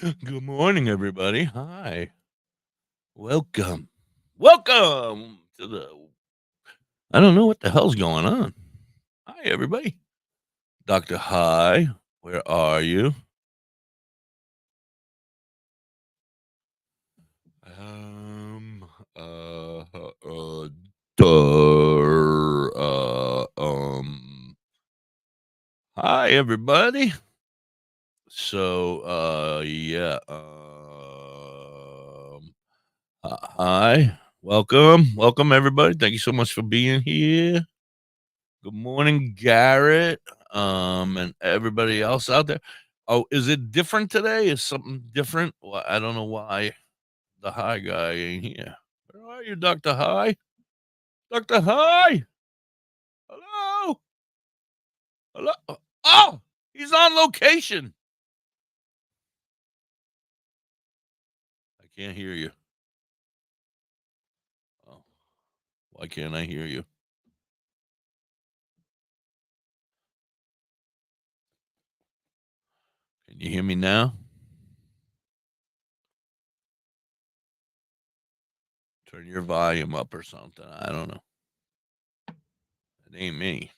Good morning, everybody. Hi. Welcome. Welcome to the. I don't know what the hell's going on. Hi, everybody. Dr. High, where are you? Um, uh, uh, Hi, everybody. So, yeah, hi. Welcome, everybody. Thank you so much for being here. Good morning, Garrett, and everybody else out there. Oh, is it different today? Is something different? Well, I don't know why the high guy ain't here. Where are you, Dr. High? Dr. High? Hello? Hello? Oh, he's on location. I can't hear you. Oh, why can't I hear you? Can you hear me now? Turn your volume up or something. I don't know. It ain't me.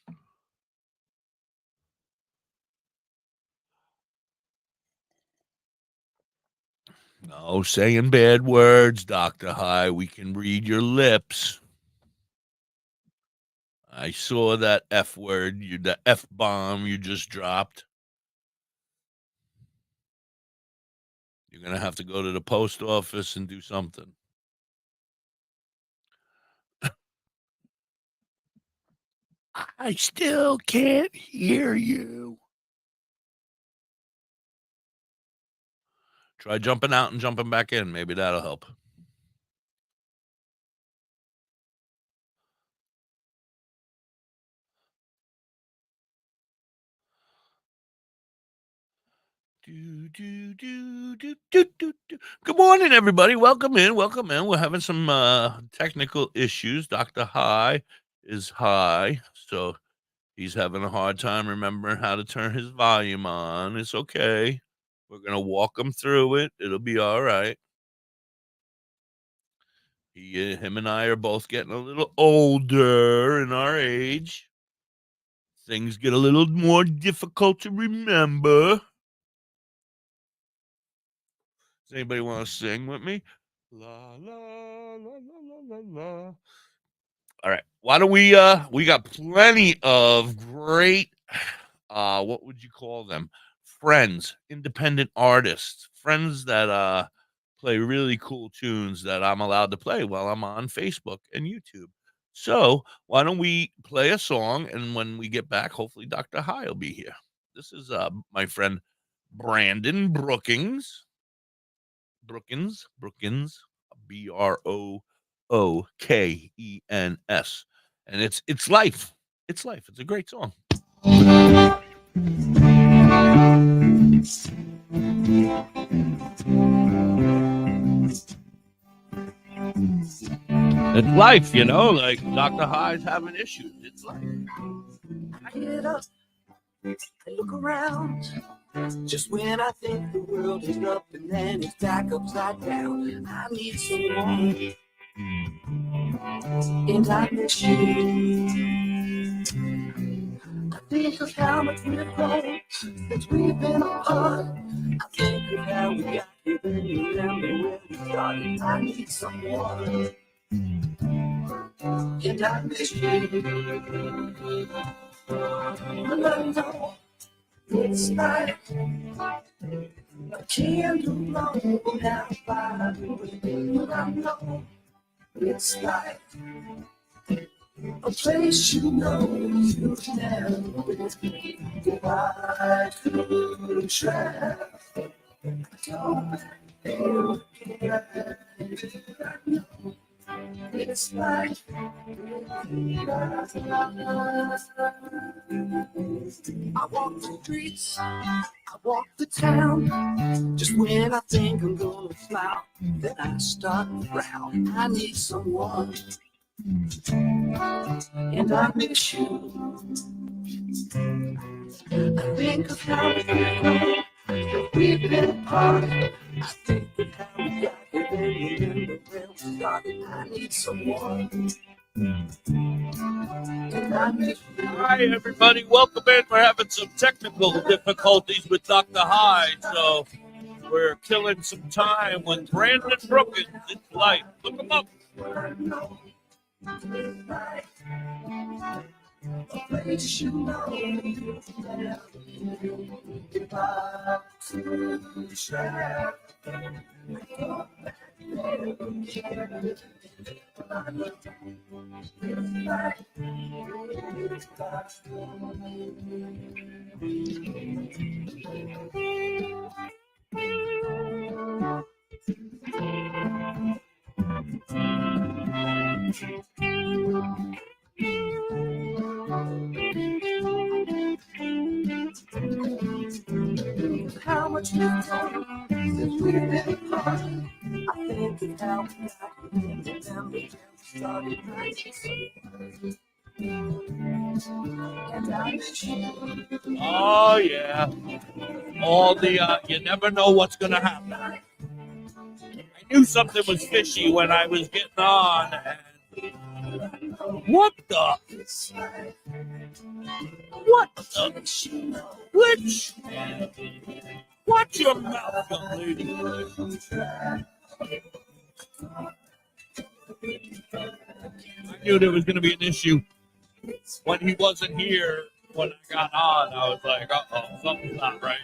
No saying bad words, Dr. High. We can read your lips. I saw that F word, the F bomb you just dropped. You're going to have to go to the post office and do something. I still can't hear you. Try jumping out and jumping back in. Maybe that'll help. Good morning, everybody. Welcome in. Welcome in. We're having some technical issues. Dr. High is high, so he's having a hard time remembering how to turn his volume on. It's okay. We're gonna walk him through it. It'll be all right. Him and I are both getting a little older in our age. Things get a little more difficult to remember. Does anybody want to sing with me? La la la la la la. All right. Why don't we got plenty of great what would you call them? Friends, independent artists, friends that play really cool tunes that I'm allowed to play while I'm on Facebook and YouTube. So why don't we play a song, and when we get back, hopefully Dr. High will be here. This is my friend Brandon Brookins, Brookens, and it's life. It's life. It's a great song. It's life, like Dr. High's having issues. It's life. I get up and look around. Just when I think the world is up and then it's back upside down, I need someone, and I miss you. I think of how much we've grown since we've been apart. I think of how we got here, then remember where we started. I need someone, and I miss you. And I know it's like a candle blown out by the wind. And I know it's like a place you know you've never been. If I could try, don't feel right. I know it's like I walk the streets, I walk the town. Just when I think I'm gonna smile, then I start to frown. I need someone, and I miss you. I think of how we we've been apart. I think of how we got here, then remember where we started. I need someone. And I need Hi, everybody. Welcome in. We're having some technical difficulties with DoktorHigh, so we're killing some time with Brandon Brookins. It's light. Look him up. place you know. If I could try. How much we've done since we've been apart. I think of how we got here, remember when we started writing. And I miss you. Oh, yeah. All the, you never know what's going to happen. I knew something was fishy when I was getting on. And what the? What the? Which? Watch your mouth, young lady. I knew there was going to be an issue when he wasn't here. When I got on, I was like, uh-oh, something's not right.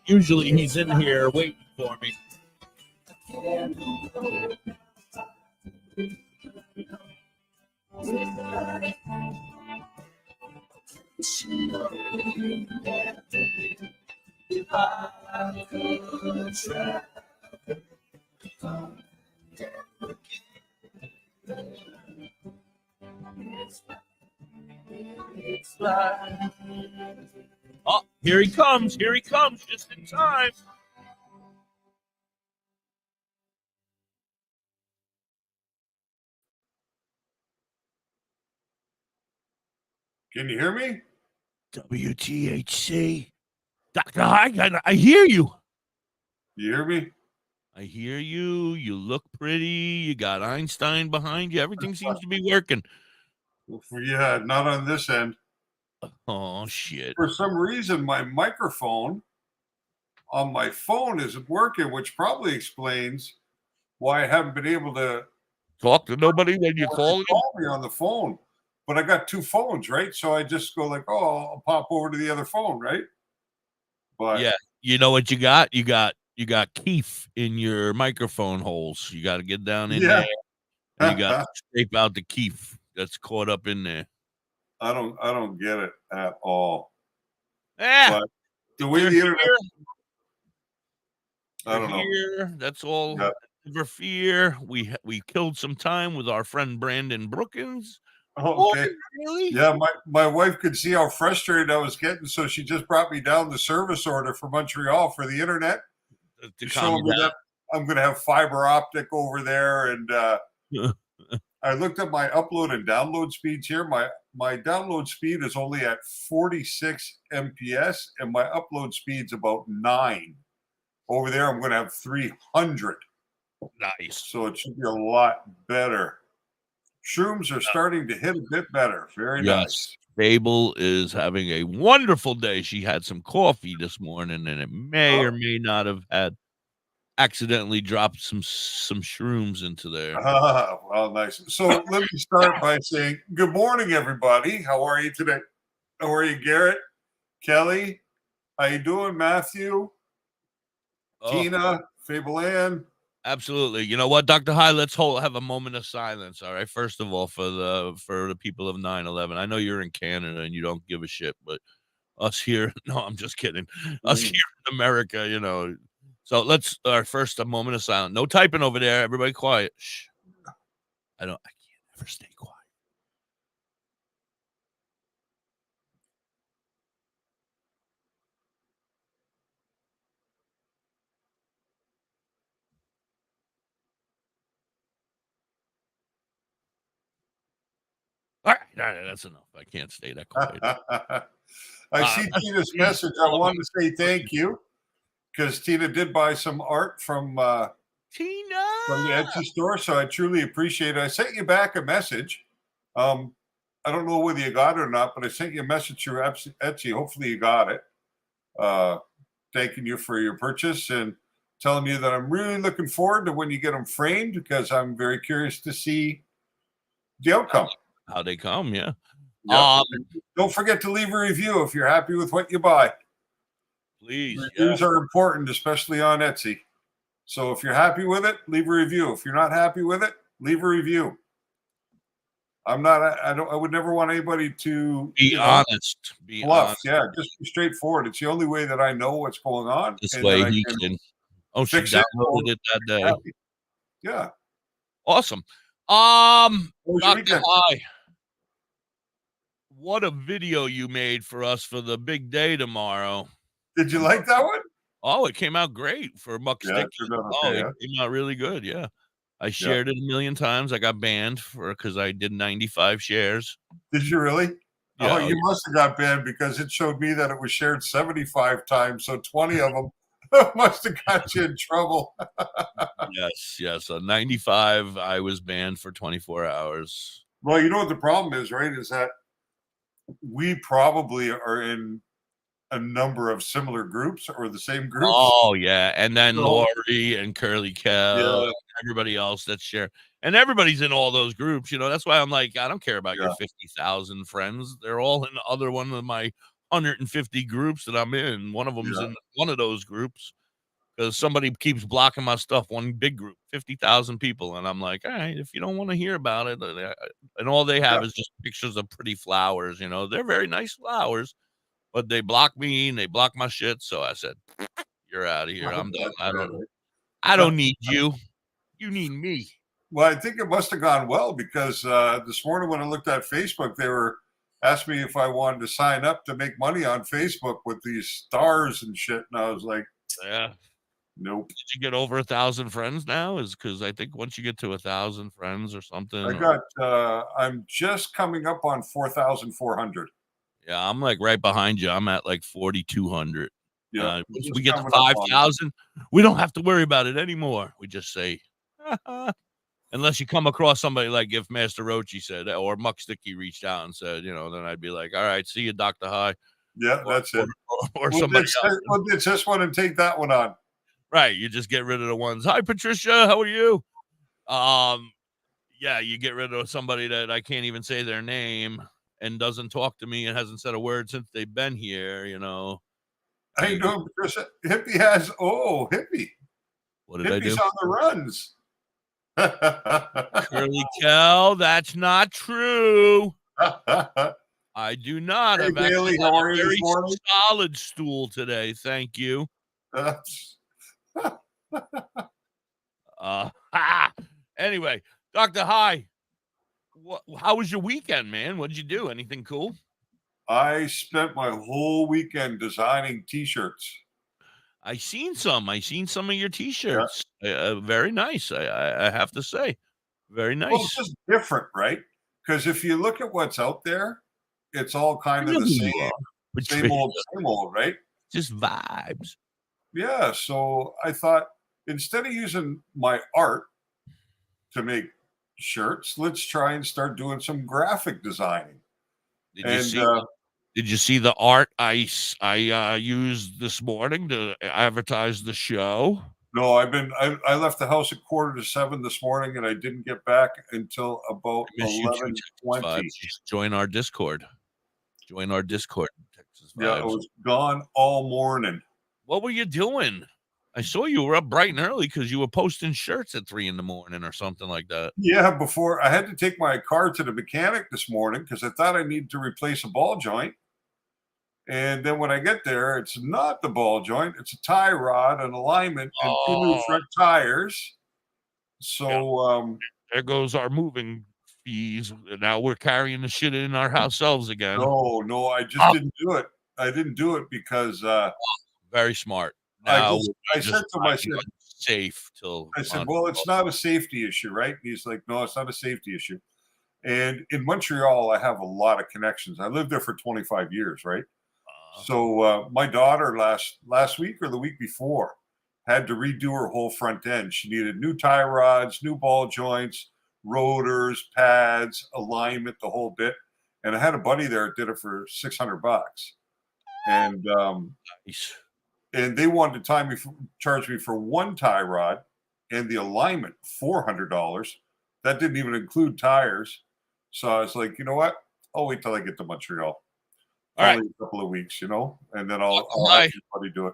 Usually he's in here waiting for me. Oh, here he comes. Here he comes, just in time. Can you hear me? WTHC. DoktorHigh, I hear you. You hear me? I hear you. You look pretty. You got Einstein behind you. Everything seems to be working. Yeah, not on this end. Oh, shit. For some reason, my microphone on my phone isn't working, which probably explains why I haven't been able to Talk to nobody when you call him? call me on the phone. But I got two phones, right? So I just go like, oh, I'll pop over to the other phone, right? But Yeah. You know what you got? You got keef in your microphone holes. You got to get down in yeah, there and you got to scrape out the keef that's caught up in there. I don't get it at all. Yeah. But the way the internet, I don't know. Here. That's all. Yeah. Never fear. We killed some time with our friend Brandon Brookins. Okay. Really? Yeah, my wife could see how frustrated I was getting, so she just brought me down the service order for Montreal for the internet. To Showing me that I'm going to have fiber optic over there, and I looked at my upload and download speeds here. My download speed is only at 46 MPS, and my upload speed's about 9. Over there, I'm going to have 300. Nice. So it should be a lot better. Shrooms are starting to hit a bit better. Very nice. Babel is having a wonderful day. She had some coffee this morning, and it may or may not have had accidentally dropped some shrooms into there. Well, nice. So let me start by saying good morning, everybody. How are you today? How are you, Garrett? Kelly? How you doing, Matthew? Tina? Fable Ann? Absolutely. You know what, DoktorHigh? Let's have a moment of silence. All right. First of all, for the people of 9/11. I know you're in Canada and you don't give a shit, but us here, no, I'm just kidding. Us here in America, you know. So let's first a moment of silence. No typing over there. Everybody quiet. Shh. I can't ever stay quiet. All right, that's enough. I can't stay that quiet. I see Tina's message. I wanted to say thank you because Tina did buy some art from the Etsy store, so I truly appreciate it. I sent you back a message. I don't know whether you got it or not, but I sent you a message through Etsy. Hopefully you got it. Thanking you for your purchase and telling you that I'm really looking forward to when you get them framed because I'm very curious to see the outcome. How they come, yeah. Don't forget to leave a review if you're happy with what you buy. Please. Reviews are important, especially on Etsy. So if you're happy with it, leave a review. If you're not happy with it, leave a review. I would never want anybody to be honest. Be bluff. honest. Yeah, just be straightforward. It's the only way that I know what's going on. This way he can. Oh, she downloaded it that day. Yeah. Awesome. Dr. High, what a video you made for us for the big day tomorrow. Did you like that one? Oh, it came out great for Muck Sticky. It came out really good. Yeah. I shared it a million times. I got banned because I did 95 shares. Did you really? Yeah, you must have got banned because it showed me that it was shared 75 times. So 20 of them must have got you in trouble. Yes. So 95, I was banned for 24 hours. Well, you know what the problem is, right? Is that we probably are in a number of similar groups or the same groups. Oh, yeah. And then Lori and Curly Kel and everybody else that's share. And everybody's in all those groups. That's why I'm like, I don't care about your 50,000 friends. They're all in other one of my 150 groups that I'm in. One of them's in one of those groups because somebody keeps blocking my stuff. One big group, 50,000 people. And I'm like, all right, if you don't want to hear about it. And all they have is just pictures of pretty flowers. They're very nice flowers. But they blocked me and they blocked my shit. So I said, you're out of here. I'm done. I don't need you. You need me. Well, I think it must have gone well because this morning when I looked at Facebook, they were asked me if I wanted to sign up to make money on Facebook with these stars and shit. And I was like, nope. Did you get over 1,000 friends now? Is because I think once you get to 1,000 friends or something. I'm just coming up on 4,400. Yeah, I'm like right behind you. I'm at like 4,200. Yeah. Once we get to 5,000, we don't have to worry about it anymore. We just say, unless you come across somebody like if Master Rochi said, or Muck Sticky reached out and said, then I'd be like, all right, see you, Dr. High. Yeah, that's it. Or somebody else. We'll ditch this one and take that one on. Right. You just get rid of the ones. Hi, Patricia. How are you? Yeah, you get rid of somebody that I can't even say their name and doesn't talk to me and hasn't said a word since they've been here, How you doing, Patricia? Hippie has Hippie. What did I do? Hippie's on the runs. Curly Kel, that's not true. I do not. Hey, I've Bailey, how are you very this morning? solid stool today. Thank you. Anyway, Dr. High, how was your weekend, man? What did you do? Anything cool? I spent my whole weekend designing T-shirts. I seen some of your T-shirts. Very nice. I have to say, very nice. Well, it's just different, right? Because if you look at what's out there, it's all kind of the same old, right? Just vibes. Yeah. So I thought instead of using my art to make shirts, let's try and start doing some graphic designing. Did you see the art I used this morning to advertise the show? No, I left the house at 6:45 this morning, and I didn't get back until about 11:20. Join our Discord. Texas Vibes. Yeah, I was gone all morning. What were you doing? I saw you were up bright and early because you were posting shirts at 3 a.m. or something like that. Yeah, before I had to take my car to the mechanic this morning because I thought I needed to replace a ball joint. And then when I get there, it's not the ball joint. It's a tie rod, an alignment, and 2 new front tires. So there goes our moving fees. Now we're carrying the shit in our ourselves again. No, I just didn't do it. I didn't do it because very smart. Now I said to myself, safe till I said, well, it's not a safety issue, right? And he's like, no, it's not a safety issue. And in Montreal, I have a lot of connections. I lived there for 25 years, right? So my daughter last week or the week before had to redo her whole front end. She needed new tie rods, new ball joints, rotors, pads, alignment, the whole bit. And I had a buddy there that did it for $600. And Nice. and they wanted to charge me for one tie rod and the alignment $400. That didn't even include tires. So I was like, you know what? I'll wait till I get to Montreal. All right. Only a couple of weeks, and then I'll have somebody do it.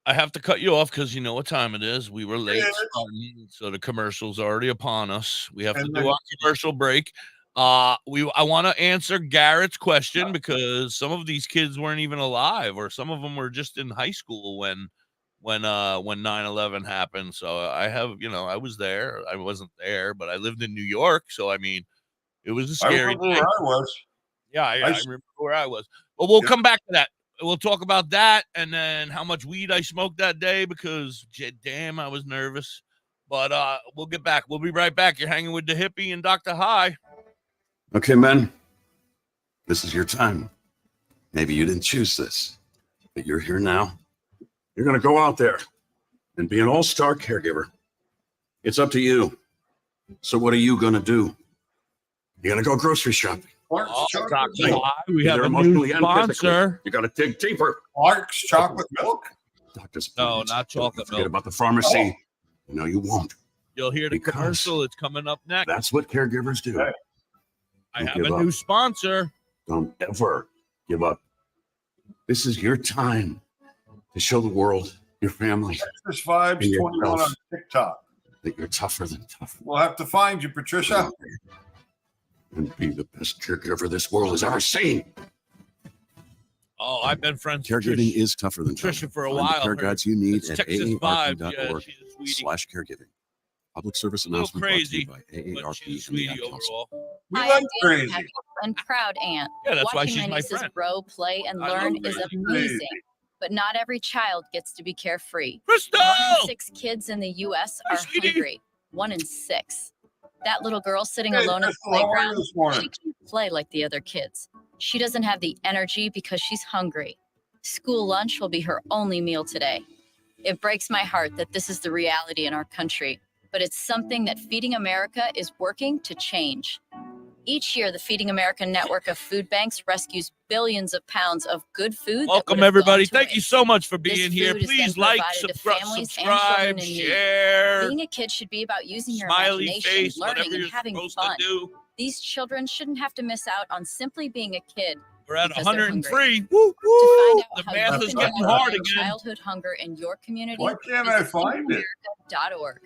I have to cut you off because you know what time it is. We were late starting, so the commercial's already upon us. We have to do our commercial break. I want to answer Garrett's question because some of these kids weren't even alive, or some of them were just in high school when 9/11 happened. So I have, I was there. I wasn't there, but I lived in New York. So I mean, it was a scary thing. Where I was. Yeah, I remember where I was. But we'll come back to that. We'll talk about that and then how much weed I smoked that day because, damn, I was nervous. But we'll get back. We'll be right back. You're hanging with Da.Hippie and DoktorHigh. Okay, men. This is your time. Maybe you didn't choose this, but you're here now. You're going to go out there and be an all-star caregiver. It's up to you. So what are you going to do? You're going to go grocery shopping. We have a new sponsor. You got to dig deeper. Clark's chocolate milk? No, not chocolate milk. Forget about the pharmacy. No, you won't. You'll hear the commercial. It's coming up next. That's what caregivers do. Okay. I have a new sponsor. Don't ever give up. This is your time to show the world, your family, Texas Vibes 21 on TikTok. that you're tougher than tough. We'll have to find you, Patricia. And be the best caregiver this world has ever seen. Oh, I've been friends with Caregiving is tougher than Patricia tough. for a Find while. the care guides you need at Texas Vibes. Yeah, aarp.org/caregiving. Public service a little announcement crazy, brought to you by but she's AARP and the sweetie Ad Council. overall. We I like am crazy. happy and proud aunt. Yeah, that's why Watching she's my my nieces friend. grow, play, and I love learn is crazy. amazing. But not every child gets to be carefree. Crystal! 1 in 6 kids in the U.S. Hi, are sweetie. hungry. 1 in 6. That little girl sitting Hey, alone at the Crystal, how are you playground, this morning? she can't play like the other kids. She doesn't have the energy because she's hungry. School lunch will be her only meal today. It breaks my heart that this is the reality in our country, but it's something that Feeding America is working to change. Each year, the Feeding America network of food banks rescues billions of pounds of good food. Welcome, everybody. Thank you so much for being here. Food is Please then like, provided to subscribe, families and children in need. share, Being a kid should be about using your smiley imagination, face, learning, whatever and you're having supposed fun. to do. These children shouldn't have to miss out on simply being a kid. We're at because they're 103. hungry. Woo, To woo. find out The how math you is can getting help hard end again. childhood hunger in your community, Why can't I visit find it? feedingamerica.org.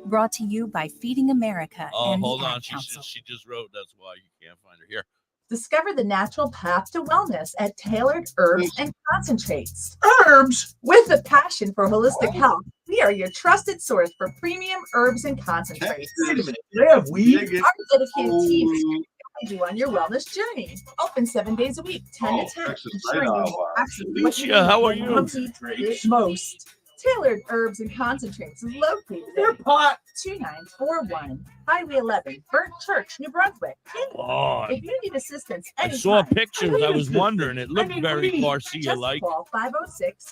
Brought to you by Feeding America Oh, and hold the on. Ad Council. She just wrote. That's why you can't find her here. Discover the natural path to wellness at Tailored Herbs and Concentrates. Herbs! With a passion for holistic health, we are your trusted source for premium herbs and concentrates. Wait a minute. They have weed? Dig it. Our dedicated team is going to guide you on your wellness journey. Open 7 days a week, 10 to 10. Texas ensuring Right you Out get Loud. absolutely what you Lucia, need how are when you? comes to it most. Tailored Herbs and Concentrates is located at Pot 2941 Highway 11, Burnt Church, New Brunswick. Oh, If you need assistance, I anytime, saw pictures. I was wondering. It looked very just Garcia-like. call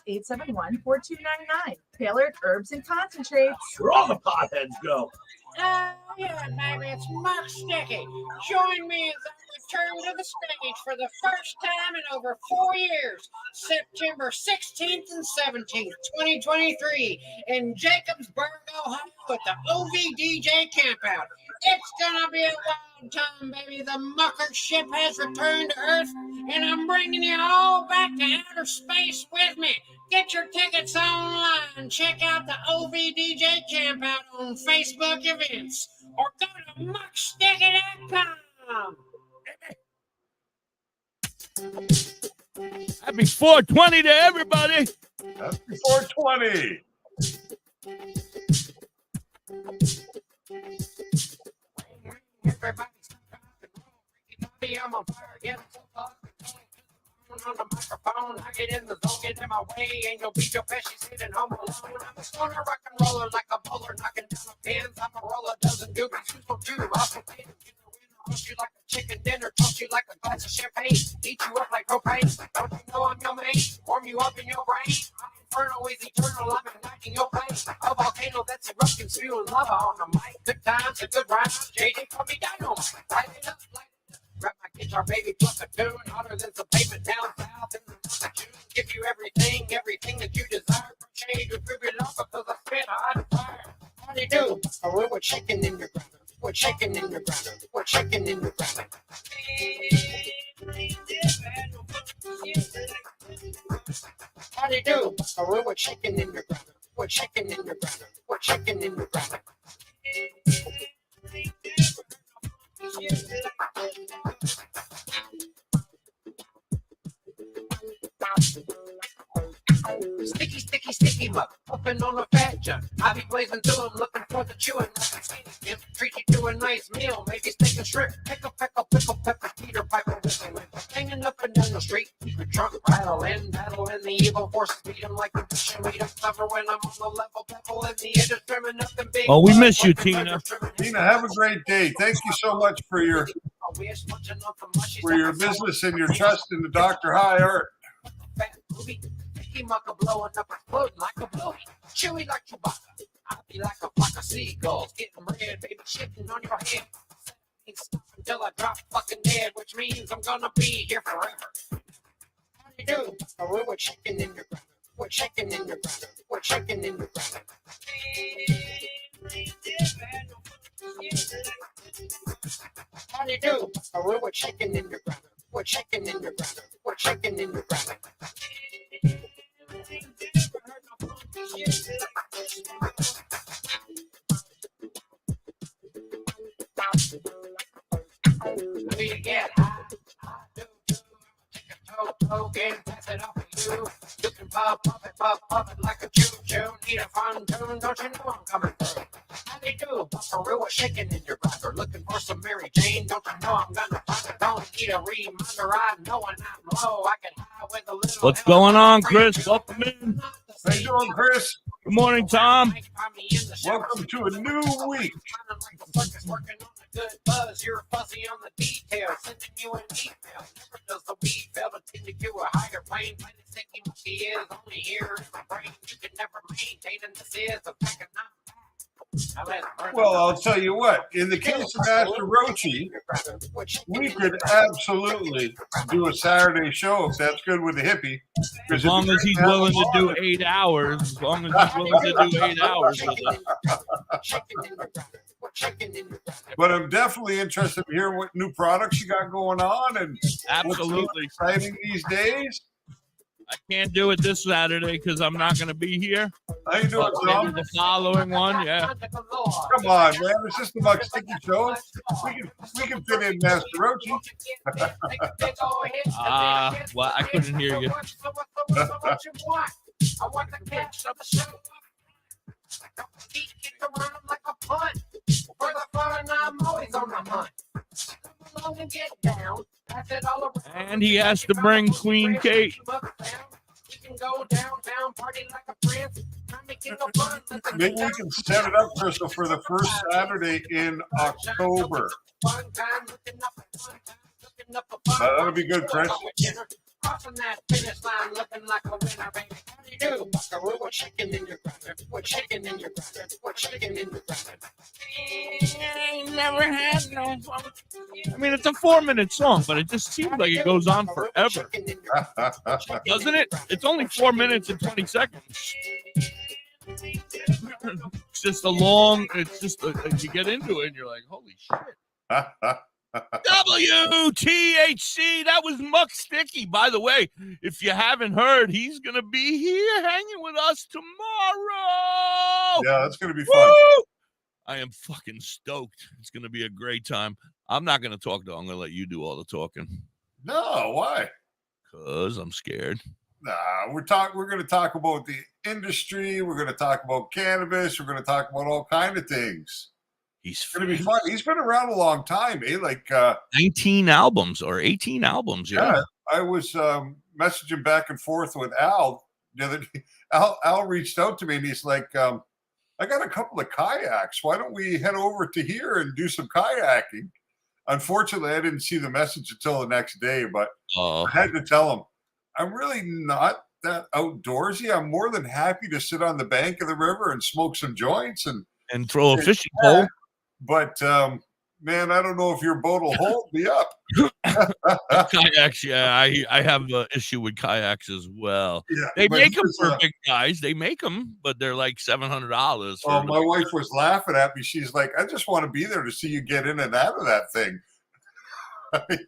506-871-4299. Tailored Herbs and Concentrates. Where all the potheads go. Yeah, baby, it's Mark Sticky. Join me as I return to the stage for the first time in over 4 years, September 16th and 17th, 2023, in Jacobsburg, Ohio, at the OVDJ Campout. It's gonna be a wild time, baby. The mucker ship has returned to Earth, and I'm bringing you all back to outer space with me. Get your tickets online. Check out the OVDJ Campout on Facebook events, or go to mucksticky.com. Happy 420 to everybody. Happy 420. Everybody's I'm on fire, yeah, on the microphone, I get in the zone, get in my way, and you'll beat your best, she's sitting home alone. I'm a stoner, rock and roller, like a bowler, knocking down the pins. I'm a roller, dozen doobies, who's for two, off the pins, Roast you like a chicken dinner, toast you like a glass of champagne, eat you up like propane. Don't you know I'm your man? Warm you up in your brain. My inferno is eternal, I'm igniting your flame. A volcano that's erupting, spewing lava on the mic. Good times and good rhymes. JJ call me dynamite. Light it up, light it up. Grab my guitar, baby, pluck a tune. Hotter than some pavement down south in the month of June. Give you everything that you desire. For change to prove your love because I spit hot fire. How do you do? Oh, we're chicken in your ground. We're chicken in your ground. We're chicken in your ground. How do you do? Oh, we're chicken in your ground. We're chicken in your ground. We're chicken in your ground. Sticky, sticky, sticky mug, open on a fat junk. I be blazing through 'em, looking for the chewing. Nothing treat you to a nice meal, maybe steak and shrimp. Pickle, pickle, pepper, Peter Piper, whistling. Hanging up and down the street, keep your trunk rattling, battling the evil forces, beat 'em like a bitch and weed 'em. Suffer when I'm on the level, pebble in the edge, trimming up the big. Oh, we miss you, Tina. Tina, have a great day. Thank you so much for your business and your trust in the Dr. High art. Fat movie, Mickey Mucker blowing up, exploding like a blowy, chewy like Chewbacca. I be like a flock of seagulls, getting red, baby, shitting on your head. Ain't stop until I drop fucking dead, which means I'm gonna be here forever. How do you do? Oh, we're chicken in your ground. We're chicken in your ground. We're chicken in your ground. How do you do? Oh, we're chicken in your ground. We're chicken in your ground. We're chicken in your ground. Do you get high? Do. Take a toe, and pass it off to you. You can pop it like a choo-choo. Need a fun tune, don't you know I'm coming through? How do you do? For real, shaking in your grinder. Looking for some Mary Jane, don't you know I'm gonna find it? Don't need a reminder, I know when I'm low. I can hide with a little. What's going on, Chris? Welcome in. How you doing, Chris? Good morning, Tom. Welcome to a new week. Good buzz, you're fuzzy on the details, sending you an email. Never does the weed fail to take you to a higher plane. Plain and sticky monkey is only here in my brain. You can never maintain, and this is a pack of Well, I'll tell you what, in the case of Master Rochi, we could absolutely do a Saturday show if that's good with the hippie. As long as he's willing to do 8 hours. As long as he's willing to do 8 hours with us. But I'm definitely interested to hear what new products you got going on and absolutely what's exciting these days. I can't do it this Saturday because I'm not going to be here. How you doing, Tom? The following one, yeah. Come on, man. It's just a Buck Sticky show. We can fit in Master Rochi. Well, I couldn't hear you. I want the catch of the show. Kick around like a punt. For the fun, I'm always on my hunt. Come along and get down. Pass it all around. And he has to bring Queen Kate. We can go downtown, party like a prince. Maybe we can set it up, Crystal, for the first Saturday in October. That'll be good, Chris. Crossing that finish line looking like a winner, baby. How do you do, Buckaroo? We're chicken in your ground. We're chicken in your ground. We're chicken in your ground. Ain't never had no fun. I mean, it's a 4-minute song, but it just seems like it goes on forever. Doesn't it? It's only 4 minutes and 20 seconds. It's just a long, it's just, you get into it and you're like, holy shit. WTHC, that was Muck Sticky. By the way, if you haven't heard, he's going to be here hanging with us tomorrow. Yeah, that's going to be fun. Woo! I am fucking stoked. It's going to be a great time. I'm not going to talk, though. I'm going to let you do all the talking. No, why? Because I'm scared. Nah, we're going to talk about the industry. We're going to talk about cannabis. We're going to talk about all kinds of things. He's going to be fun. He's been around a long time, eh? Like 19 albums or 18 albums. Yeah. I was messaging back and forth with Al the other day. Al reached out to me and he's like, I got a couple of kayaks. Why don't we head over to here and do some kayaking? Unfortunately, I didn't see the message until the next day, but Oh, I had to tell him, I'm really not that outdoorsy. I'm more than happy to sit on the bank of the river and smoke some joints and throw a fishing pole. But man, I don't know if your boat will hold me up. Kayaks, yeah, I have an issue with kayaks as well. Yeah, They but make them here's, for big guys. They make them, but they're like $700 for oh, the my wife was laughing at me. She's like, I just want to be there to see you get in and out of that thing.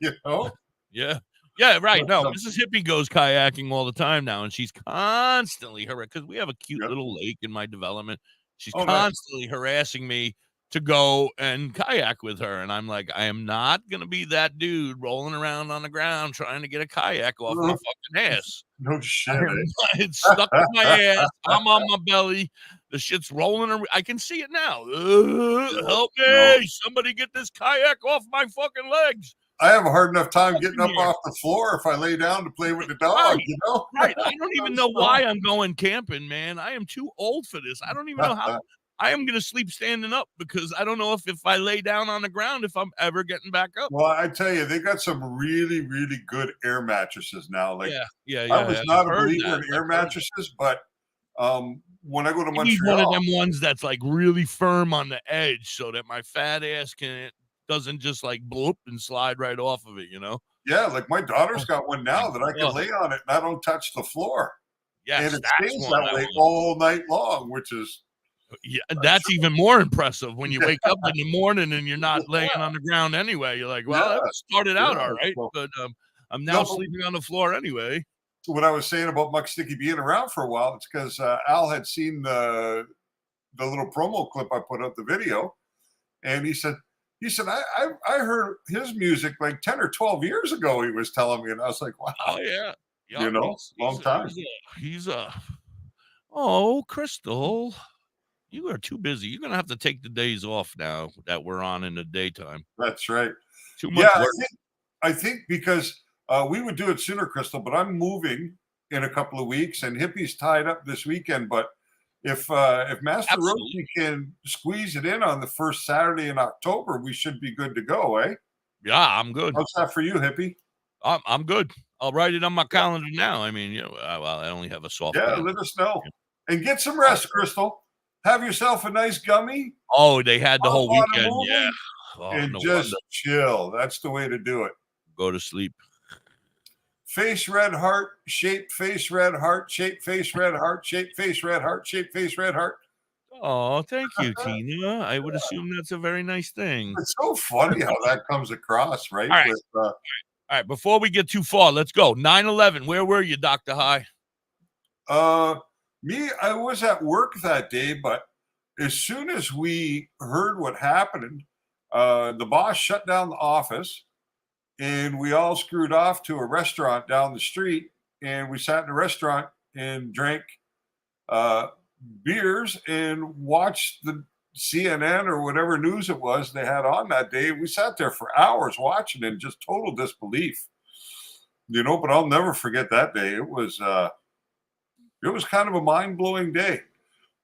You know? Yeah. Yeah, right. But, No, Mrs. Hippie goes kayaking all the time now, and she's constantly because we have a cute Yep. little lake in my development. She's Oh, nice. constantly harassing me to go and kayak with her, and I'm like, I am not gonna be that dude rolling around on the ground trying to get a kayak off my fucking ass. No shit. Eh? It's stuck to my ass. I'm on my belly. The shit's rolling around. I can see it now. Help me! No. Somebody get this kayak off my fucking legs. I have a hard enough time getting up off the floor if I lay down to play with the dog, Right. you know? Right. I don't even know why I'm going camping, man. I am too old for this. I don't even know how. I am going to sleep standing up because I don't know if I lay down on the ground, if I'm ever getting back up. Well, I tell you, they got some really, really good air mattresses now. Like, yeah. I was not a I've heard believer that. in air mattresses, but when I go to I need Montreal, one of them ones that's like really firm on the edge so that my fat ass doesn't just like bloop and slide right off of it, you know? yeah, like my daughter's got one now that I can lay on it and I don't touch the floor. Yes, And it that's stays one that I way want. all night long, which is Yeah, that's even more impressive when you wake up in the morning and you're not laying on the ground anyway. You're like, well, that started out all right, well, but I'm now sleeping on the floor anyway. what I was saying about Muck Sticky being around for a while. It's because Al had seen the little promo clip I put up, the video, and he said, I heard his music like 10 or 12 years ago. He was telling me, and I was like, wow. Oh yeah, You know, long time. He's oh, Crystal, you are too busy. You're gonna have to take the days off now that we're on in the daytime. That's right. Too much work. I think because we would do it sooner, Crystal, but I'm moving in a couple of weeks, and Hippie's tied up this weekend. But if Master Roshi can squeeze it in on the first Saturday in October, we should be good to go, eh? Yeah, I'm good. How's that for you, Hippie? I'm good. I'll write it on my calendar now. I mean, you know, well, I only have a soft. Yeah, let us know. And get some rest, Crystal. Have yourself a nice gummy. Oh, they had the whole weekend. Yeah. Oh, and no just wonder. chill. That's the way to do it. Go to sleep. Face red heart, shape face red heart, shape face red heart, shape face red heart, shape face red heart. Oh, thank you, Tina. I would assume that's a very nice thing. It's so funny how that comes across, right? All right. All right. Before we get too far, let's go. 9/11. Where were you, Dr. High? I was at work that day, but as soon as we heard what happened, the boss shut down the office. And we all screwed off to a restaurant down the street, and we sat in a restaurant and drank beers and watched the CNN or whatever news it was they had on that day. We sat there for hours watching in just total disbelief, you know. But I'll never forget that day. It was kind of a mind-blowing day.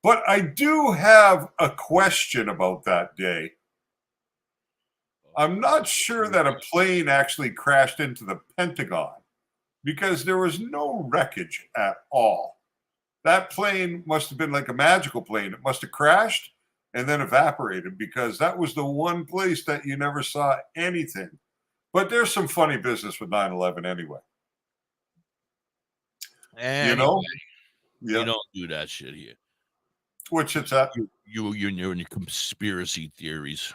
But I do have a question about that day. I'm not sure that a plane actually crashed into the Pentagon because there was no wreckage at all. That plane must have been like a magical plane. It must have crashed and then evaporated because that was the one place that you never saw anything. But there's some funny business with 9/11 anyway. Anyway, you know? You don't do that shit here. Which it's at. You're in your conspiracy theories.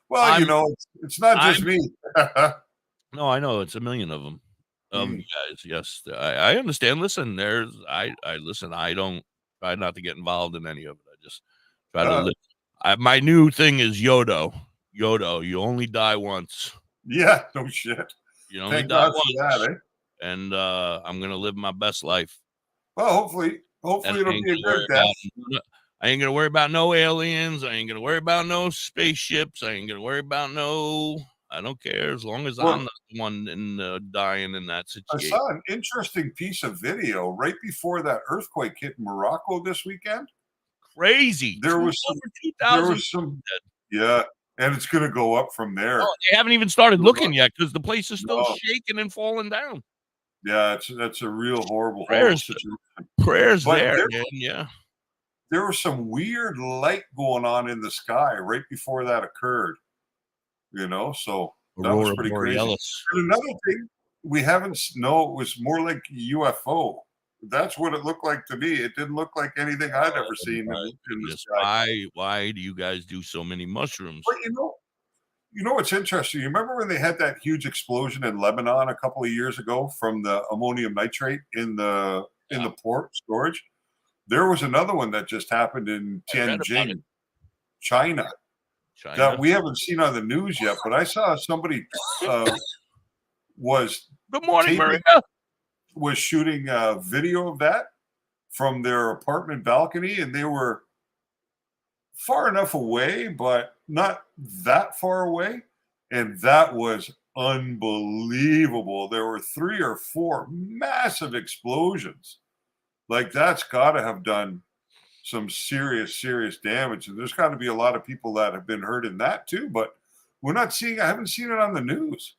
Well, you know, it's not just me. No, I know it's a million of them. You guys, yes, I understand. Listen, I listen. I don't try not to get involved in any of it. I just try to live. My new thing is Yodo. You only die once. Yeah, no shit. You only Thank die God once. for that, eh? And I'm gonna live my best life. Well, hopefully it'll be a good death. I ain't gonna worry about no aliens. I ain't gonna worry about no spaceships. I ain't gonna worry about no. I don't care as long as I'm not the one dying in that situation. I saw an interesting piece of video right before that earthquake hit Morocco this weekend. Crazy. There was some. Yeah. and it's going to go up from there. Oh, they haven't even started looking yet because the place is still No. shaking and falling down. Yeah, that's a real horrible situation. Prayers But there, man. Yeah. There was some weird light going on in the sky right before that occurred. You know, so that was Aurora pretty crazy. Borealis. And another thing we haven't. No, it was more like UFO. That's what it looked like to me. It didn't look like anything I'd ever seen in the sky. Why do you guys do so many mushrooms? But you know what's interesting? You remember when they had that huge explosion in Lebanon a couple of years ago from the ammonium nitrate in the port storage? There was another one that just happened in Tianjin, China, that we haven't seen on the news yet. But I saw somebody was Good morning, Maria. Was shooting a video of that from their apartment balcony, and they were far enough away, but not that far away. And that was unbelievable. There were 3 or 4 massive explosions. Like, that's got to have done some serious damage. And there's got to be a lot of people that have been hurt in that too. But I haven't seen it on the news,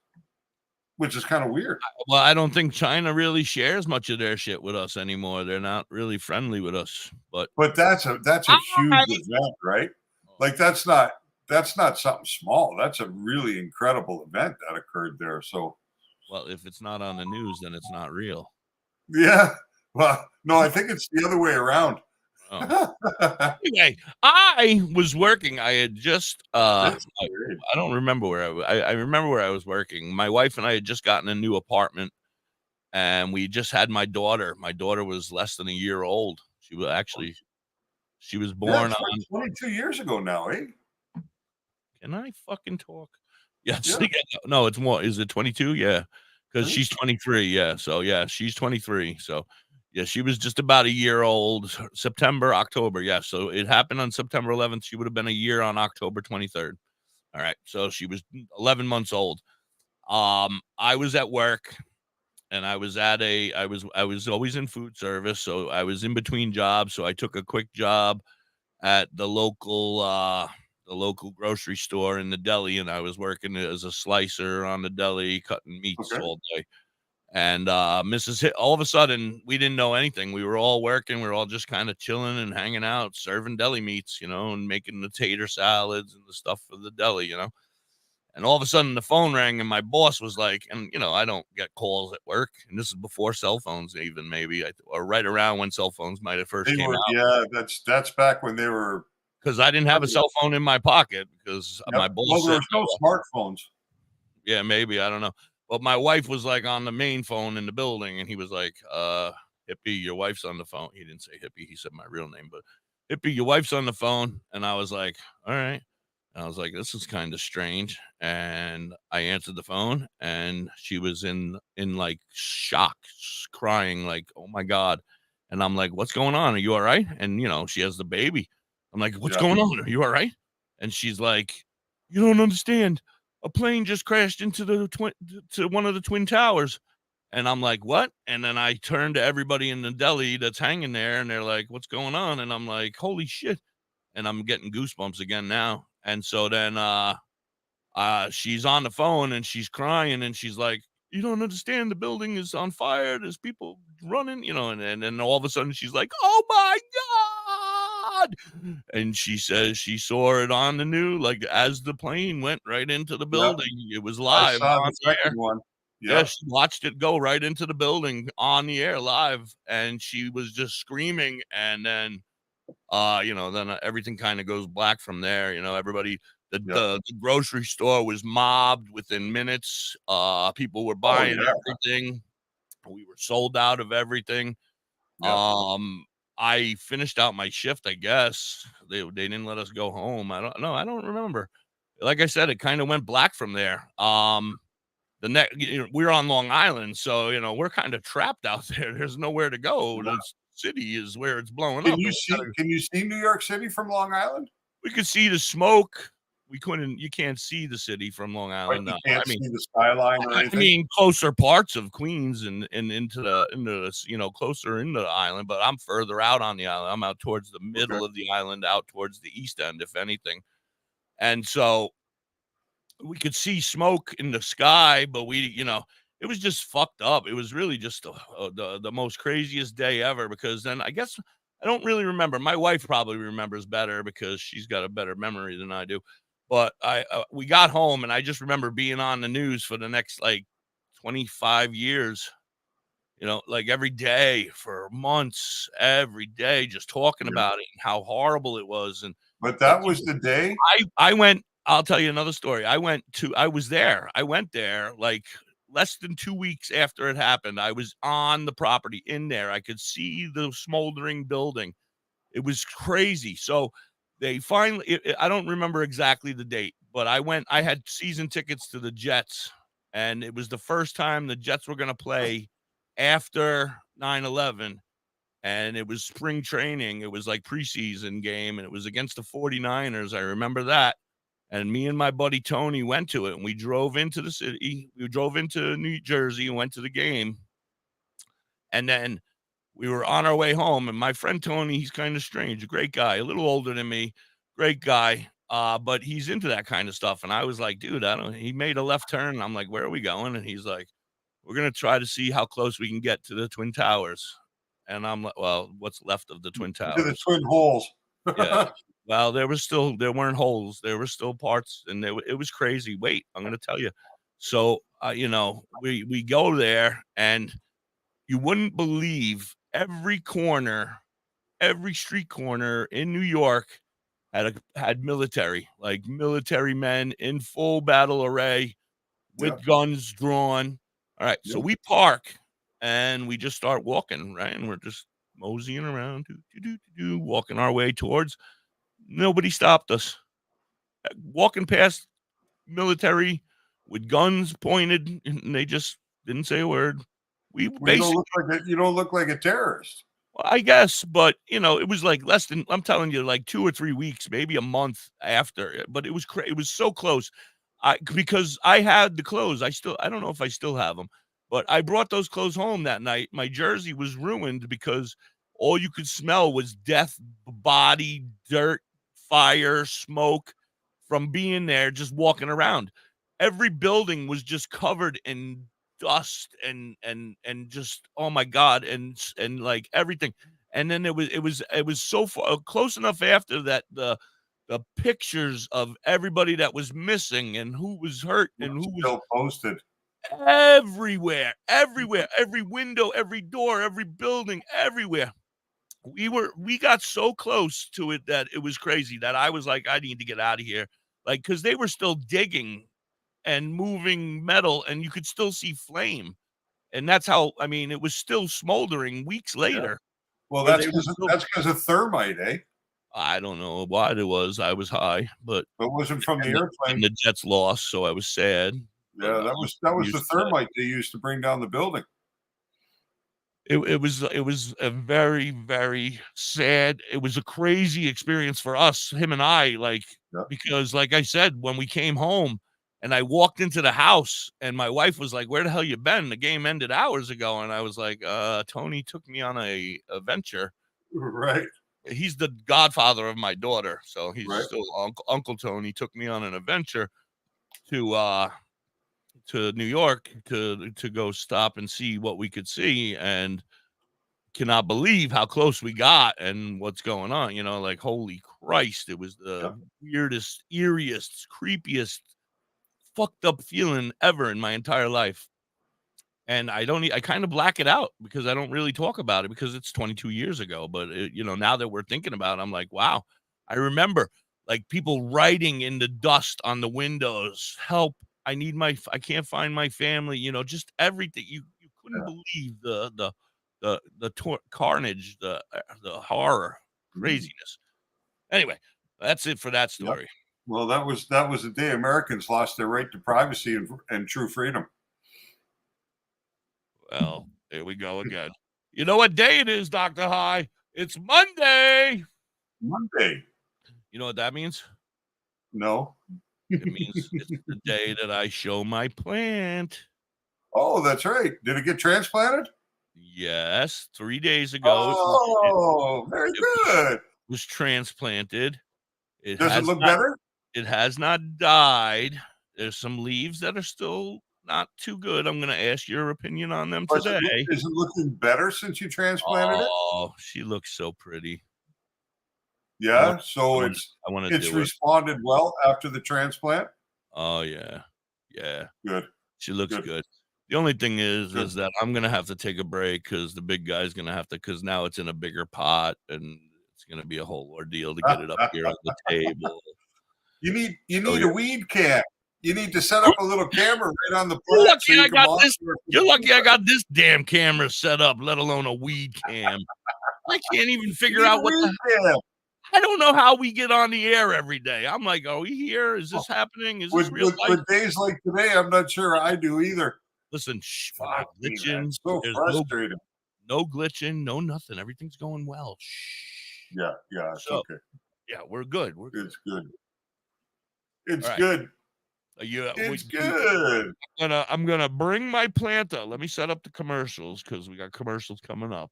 which is kind of weird. Well, I don't think China really shares much of their shit with us anymore. They're not really friendly with us. But that's a huge event, right? Like, that's not something small. That's a really incredible event that occurred there. So, well, if it's not on the news, then it's not real. Yeah. Well, no, I think it's the other way around. Oh. Anyway, I was working. I had just I don't remember where I remember where I was working. My wife and I had just gotten a new apartment, and we just had my daughter. My daughter was less than a year old. She was born on 22 years ago now, eh? Can I fucking talk? Yes. Yeah. No, it's more. Is it 22? Yeah. Because she's 23. Yeah. So yeah, she's 23. So yeah, she was just about a year old. September, October. Yeah. So it happened on September 11th. She would have been a year on October 23rd. All right. So she was 11 months old. I was at work, and I was always in food service. So I was in between jobs. So I took a quick job at the local grocery store in the deli, and I was working as a slicer on the deli, cutting meats all day. And all of a sudden, we didn't know anything. We were all working. We were all just kind of chilling and hanging out, serving deli meats, and making the tater salads and the stuff for the deli, And all of a sudden, the phone rang, and my boss was like, and I don't get calls at work, and this is before cell phones, even maybe, or right around when cell phones might have first came out. Yeah, that's back when they were. Because I didn't have a cell phone in my pocket because my boss. Well, there was no smartphones. Yeah, maybe, I don't know. But my wife was like on the main phone in the building, and he was like, "Hippie, your wife's on the phone." He didn't say Hippie; he said my real name, but Hippie, your wife's on the phone. And I was like, "All right." And I was like, "This is kind of strange." And I answered the phone, and she was in like shock, crying, like, "Oh my God!" And I'm like, "What's going on? Are you all right?" And she has the baby. I'm like, "What's going on? Are you all right?" And she's like, "You don't understand. A plane just crashed into one of the twin towers." And I'm like, "What?" And then I turn to everybody in the deli that's hanging there, and they're like, "What's going on?" And I'm like, "Holy shit." And I'm getting goosebumps again now. And so then she's on the phone, and she's crying, and she's like, "You don't understand. The building is on fire. There's people running, and then all of a sudden she's like, "Oh my God." And she says she saw it on the news, like as the plane went right into the building. It was live on the air. One. Yeah, she watched it go right into the building on the air live, and she was just screaming. And then, then everything kind of goes black from there. Everybody, the grocery store was mobbed within minutes. People were buying everything. We were sold out of everything. I finished out my shift, I guess. They didn't let us go home. I don't know. I don't remember. Like I said, it kind of went black from there. We're on Long Island, so we're kind of trapped out there. There's nowhere to go. The city is where it's blowing up. Can you see New York City from Long Island? We could see the smoke. You can't see the city from Long Island. You can't see the skyline or anything. I mean, closer parts of Queens and into the closer into the island, but I'm further out on the island. I'm out towards the middle of the island, out towards the east end, if anything. And so we could see smoke in the sky, but it was just fucked up. It was really just the most craziest day ever, because then I guess I don't really remember. My wife probably remembers better because she's got a better memory than I do. But we got home, and I just remember being on the news for the next like 25 years, like every day for months, every day, just talking Yeah. about it and how horrible it was. But that was the day. I went, I'll tell you another story. I went there like less than 2 weeks after it happened. I was on the property in there. I could see the smoldering building. It was crazy. So they finally, I don't remember exactly the date, but I had season tickets to the Jets, and it was the first time the Jets were going to play after 9/11. And it was spring training. It was like preseason game, and it was against the 49ers. I remember that. And me and my buddy Tony went to it, and we drove into the city. We drove into New Jersey and went to the game. And then we were on our way home, and my friend Tony, he's kind of strange, a great guy, a little older than me, great guy. But he's into that kind of stuff. And I was like, dude, he made a left turn. And I'm like, where are we going? And he's like, we're going to try to see how close we can get to the Twin Towers. And I'm like, well, what's left of the Twin To the Towers? Twin Holes. Yeah. Well, there weren't holes. There were still parts, and it was crazy. Wait, I'm going to tell you. So, we go there, and you wouldn't believe every street corner in New York had military men in full battle array with guns drawn. All right. So we park and we just start walking, right? And we're just moseying around, walking our way towards. Nobody stopped us. Walking past military with guns pointed, and they just didn't say a word. You don't look like a terrorist. Well, I guess, but it was like less than, I'm telling you, like 2 or 3 weeks, maybe a month after. But it was it was so close. Because I had the clothes. I don't know if I still have them, but I brought those clothes home that night. My jersey was ruined because all you could smell was death, body, dirt, fire, smoke from being there, just walking around. Every building was just covered in dust and just, oh my God, and like everything. And then it was so far close enough after that the pictures of everybody that was missing and who was hurt and who was still posted everywhere, every window, every door, every building, everywhere. We got so close to it that it was crazy, that I was like, I need to get out of here. Like, because they were still digging and moving metal, and you could still see flame. And that's how, it was still smoldering weeks later. Well, that's because of thermite, eh? I don't know what it was. I was high, but it wasn't from the airplane. And the Jets lost, so I was sad. Yeah, that was the thermite they used to bring down the building. It was a very, very sad. It was a crazy experience for us, him and I, because like I said, when we came home and I walked into the house and my wife was like, where the hell you been? The game ended hours ago. And I was like, Tony took me on a venture. Right. He's the godfather of my daughter. So he's still Uncle Tony took me on an adventure to New York to go stop and see what we could see, and cannot believe how close we got and what's going on. Like, holy Christ, it was the weirdest, eeriest, creepiest, fucked up feeling ever in my entire life. And I kind of black it out because I don't really talk about it because it's 22 years ago. But now that we're thinking about it, I'm like, wow, I remember like people writing in the dust on the windows, help, I can't find my family, just everything. You couldn't believe the carnage, the horror, craziness. Anyway, that's it for that story. Yep. Well, that was the day Americans lost their right to privacy and true freedom. Well, there we go again. You know what day it is, Dr. High? It's Monday. Monday. You know what that means? No. It means it's the day that I show my plant. Oh, that's right. Did it get transplanted? Yes, 3 days ago. Oh, very good. It was transplanted. Does it look better? It has not died. there's some leaves that are still not too good. I'm going to ask your opinion on them Is today. it looking better since you transplanted it? Oh, she looks so pretty. Yeah. So I want to it's do it. responded well after the transplant. Oh yeah, yeah. Good. She looks Good. good. The only thing is Good. that I'm gonna have to take a break because the big guy's gonna have to, because now it's in a bigger pot and it's gonna be a whole ordeal to get it up here on the table. You need Oh, a yeah. weed can. You need to set up a little camera right on the You're plant so lucky you I can got monitor this. it. You're lucky I got this damn camera set up, let alone a weed cam. I can't even You figure need out a what the. weed can. I don't know how we get on the air every day. I'm like, are we here? Is this happening? Is this real life? With days like today, I'm not sure I do either. Listen, we're not Fuck me, man. glitching. So There's frustrating. no glitching, no nothing. Everything's going well. Shh. Yeah, it's So, okay. yeah, we're good. We're good. It's good. It's All right. good. It's good. I'm gonna bring my planta. Let me set up the commercials because we got commercials coming up.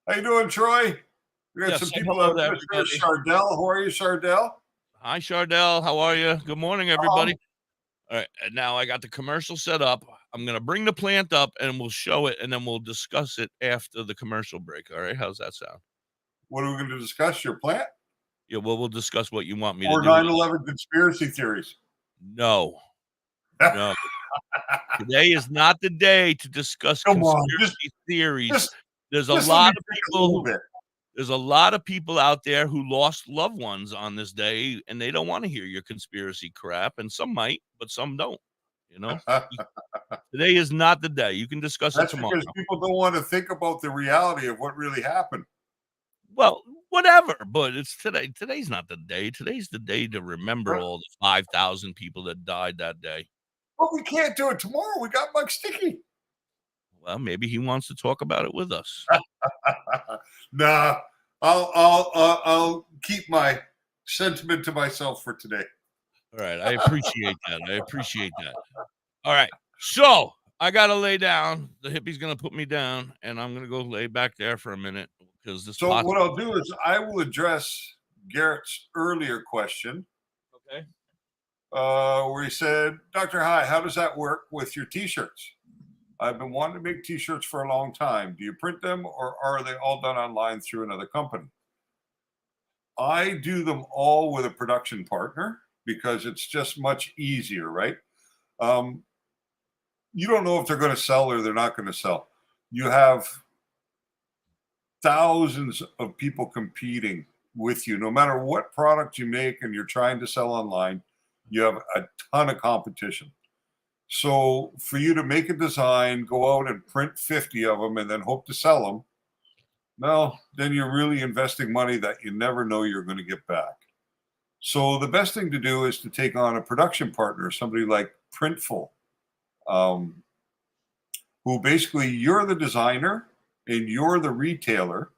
How you doing, Troy? We got Yeah, some say people hello out to there. everybody. Chardell. How are you, Chardell? Hi, Chardell. How are you? Good morning, everybody. All right, and now I got the commercial set up. I'm gonna bring the plant up and we'll show it, and then we'll discuss it after the commercial break. All right, how's that sound? What are we going to discuss? Your plant? Yeah, well, we'll discuss what you want me to Or do. 9/11 conspiracy theories? No. No. Today is not the day to discuss Come on, conspiracy theories. There's a just lot let me of think a people little bit. There's a lot of people out there who lost loved ones on this day, and they don't want to hear your conspiracy crap. And some might, but some don't. You know, today is not the day. You can discuss it That's tomorrow. because people don't want to think about the reality of what really happened. Well, whatever, but it's today. Today's not the day. Today's the day to remember all the 5,000 people that died that day. But we can't do it tomorrow. We got Mike Sticky. Well, maybe he wants to talk about it with us. Nah, I'll keep my sentiment to myself for today. All right, I appreciate that. All right, so I gotta lay down. The hippie's gonna put me down, and I'm gonna go lay back there for a minute because this. So what I'll do is I will address Garrett's earlier question. Okay. Where he said, Dr. High, how does that work with your t-shirts? I've been wanting to make t-shirts for a long time. Do you print them or are they all done online through another company? I do them all with a production partner because it's just much easier, right? You don't know if they're going to sell or they're not going to sell. You have thousands of people competing with you. No matter what product you make and you're trying to sell online, you have a ton of competition. So for you to make a design, go out and print 50 of them and then hope to sell them, well, then you're really investing money that you never know you're going to get back. So the best thing to do is to take on a production partner, somebody like Printful, who basically you're the designer and you're the retailer,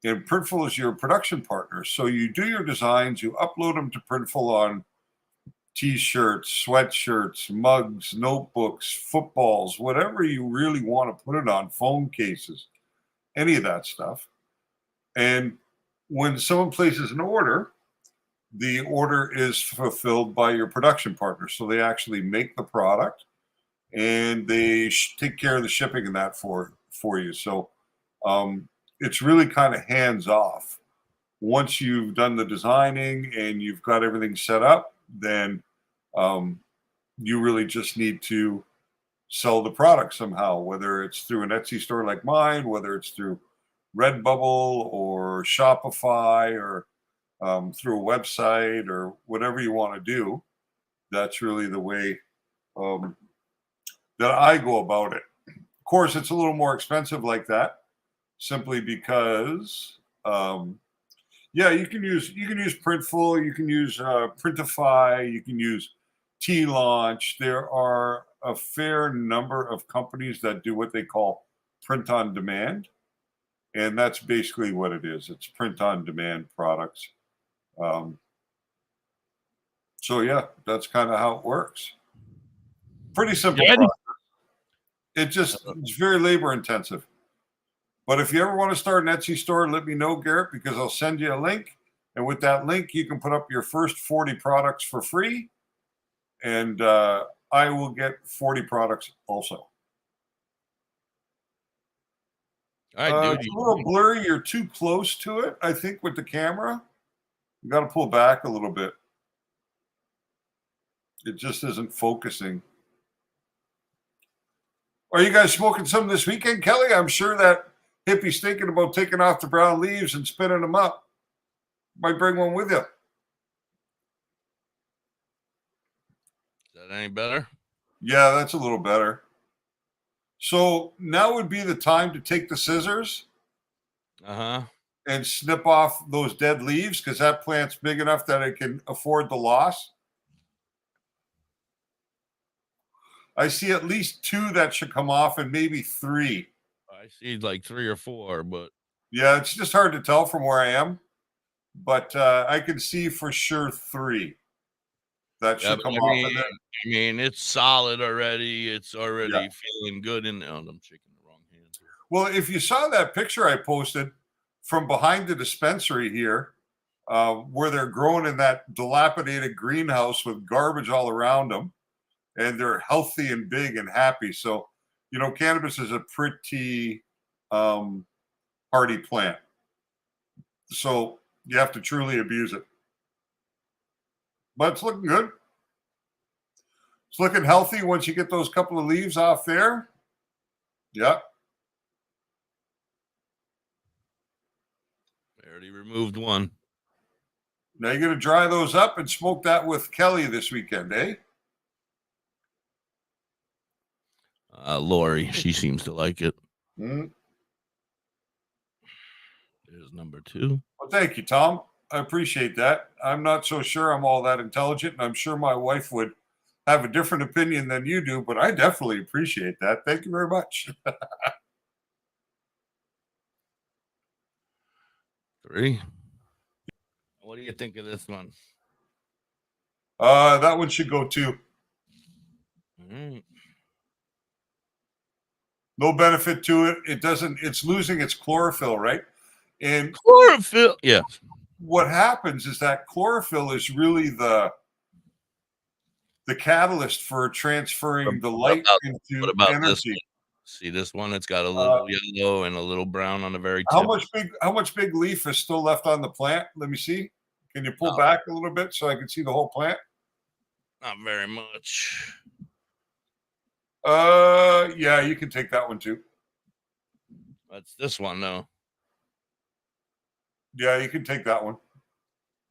and Printful is your production partner. So you do your designs, you upload them to Printful on T-shirts, sweatshirts, mugs, notebooks, footballs, whatever you really want to put it on, phone cases, any of that stuff. And when someone places an order, the order is fulfilled by your production partner. So they actually make the product and they take care of the shipping and that for you. So it's really kind of hands off. Once you've done the designing and you've got everything set up, then you really just need to sell the product somehow, whether it's through an Etsy store like mine, whether it's through Redbubble or Shopify or through a website or whatever you want to do. That's really the way that I go about it. Of course, it's a little more expensive like that, simply because you can use Printful, you can use Printify, you can use T-Launch. There are a fair number of companies that do what they call print on demand, and that's basically what it is. It's print on demand products. So yeah, that's kind of how it works. Pretty simple process. It's very labor intensive. But if you ever want to start an Etsy store, let me know, Garrett, because I'll send you a link. And with that link, you can put up your first 40 products for free. And I will get 40 products also. All right, dude. It's a little blurry. You're too close to it, I think, with the camera. You got to pull back a little bit. It just isn't focusing. Are you guys smoking some this weekend, Kelly? I'm sure that hippie's thinking about taking off the brown leaves and spinning them up. Might bring one with you. Is that any better? Yeah, that's a little better. So now would be the time to take the scissors and snip off those dead leaves, because that plant's big enough that it can afford the loss. I see at least 2 that should come off, and maybe 3. I see like 3 or 4, but yeah, it's just hard to tell from where I am. But I can see for sure 3 that should come off of it. I mean, it's solid already. It's already feeling good. And I'm shaking the wrong hand here. Well, if you saw that picture I posted from behind the dispensary here, where they're growing in that dilapidated greenhouse with garbage all around them, and they're healthy and big and happy. So, you know, cannabis is a pretty hardy plant. So you have to truly abuse it. But it's looking good. It's looking healthy once you get those couple of leaves off there. Yeah. I already removed one. Now you're going to dry those up and smoke that with Kelly this weekend, eh? Lori, she seems to like it. Mm. There's number 2. Well, thank you, Tom. I appreciate that. I'm not so sure I'm all that intelligent, and I'm sure my wife would have a different opinion than you do, but I definitely appreciate that. Thank you very much. 3. What do you think of this one? That one should go 2. Mm. No benefit to it. It doesn't, it's losing its chlorophyll, right? And chlorophyll, yeah. What happens is that chlorophyll is really the catalyst for transferring the light into energy. This one? See this one? It's got a little yellow and a little brown on the very tip. How much big leaf is still left on the plant? Let me see. Can you pull back a little bit so I can see the whole plant? Not very much. Yeah, you can take that one too. That's this one though. Yeah, you can take that one.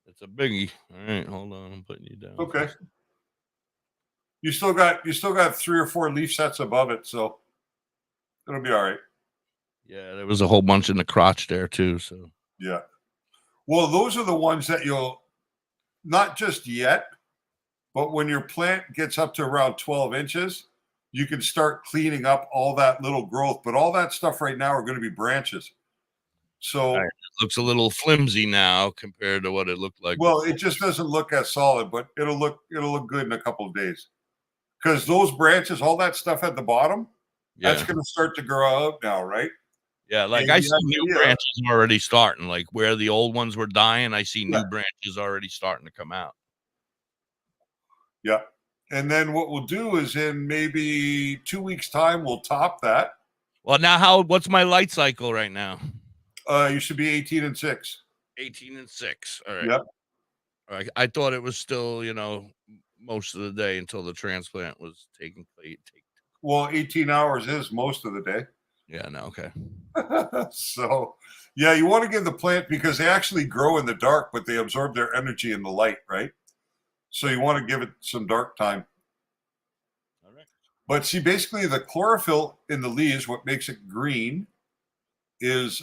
It's a biggie. All right, hold on. I'm putting you down. Okay. You still got 3 or 4 leaf sets above it, so it'll be all right. Yeah, there was a whole bunch in the crotch there too. So yeah. Well, those are the ones that you'll not just yet, but when your plant gets up to around 12 inches, you can start cleaning up all that little growth. But all that stuff right now are going to be branches. So it looks a little flimsy now compared to what it looked like. Well, it just doesn't look as solid, but it'll look good in a couple of days. Because those branches, all that stuff at the bottom, that's going to start to grow out now, right? Yeah, like I see new branches already starting. Like where the old ones were dying, I see new branches already starting to come out. Yeah. And then what we'll do is in maybe 2 weeks' time, we'll top that. Well, now what's my light cycle right now? You should be 18 and 6. 18 and 6. All right. Yep. All right. I thought it was still, most of the day until the transplant was taking place. Well, 18 hours is most of the day. Yeah, no, okay. So, yeah, you want to give the plant, because they actually grow in the dark, but they absorb their energy in the light, right? So you want to give it some dark time. All right. But see, basically the chlorophyll in the leaves, what makes it green, is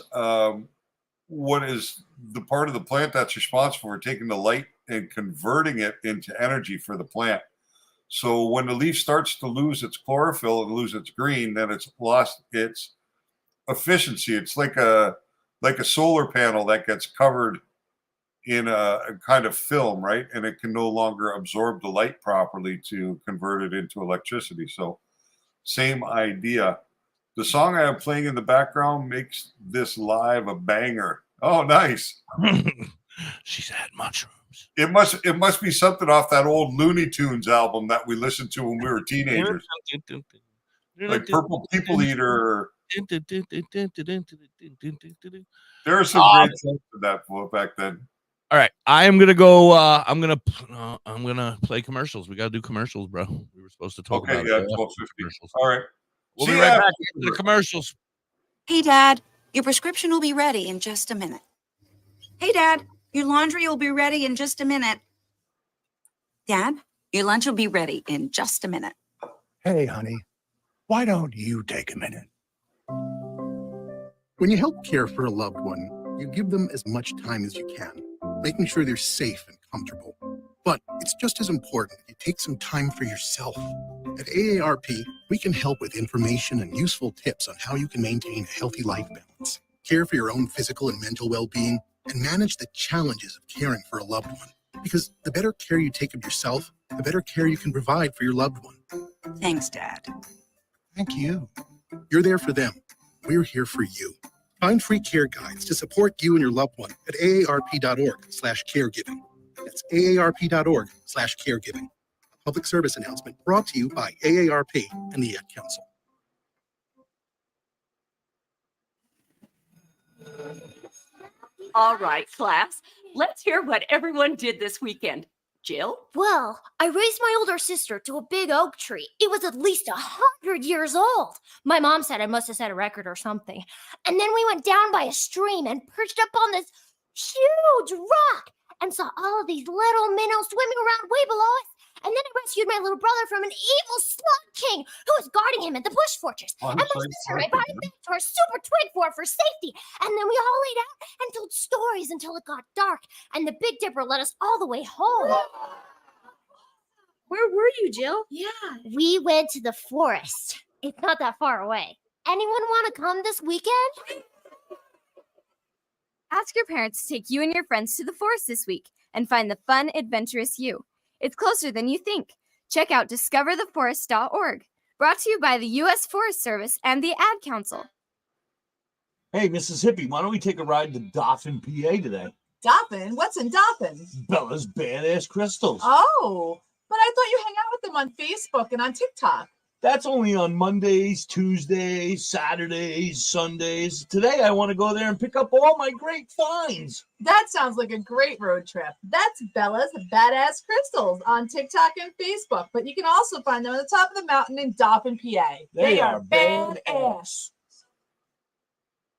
what is the part of the plant that's responsible for taking the light and converting it into energy for the plant. So when the leaf starts to lose its chlorophyll and lose its green, then it's lost its efficiency. It's like a solar panel that gets covered in a kind of film, right? And it can no longer absorb the light properly to convert it into electricity. So same idea. The song I am playing in the background makes this live a banger. Oh, nice. She's had mushrooms. herbs. It must be something off that old Looney Tunes album that we listened to when we were teenagers, like Purple People Eater. There are some great songs in that book back then. All right, I am gonna go. I'm gonna play commercials. We gotta do commercials, bro. We were supposed to talk about 12:50. commercials. All right, We'll be right back after the commercials. Hey, Dad, your prescription will be ready in just a minute. Hey, Dad, your laundry will be ready in just a minute. Dad, your lunch will be ready in just a minute. Hey, honey, why don't you take a minute? When you help care for a loved one, you give them as much time as you can, making sure they're safe and comfortable. But it's just as important that you take some time for yourself. At AARP, we can help with information and useful tips on how you can maintain a healthy life balance, care for your own physical and mental well-being, and manage the challenges of caring for a loved one. Because the better care you take of yourself, the better care you can provide for your loved one. Thanks, Dad. Thank you. You're there for them. We're here for you. Find free care guides to support you and your loved one at aarp.org/caregiving. That's aarp.org/caregiving. A public service announcement brought to you by AARP and the Ad Council. All right, class, let's hear what everyone did this weekend. Jill? Well, I raised my older sister to a big oak tree. It was at least 100 years old. My mom said I must have set a record or something. And then we went down by a stream and perched up on this huge rock and saw all of these little minnows swimming around way below us. And then I rescued my little brother from an evil slug king who was guarding him at the bush fortress. And my sister and I brought him back to our super twig fort for safety. And then we all laid out and told stories until it got dark. And the Big Dipper led us all the way home. Where were you, Jill? Yeah. We went to the forest. It's not that far away. Anyone want to come this weekend? Ask your parents to take you and your friends to the forest this week and find the fun, adventurous you. It's closer than you think. Check out discovertheforest.org. Brought to you by the U.S. Forest Service and the Ad Council. Hey, Mrs. Hippie, why don't we take a ride to Dauphin, PA today? Dauphin? What's in Dauphin? Bella's Badass Crystals. Oh, but I thought you hang out with them on Facebook and on TikTok. That's only on Mondays, Tuesdays, Saturdays, Sundays. Today, I want to go there and pick up all my great finds. That sounds like a great road trip. That's Bella's Badass Crystals on TikTok and Facebook, but you can also find them on the top of the mountain in Dauphin, PA. They are badass.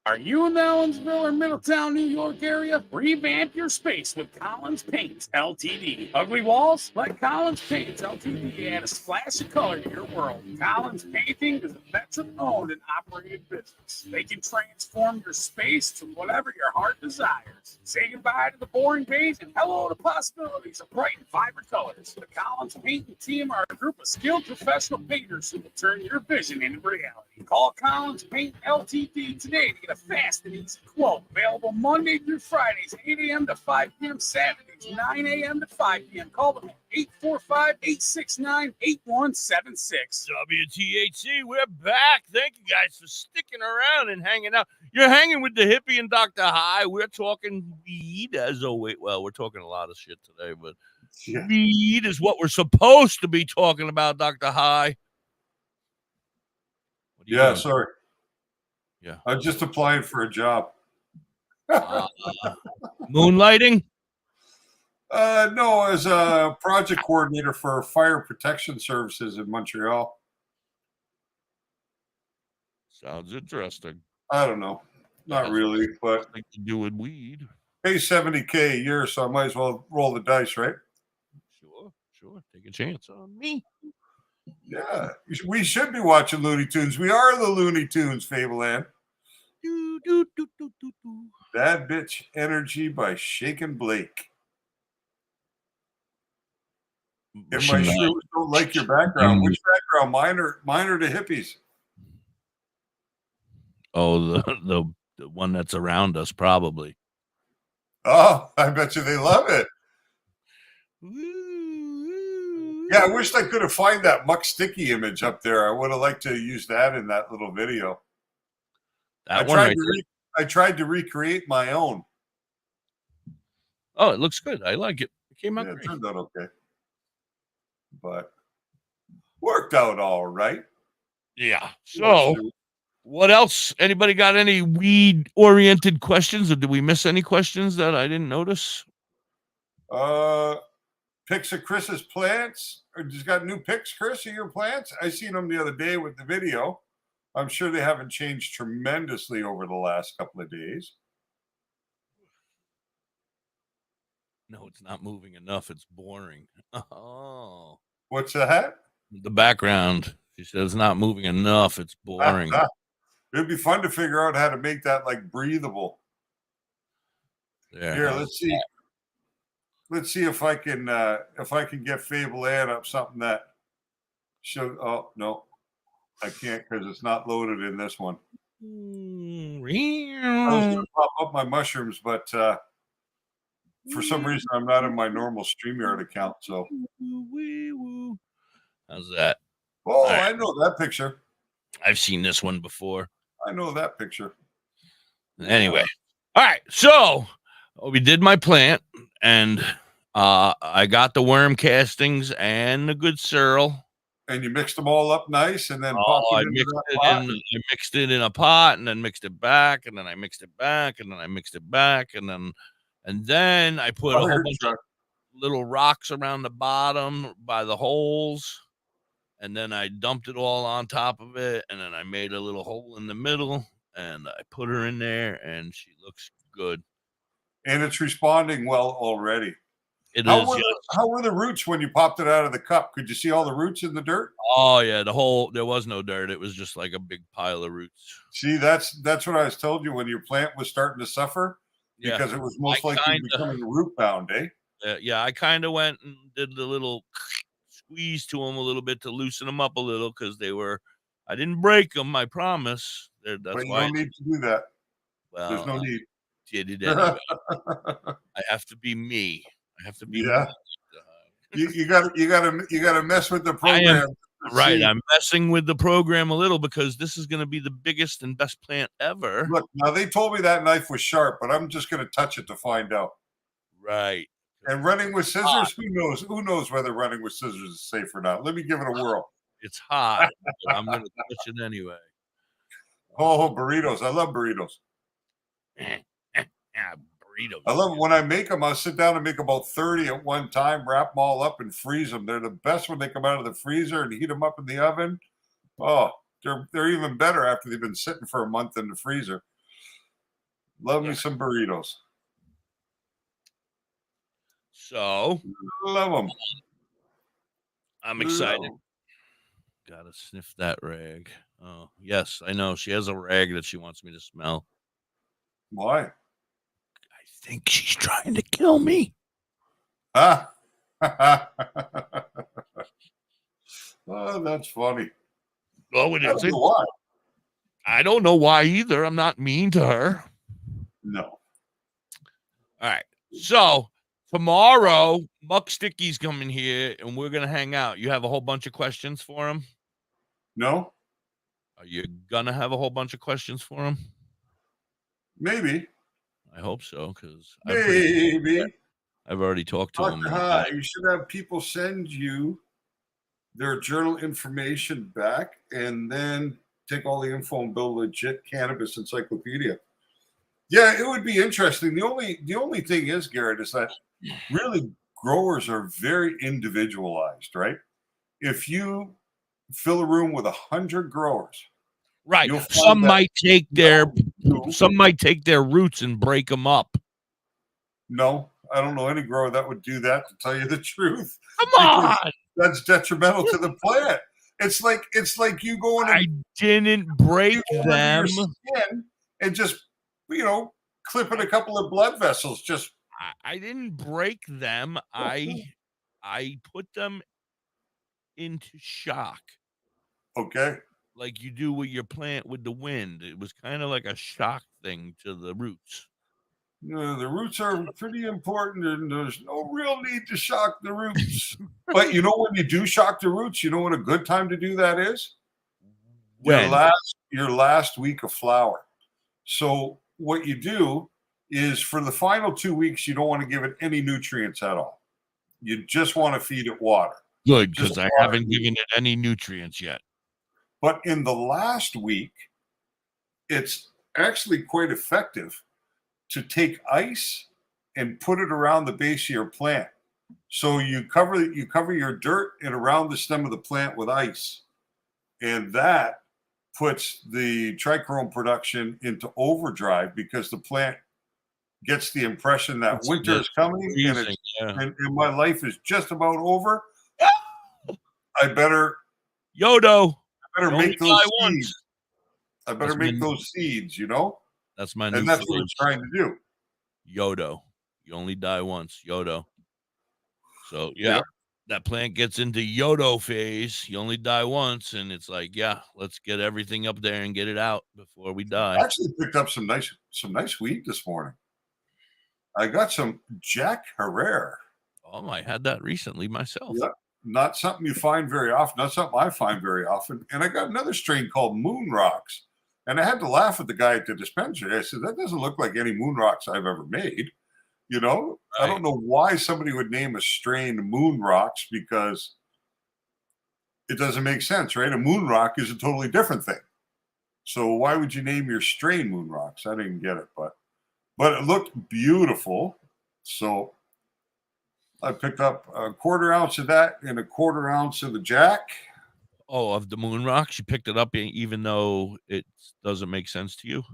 Are you in the Ellensville or Middletown, New York area? Revamp your space with Collins Paints Ltd. Ugly walls? Let Collins Paints Ltd. add a splash of color to your world. Collins Painting is a veteran-owned and operated business. They can transform your space to whatever your heart desires. Say goodbye to the boring beige and hello to possibilities of bright and vibrant colors. The Collins Painting team are a group of skilled professional painters who will turn your vision into reality. Call Collins Paint Ltd. today to get a fast and easy quote. Available Monday through Fridays, 8 a.m. to 5 p.m. Saturdays, 9 a.m. to 5 p.m. Call them at 845-869-8176. WTHC, we're back. Thank you guys for sticking around and hanging out. You're hanging with Da.Hippie and DoktorHigh. We're talking weed as always. Well, we're talking a lot of shit today, but weed is what we're supposed to be talking about, DoktorHigh. Yeah, doing? sorry. Yeah. I'm just applying for a job. Moonlighting? No, as a project coordinator for fire protection services in Montreal. Sounds interesting. I don't know. Not really, but like to do with weed. Pay $70K a year, so I might as well roll the dice, right? Sure. Take a chance on me. Yeah, we should be watching Looney Tunes. We are the Looney Tunes, Fableland. Bad Bitch Energy by Shaken Blake. If my shoes don't like your background, which background? Mine or the hippies? Oh, the one that's around us, probably. Oh, I bet you they love it. Yeah, I wish I could have find that Muck Sticky image up there. I would have liked to use that in that little video. I tried to recreate my own. Oh, it looks good. I like it. It came out It great. turned out okay. But worked out all right. Yeah. So, what else? Anybody got any weed-oriented questions, or did we miss any questions that I didn't notice? Pics of Chris's plants. Or just got new pics, Chris, of your plants? I seen them the other day with the video. I'm sure they haven't changed tremendously over the last couple of days. No, it's not moving enough. It's boring. Oh. What's that? The background. She says it's not moving enough. It's boring. It'd be fun to figure out how to make that like breathable. There. Here, let's see. Let's see if I can get Fable Ann up something that show. Oh no, I can't because it's not loaded in this one. I was gonna pop up my mushrooms, but for some reason I'm not in my normal StreamYard account. So how's that? Oh, right. I know that picture. I've seen this one before. I know that picture. Anyway, all right. So we did my plant, and I got the worm castings and the good sorrel. And you mixed them all up nice, and then I mixed it in a pot, and then mixed it back, and then I mixed it back, and then I mixed it back, and then I put a whole bunch of little rocks around the bottom by the holes, and then I dumped it all on top of it, and then I made a little hole in the middle, and I put her in there, and she looks good. And it's responding well already. How were the roots when you popped it out of the cup? Could you see all the roots in the dirt? Oh yeah, there was no dirt. It was just like a big pile of roots. See, that's what I was told you when your plant was starting to suffer because it was most likely becoming root bound, eh? Yeah, I kind of went and did the little squeeze to them a little bit to loosen them up a little because I didn't break them, I promise. That's but you why don't need to do that. Well, there's no need. Did it anyway. I have to be me. I have to be me. You gotta mess with the program. Right. I'm messing with the program a little because this is going to be the biggest and best plant ever. Look, now they told me that knife was sharp, but I'm just going to touch it to find out. Right. And running with scissors, who knows? Who knows whether running with scissors is safe or not? Let me give it a whirl. It's hot, but I'm going to touch it anyway. Oh, burritos. I love burritos. Burritos. I love it. When I make them, I'll sit down and make about 30 at one time, wrap them all up and freeze them. They're the best when they come out of the freezer and heat them up in the oven. Oh, they're even better after they've been sitting for a month in the freezer. Love me some burritos. So, love them. I'm excited. Gotta sniff that rag. Oh, yes, I know. She has a rag that she wants me to smell. Why? I think she's trying to kill me. Oh, that's funny. Oh, it I don't know why. I don't know why either. I'm not mean to her. No. All right. So tomorrow, Muck Sticky's coming here, and we're gonna hang out. You have a whole bunch of questions for him? No. Are you gonna have a whole bunch of questions for him? Maybe. I hope so, because maybe I've already talked to him. Hi, you should have people send you their journal information back, and then take all the info and build a legit cannabis encyclopedia. Yeah, it would be interesting. The only thing is, Garrett, is that really growers are very individualized, right? If you fill a room with 100 growers, right, some might take their roots and break them up. No, I don't know any grower that would do that, to tell you the truth. Come on, that's detrimental to the plant. It's like you going. I didn't break them and just clipping a couple of blood vessels. Just I didn't break them. I put them into shock. Okay. Like you do with your plant with the wind. It was kind of like a shock thing to the roots. The roots are pretty important, and there's no real need to shock the roots. But when you do shock the roots, you know what a good time to do that is? When? Your last week of flower. So what you do is for the final 2 weeks, you don't want to give it any nutrients at all. You just want to feed it water. Good, Just because I water. haven't given it any nutrients yet. But in the last week, it's actually quite effective to take ice and put it around the base of your plant. So you cover your dirt and around the stem of the plant with ice. And that puts the trichrome production into overdrive because the plant gets the impression that winter is coming and my life is just about over. I better Yodo. make those seeds. I better make those seeds, you know? That's my new And that's what phrase. it's trying to do. Yodo. You only die once. Yodo. So yeah, that plant gets into Yodo phase. You only die once, and it's like, yeah, let's get everything up there and get it out before we die. I actually picked up some nice weed this morning. I got some Jack Herrera. Oh, I had that recently myself. Yeah, not something you find very often. Not something I find very often. And I got another strain called Moon Rocks. And I had to laugh at the guy at the dispensary. I said, that doesn't look like any Moon Rocks I've ever made. You know, I don't know why somebody would name a strain Moon Rocks because it doesn't make sense, right? A Moon Rock is a totally different thing. So why would you name your strain Moon Rocks? I didn't get it, but it looked beautiful. So I picked up a 1/4 ounce of that and a 1/4 ounce of the Jack. Oh, of the Moon Rocks? You picked it up even though it doesn't make sense to you?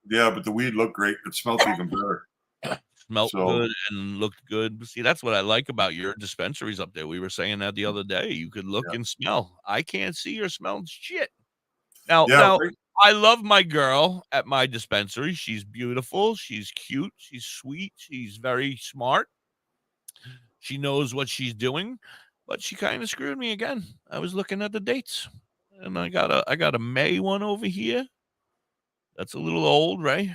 Yeah, but the weed looked great. It smelled even better. Smelled good and looked good. See, that's what I like about your dispensaries up there. We were saying that the other day. You could look and smell. I can't see or smell shit. Now, I love my girl at my dispensary. She's beautiful. She's cute. She's sweet. She's very smart. She knows what she's doing, but she kind of screwed me again. I was looking at the dates, and I got a May one over here. That's a little old, right?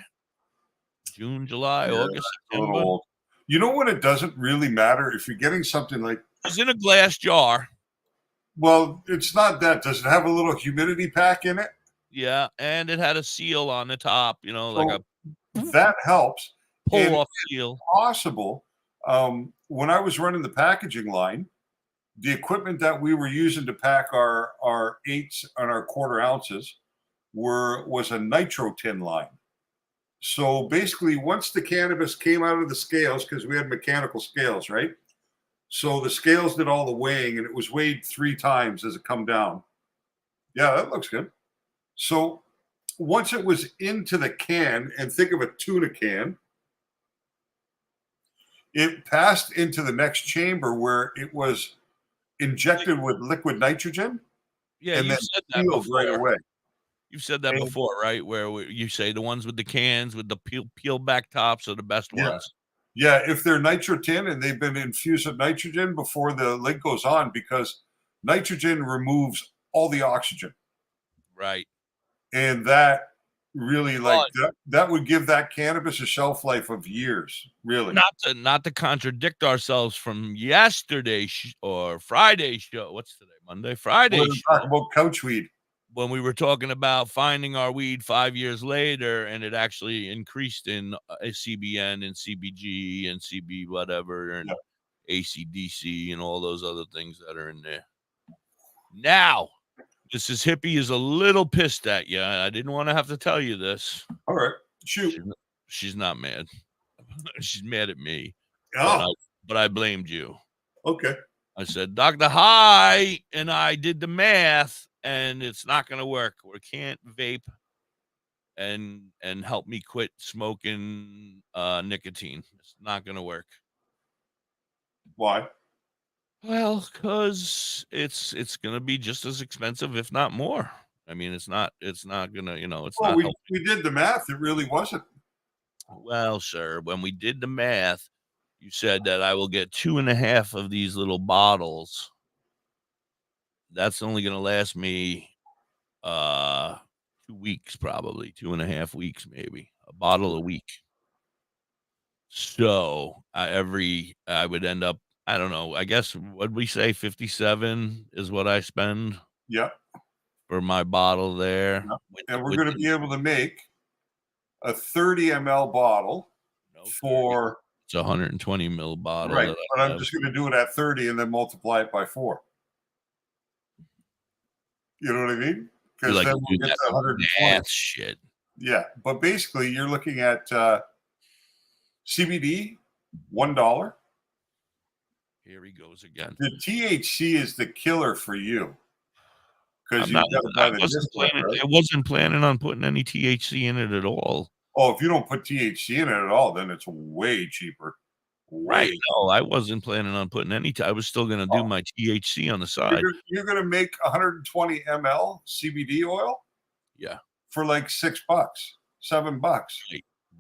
June, July, August, September. You know what? It doesn't really matter if you're getting something like. It's in a glass jar. Well, it's not that. Does it have a little humidity pack in it? Yeah, and it had a seal on the top. You know, like that helps. Pull-off seal. Possible. When I was running the packaging line, the equipment that we were using to pack our 8s and our 1/4 ounces was a nitro tin line. So basically, once the cannabis came out of the scales, because we had mechanical scales, right? So the scales did all the weighing, and it was weighed 3 times as it come down. Yeah, that looks good. So once it was into the can, and think of a tuna can, it passed into the next chamber where it was injected with liquid nitrogen. Yeah, and you then said that sealed before. right away. You've said that before, right? Where you say the ones with the cans with the peel back tops are the best ones. Yeah, if they're nitro tin and they've been infused with nitrogen before the lid goes on, because nitrogen removes all the oxygen. Right. And that really that would give that cannabis a shelf life of years, really. Not to contradict ourselves from yesterday or Friday show. What's today? Monday, Friday. We're talking about couch weed. When we were talking about finding our weed 5 years later, and it actually increased in CBN and CBG and CB whatever and ACDC and all those other things that are in there. Now, Mrs. Hippie is a little pissed at you. I didn't want to have to tell you this. All right, shoot. She's not mad. She's mad at me. Oh. But I blamed you. Okay. I said, DoktorHigh and I did the math, and it's not going to work. We can't vape and help me quit smoking nicotine. It's not going to work. Why? Well, because it's going to be just as expensive, if not more. I mean, it's not going to, it's not. We did the math. It really wasn't. Well, sir, when we did the math, you said that I will get 2.5 of these little bottles. That's only going to last me 2 weeks, probably 2.5 weeks, maybe a bottle a week. So I would end up, I don't know, I guess what'd we say, 57 is what I spend. Yeah. For my bottle there. Yep. And we're going to be able to make a 30 ml bottle for it's It's a 120 ml bottle. Right, that but I I'm have. just going to do it at 30 and then multiply it by 4. You know what I mean? You Because like then to we'll do get that to 120. math shit. Yeah, but basically you're looking at CBD, $1. Here he goes again. The THC is the killer for you because I'm you've not. got to buy I the wasn't distillate, planning. right? I wasn't planning on putting any THC in it at all. Oh, if you don't put THC in it at all, then it's way cheaper. Right? Way. No, I wasn't planning on putting any. I was still going to do my THC on the side. You're gonna make 120 ml CBD oil Yeah. for like $6, $7.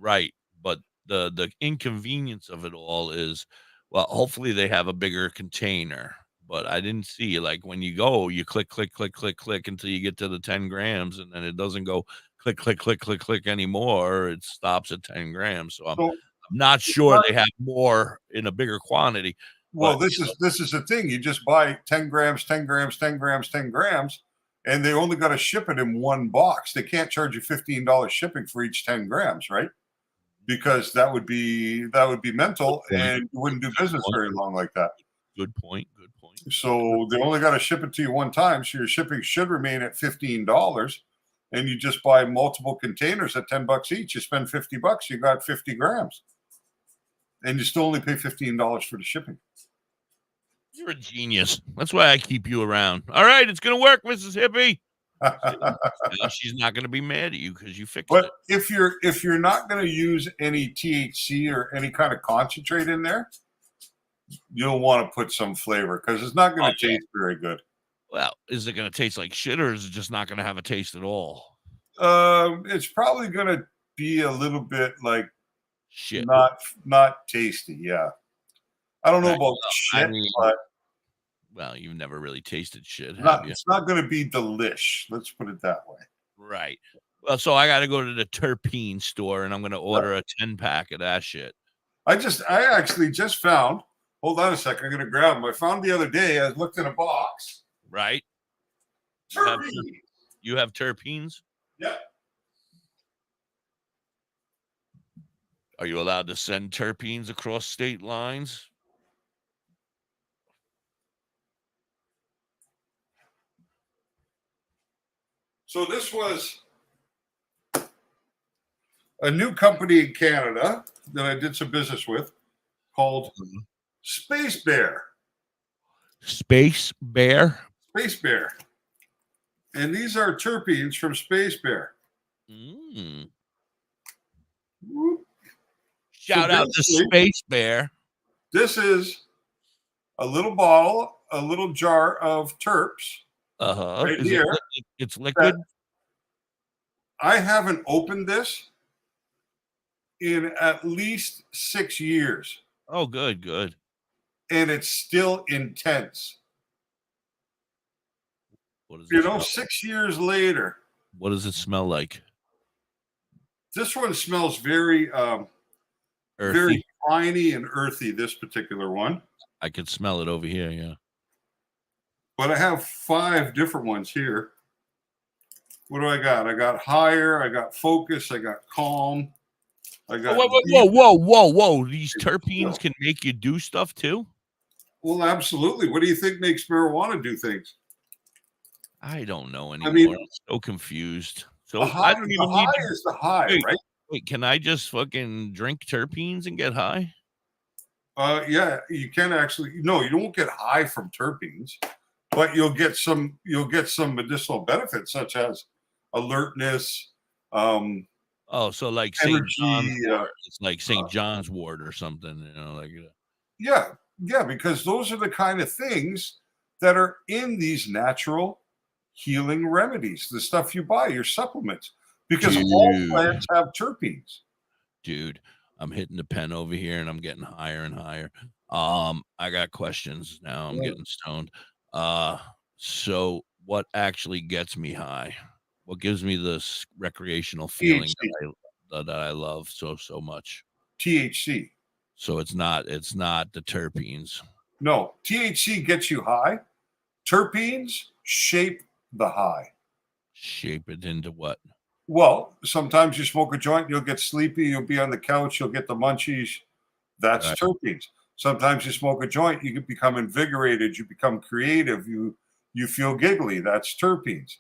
Right. But the inconvenience of it all is, well, hopefully they have a bigger container. But I didn't see, like, when you go, you click until you get to the 10 grams, and then it doesn't go click anymore. It stops at 10 grams. So I'm not sure they have more in a bigger quantity. Well, But, this is the thing. You just buy 10 grams, 10 grams, 10 grams, 10 grams, and they only got to ship it in one box. They can't charge you $15 shipping for each 10 grams, right? Because that would be mental, and you wouldn't do business very long like that. Good point. So they only got to ship it to you one time. So your shipping should remain at $15, and you just buy multiple containers at $10 each. You spend $50, you got 50 grams, and you still only pay $15 for the shipping. You're a genius. That's why I keep you around. All right, it's gonna work, Mrs. Hippie. Now she's not gonna be mad at you because you fixed it. But if you're not going to use any THC or any kind of concentrate in there, you'll want to put some flavor because it's not going to taste very good. Well, is it going to taste like shit, or is it just not going to have a taste at all? It's probably going to be a little bit like shit, not tasty. Yeah, I don't know about shit, but well, you've never really tasted shit, have not, you? it's not going to be delish. Let's put it that way. Right. Well, so I got to go to the terpene store, and I'm going to order a 10-pack of that shit. I actually just found. Hold on a second. I'm going to grab them. I found the other day. I looked in a box. Right. You have terpenes? Yeah. Are you allowed to send terpenes across state lines? So this was a new company in Canada that I did some business with called Space Bear. Space Bear? Space Bear. And these are terpenes from Space Bear. Shout out to Space Bear. This is a little bottle, a little jar of terps. Right Is here. It's liquid? I haven't opened this in at least 6 years. Oh, good. And it's still intense. What is it 6 years later. What does it smell like? This one smells very very piney and earthy, this particular one. I could smell it over here, yeah. But I have 5 different ones here. What do I got? I got higher, I got focus, I got calm. I got whoa. These terpenes can make you do stuff too? Well, absolutely. What do you think makes marijuana do things? I don't know anymore. I'm so confused. So high, I don't even need to, is the high, right? Wait, can I just fucking drink terpenes and get high? Yeah, you can actually. No, you don't get high from terpenes, but you'll get some medicinal benefits such as alertness. So like St. John's wort. It's like St. John's wort or something, like. Yeah, because those are the kind of things that are in these natural healing remedies, the stuff you buy, your supplements, because all plants have terpenes. Dude, I'm hitting the pen over here and I'm getting higher and higher. I got questions now. I'm getting stoned. So what actually gets me high? What gives me this recreational feeling that I love so much? THC. So it's not the terpenes. No, THC gets you high. Terpenes shape the high. Shape it into what? Well, sometimes you smoke a joint, you'll get sleepy, you'll be on the couch, you'll get the munchies. That's Right. terpenes. Sometimes you smoke a joint, you can become invigorated, you become creative, you feel giggly. That's terpenes.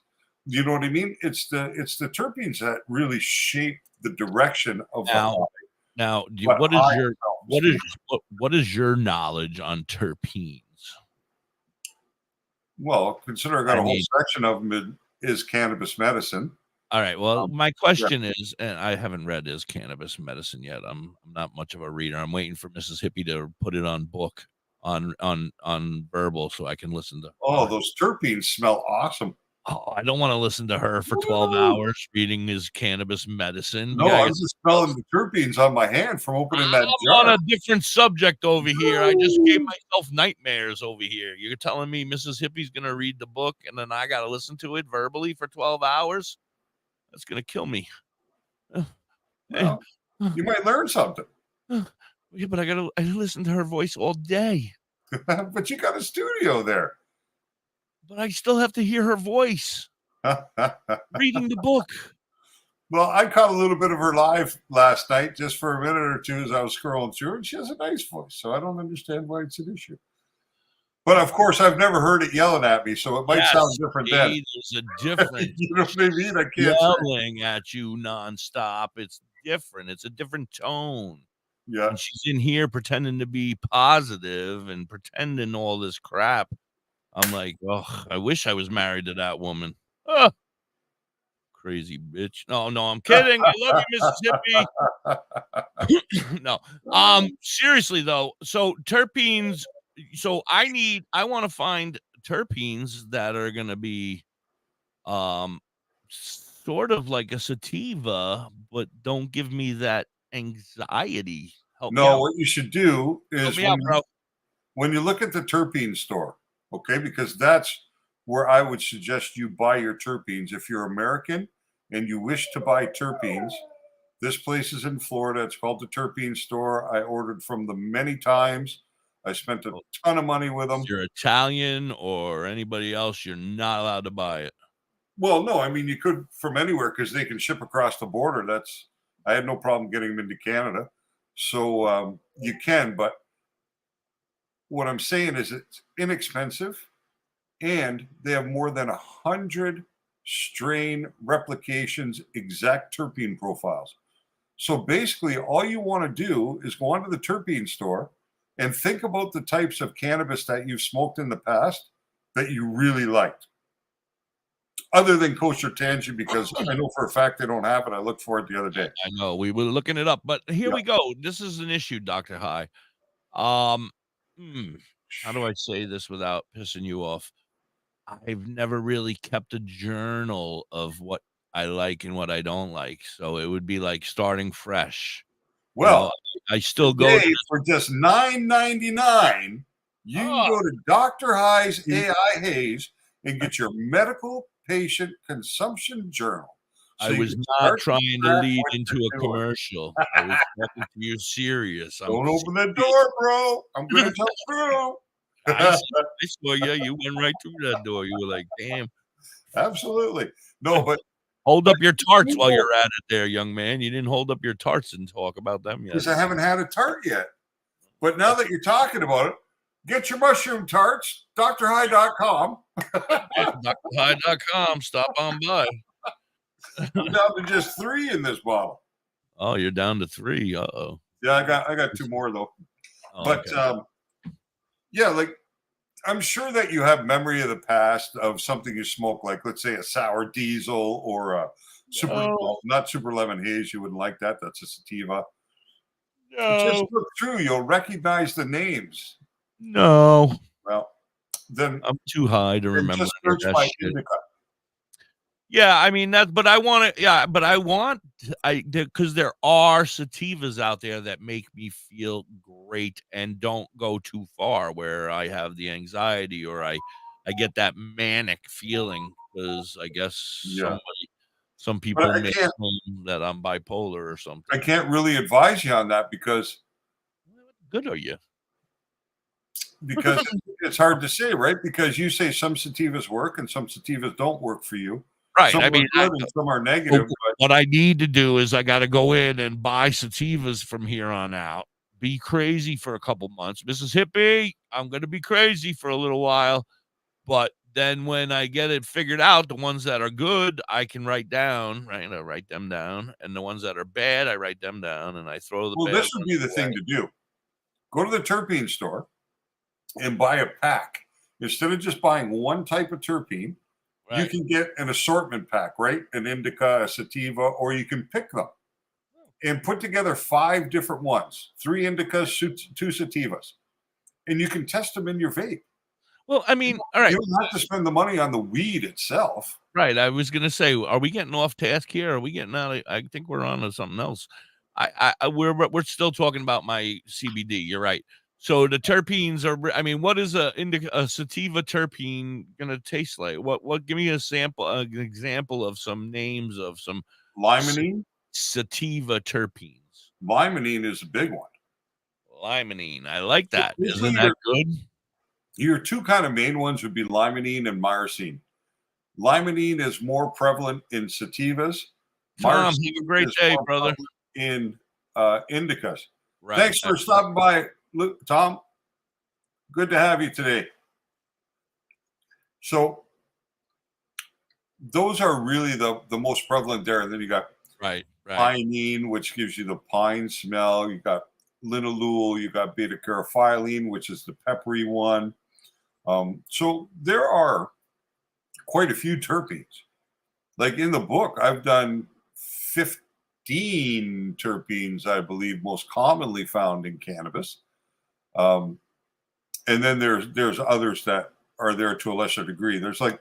You know what I mean? It's the terpenes that really shape the direction of the high. Now, But what is high your itself, what is your knowledge on terpenes? well, consider I got I a whole mean, section of them is cannabis medicine. all right. Well, my Yeah. question is, and I haven't read Is Cannabis Medicine yet. I'm not much of a reader. I'm waiting for Mrs. Hippie to put it on book on verbal so I can listen to Oh, her. those terpenes smell awesome. Oh, I don't want to listen to her for 12 hours reading Is Cannabis Medicine. No, I'm just smelling the terpenes on my hand from opening that I'm jar. on a different subject over here. I just gave myself nightmares over here. You're telling me Mrs. Hippie's going to read the book and then I got to listen to it verbally for 12 hours? That's going to kill me. Well, you might learn something. Yeah, but I listen to her voice all day. But you got a studio there. But I still have to hear her voice reading the book. Well, I caught a little bit of her live last night just for a minute or two as I was scrolling through, and she has a nice voice, so I don't understand why it's an issue. But of course, I've never heard it yelling at me, so it might sound different then. There's a difference. You know what I mean? I can't yelling at you nonstop. It's different. It's a different tone. Yeah. And she's in here pretending to be positive and pretending all this crap. I'm like, oh, I wish I was married to that woman. Oh, crazy bitch. No, I'm kidding. I love you, Mississippi. No. Seriously though. So terpenes. So I want to find terpenes that are gonna be sort of like a sativa, but don't give me that anxiety. Help me No, out. what you should do is me out, bro. when you look at the terpene store, okay, because that's where I would suggest you buy your terpenes. If you're American and you wish to buy terpenes, this place is in Florida. It's called the Terpene Store. I ordered from them many times. I spent a ton of money with them. If you're Italian or anybody else, you're not allowed to buy it. Well, no, I mean, you could from anywhere because they can ship across the border. I had no problem getting them into Canada. So you can, but what I'm saying is it's inexpensive and they have more than 100 strain replications, exact terpene profiles. So basically all you want to do is go onto the terpene store and think about the types of cannabis that you've smoked in the past that you really liked. Other than kosher tangent, because I know for a fact they don't have it. I looked for it the other day. I know we were looking it up, but here we go. This is an issue, Dr. High. How do I say this without pissing you off? I've never really kept a journal of what I like and what I don't like, so it would be like starting fresh. Well, I still go today, for just $9.99. You can go to Dr. High's AI Haze and get your medical patient consumption journal. So I was not trying to lead into a commercial. I was talking to you serious. Don't open the door, bro. I'm going to tell through. I saw you. You went right through that door. You were like, damn. Absolutely. No, but hold up your tarts while you're at it there, young man. You didn't hold up your tarts and talk about them yet. Because I haven't had a tart yet. But now that you're talking about it, get your mushroom tarts, DoktorHigh.com. DoktorHigh.com. Stop on by. I'm down to just 3 in this bottle. Oh, you're down to 3. Uh-oh. Yeah, I got 2 more though. But yeah, like I'm sure that you have memory of the past of something you smoke, like let's say a sour diesel or a not super lemon haze. You wouldn't like that. That's a sativa. No. Just look through. You'll recognize the names. No. Well, then I'm too high to remember. Just search my indica. Yeah, I mean but I want to. Because there are sativas out there that make me feel great and don't go too far, where I have the anxiety or I get that manic feeling. Because I guess some people may claim that I'm bipolar or something. I can't really advise you on that because. Good are you? Because it's hard to say, right? Because you say some sativas work and some sativas don't work for you. Right. Some I mean, are good and some are negative. What I need to do is I got to go in and buy sativas from here on out be crazy for a couple months. Mrs. Hippie, I'm going to be crazy for a little while. But then when I get it figured out, the ones that are good, I can write down, right? I write them down. And the ones that are bad, I write them down and I throw the bad this would ones be the away. thing to do. Go to the terpene store and buy a pack. Instead of just buying one type of terpene, you can get an assortment pack, right? An indica, a sativa, or you can pick them and put together 5 different ones, 3 indicas, 2 sativas, and you can test them in your vape. Well, I mean, all right. You don't have to spend the money on the weed itself. Right. I was going to say, are we getting off task here? Are we getting out? I think we're on to something else. We're still talking about my CBD. You're right. So the terpenes are, I mean, what is a sativa terpene going to taste like? What, give me a sample, an example of some names of some limonene sativa terpenes. Limonene is a big one. Limonene. I like that. Isn't that good? Your 2 kind of main ones would be limonene and myrcene. Limonene is more prevalent in sativas. Tom, have a great day, brother. In indicas. Right. Thanks for stopping by, Tom. Good to have you today. So those are really the most prevalent there. And then you got pinene, which gives you the pine smell. You got linalool. You got beta carotene, which is the peppery one. So there are quite a few terpenes. Like in the book, I've done 15 terpenes, I believe, most commonly found in cannabis. And then there's others that are there to a lesser degree. It's like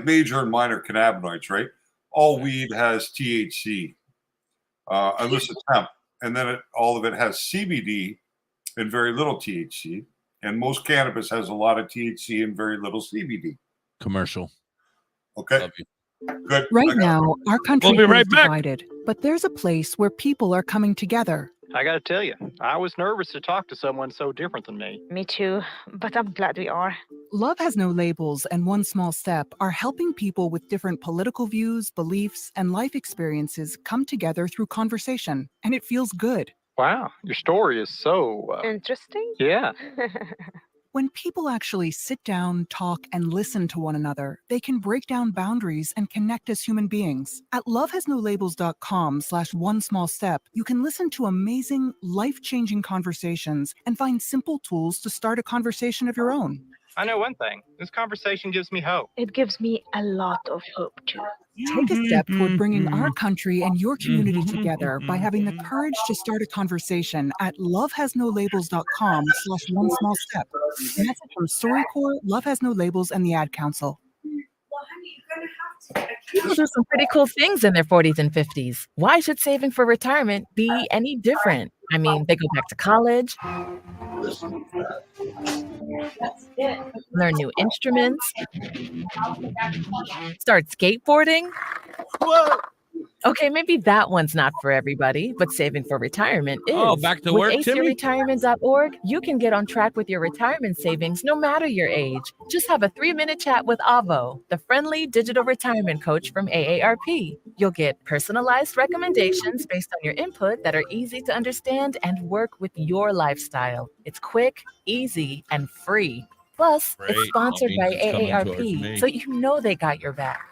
major and minor cannabinoids, right? All weed has THC, unless it's hemp, and then all of it has CBD and very little THC. And most cannabis has a lot of THC and very little CBD. Commercial. Okay. Good. Right now, our country We'll be right is back. divided, but there's a place where people are coming together. I got to tell you, I was nervous to talk to someone so different than me. Me too, but I'm glad we are. Love Has No Labels and One Small Step are helping people with different political views, beliefs, and life experiences come together through conversation, and it feels good. Wow, your story is so... Interesting? Yeah. When people actually sit down, talk, and listen to one another, they can break down boundaries and connect as human beings. At lovehasnolabels.com/onesmallstep, you can listen to amazing, life-changing conversations and find simple tools to start a conversation of your own. I know one thing. This conversation gives me hope. It gives me a lot of hope too. Take a step toward bringing our country and your community together by having the courage to start a conversation at lovehasnolabels.com/onesmallstep. A message from StoryCorps, Love Has No Labels, and the Ad Council. People do some pretty cool things in their 40s and 50s. Why should saving for retirement be any different? I mean, they go back to college, learn new instruments, start skateboarding. Whoa! Okay, maybe that one's not for everybody, but saving for retirement is. Oh, back to with work, Timmy? aceyourretirement.org, you can get on track with your retirement savings no matter your age. Just have a 3-minute chat with Avo, the friendly digital retirement coach from AARP. You'll get personalized recommendations based on your input that are easy to understand and work with your lifestyle. It's quick, easy, and free. Plus, Great. it's sponsored That by means it's coming towards AARP, me. so you know they got your back.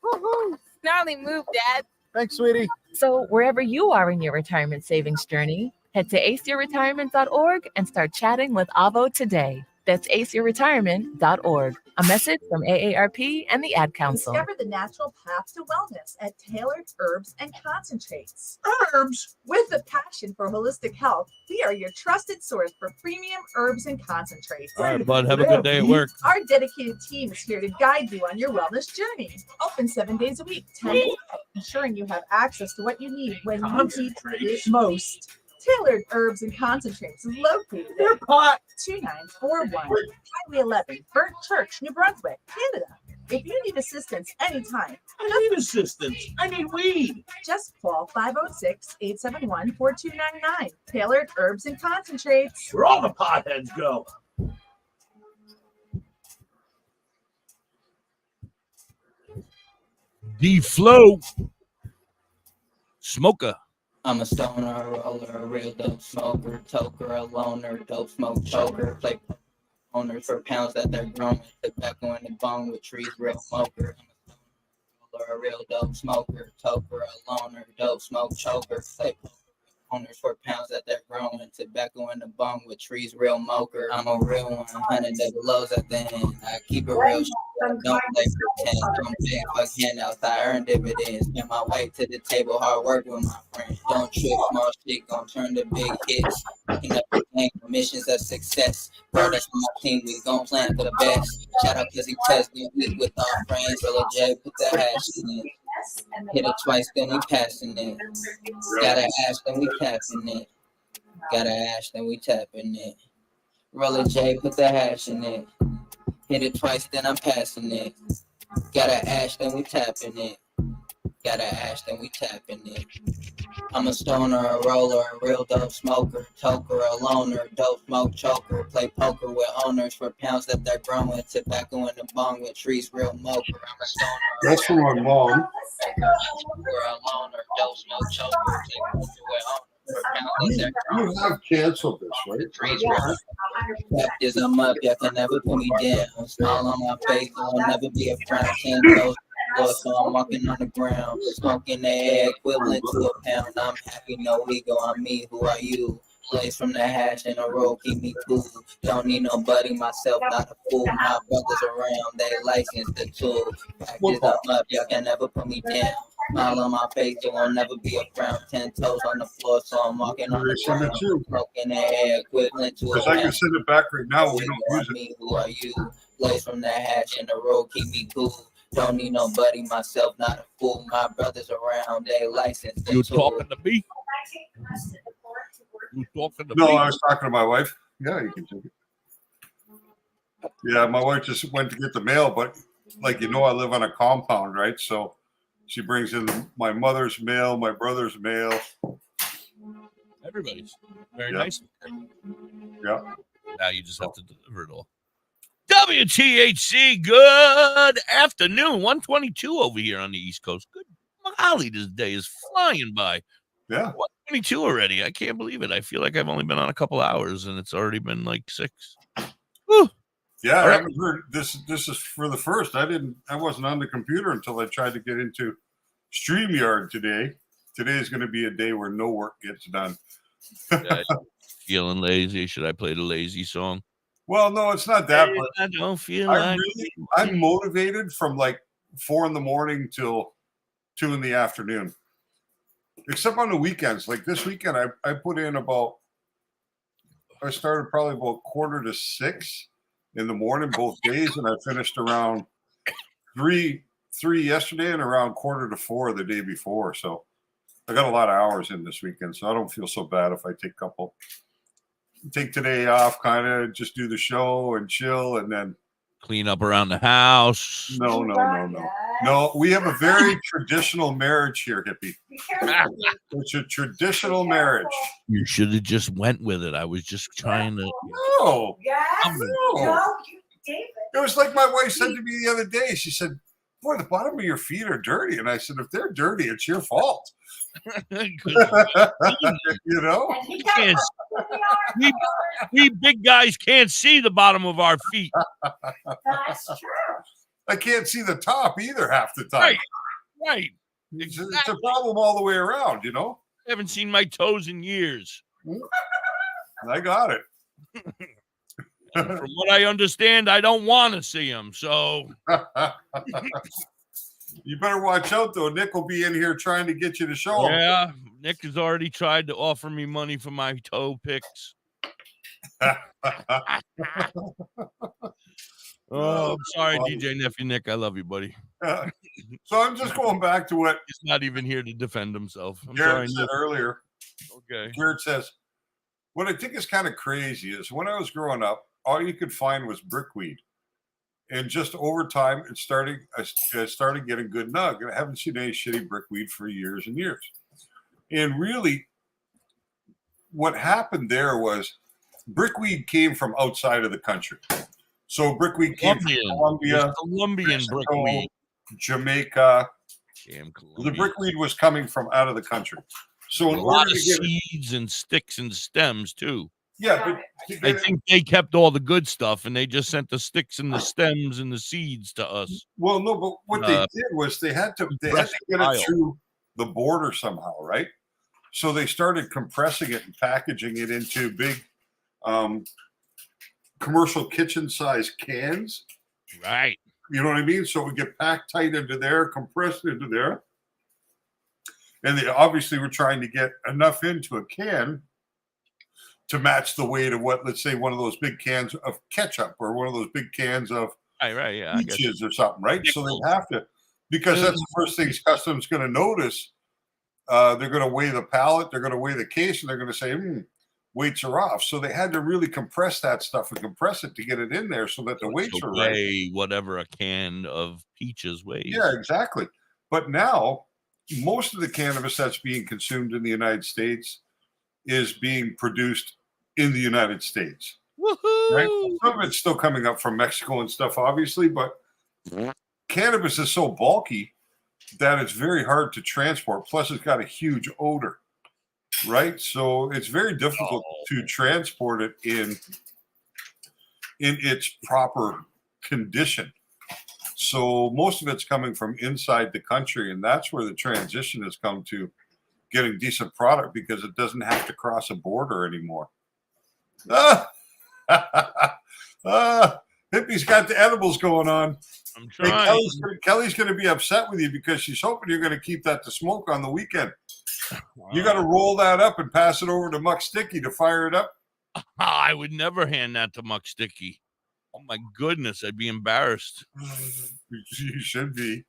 Woohoo! Snarly move, Dad. Thanks, sweetie. So wherever you are in your retirement savings journey, head to aceyourretirement.org and start chatting with Avo today. That's aceyourretirement.org. A message from AARP and the Ad Council. Discover the natural path to wellness at Tailored Herbs and Concentrates. Herbs! With a passion for holistic health, we are your trusted source for premium herbs and concentrates. All right, bud. Have a good day at work. Our dedicated team is here to guide you on your wellness journey. Open 7 days a week, 10 to 5, ensuring you have access to what you need when you need it most. Tailored Herbs and Concentrates is located at 2941 Highway 11, Burnt Church, New Brunswick, Canada. If you need assistance anytime, I need assistance. I need weed. Just call 506-871-4299. Tailored Herbs and Concentrates. Where all the potheads go. D-Flow. Smoker. I'm a stoner, a roller, a real dope smoker, toker, a loner, dope smoke choker, play owners for pounds that they're growing, tobacco in the bone with trees, real smoker. I'm a stoner, a real dope smoker, toker, a loner, dope smoke choker, play owners for pounds that they're growing, tobacco in the bone with trees, real moker. I'm a real one, 100 double lows at the end. I keep it real. Don't play pretend, don't pay fuck handouts, I earn dividends. Spend my way to the table, hard work with my friends. Don't trick, small shit, gon' turn to big hits. Picking up the game for missions of success. Bro, that's my team, we gon' plan for the best. Shout out Kizzy Test, we eat with our friends. Roller J, put the hash in it. Hit it twice, then we passing it. Got an ash, then we tapping it. Got an ash, then we tapping it. Roller J, put the hash in it. Hit it twice, then I'm passing it. Got an ash, then we tapping it. Got an ash, then we tapping it. I'm a stoner, a roller, a real dope smoker, toker, a loner, dope smoke choker. Play poker with owners for pounds that they're growing. Tobacco in the bong with trees, real moker. I'm a stoner. That's from my mom. A loner, dope smoke choker. Play poker with owners. You have canceled this, right? Baptism up, you can never put me down. Smile on my face, I'll never be a frown. 10 toes, so I'm walking on the ground. Smoking the air, equivalent to a pound. I'm happy, no ego, I'm me, who are you? Blaze from the hash in a row, keep me cool. Don't need nobody, myself, not a fool. My brothers around, they license the tool. Baptism up, y'all can never put me down. Smile on my face, you will never be a frown. 10 toes on the floor, so I'm walking on the ground. Smoking the air, equivalent to a Because I can send it back right now. We don't use it. Who are you? Blaze from the hash in the road, keep me cool. Don't need nobody, myself, not a fool. My brothers around, they license the You tool. talking to me? You talking to No, me? I was talking to my wife. Yeah, you can take it. Yeah, my wife just went to get the mail, but like you know, I live on a compound, right? So she brings in my mother's mail, my brother's mail. Everybody's very Yeah. nice. Yeah. Now you just have to deliver it all. WTHC, good afternoon. 122 over here on the East Coast. Good golly, this day is flying by. Yeah. 122 already. I can't believe it. I feel like I've only been on a couple hours and it's already been like 6. Whew. Yeah, All I right. haven't heard this. This is for the first. I wasn't on the computer until I tried to get into StreamYard today. Today is going to be a day where no work gets done. Yeah, feeling lazy. Should I play the lazy song? Well, no, it's not that. Hey, But I don't feel like I'm motivated from like 4 a.m. till 2 p.m. Except on the weekends. Like this weekend, I put in I started probably about 5:45 in the morning both days, and I finished around 3 yesterday and around 3:45 the day before. So I got a lot of hours in this weekend, so I don't feel so bad if I take today off, kind of just do the show and chill, and then clean up around the house. No, we have a very traditional marriage here, Hippie. It's a traditional marriage. You should have just went with it. I was just trying to. No. It was like my wife said to me the other day. She said, "Boy, the bottom of your feet are dirty." And I said, "If they're dirty, it's your fault." You know? We can't- we big guys can't see the bottom of our feet. That's true. I can't see the top either half the time. Right. It's a problem all the way around, you know? I haven't seen my toes in years. I got it. From what I understand, I don't want to see them. So you better watch out, though. Nick will be in here trying to get you to show him. yeah, Nick has already tried to offer me money for my toe picks. Oh, I'm sorry, DJ Nephew Nick. I love you, buddy. So I'm just going back to what he's not even here to defend himself. I'm Garrett sorry, said earlier. Okay. Garrett says, what I think is kind of crazy is when I was growing up, all you could find was brickweed. And just over time, I started getting good nug. And I haven't seen any shitty brickweed for years and years. And really, what happened there was brickweed came from outside of the country. So brickweed came from Colombia, Colombian brickweed, Jamaica. Damn The brickweed was coming from out of the country. So in a lot order of to get it, seeds and sticks and stems too. yeah, but to I get it, think they kept all the good stuff and they just sent the sticks and the stems and the seeds to us. well, no, but what they Uh, did was they had to compressed get pile. it through the border somehow, right? So they started compressing it and packaging it into big commercial kitchen size cans. Right. You know what I mean? So it would get packed tight into there, compressed into there. And they obviously were trying to get enough into a can to match the weight of what, let's say, one of those big cans of ketchup or one of those big cans of Right, yeah. I guess. peaches or something, right? So they have to, because that's the first things customs going to notice. They're going to weigh the pallet, they're going to weigh the case, and they're going to say, weights are off. So they had to really compress that stuff and compress it to get it in there so that the weights To are right. weigh whatever a can of peaches weighs. Yeah, exactly. But now, most of the cannabis that's being consumed in the United States is being produced in the United States. Woohoo! Right? Some of it's still coming up from Mexico and stuff, obviously, but cannabis is so bulky that it's very hard to transport. Plus, it's got a huge odor, right? So it's very difficult to transport it in its proper condition. So most of it's coming from inside the country, and that's where the transition has come to getting decent product because it doesn't have to cross a border anymore. Hippie's got the edibles going on. I'm Hey, trying. Kelly's going to be upset with you because she's hoping you're going to keep that to smoke on the weekend. You got to roll that up and pass it over to Muck Sticky to fire it up. I would never hand that to Muck Sticky. Oh my goodness, I'd be embarrassed. You should be.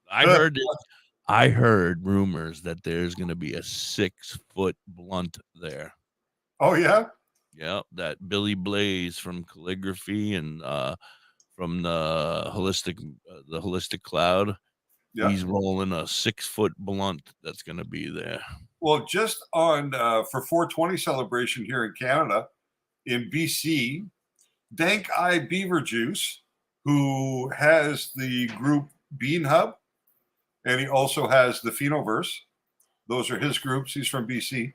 I heard rumors that there's going to be a 6-foot blunt there. Oh yeah. Yeah, that Billy Blaze from Calligraphy and from the holistic cloud. Yeah. He's rolling a 6-foot blunt that's going to be there. Well, just on for 420 celebration here in Canada, in BC, Dank Eye Beaver Juice, who has the group Bean Hub, and he also has the Phenoverse. Those are his groups. He's from BC.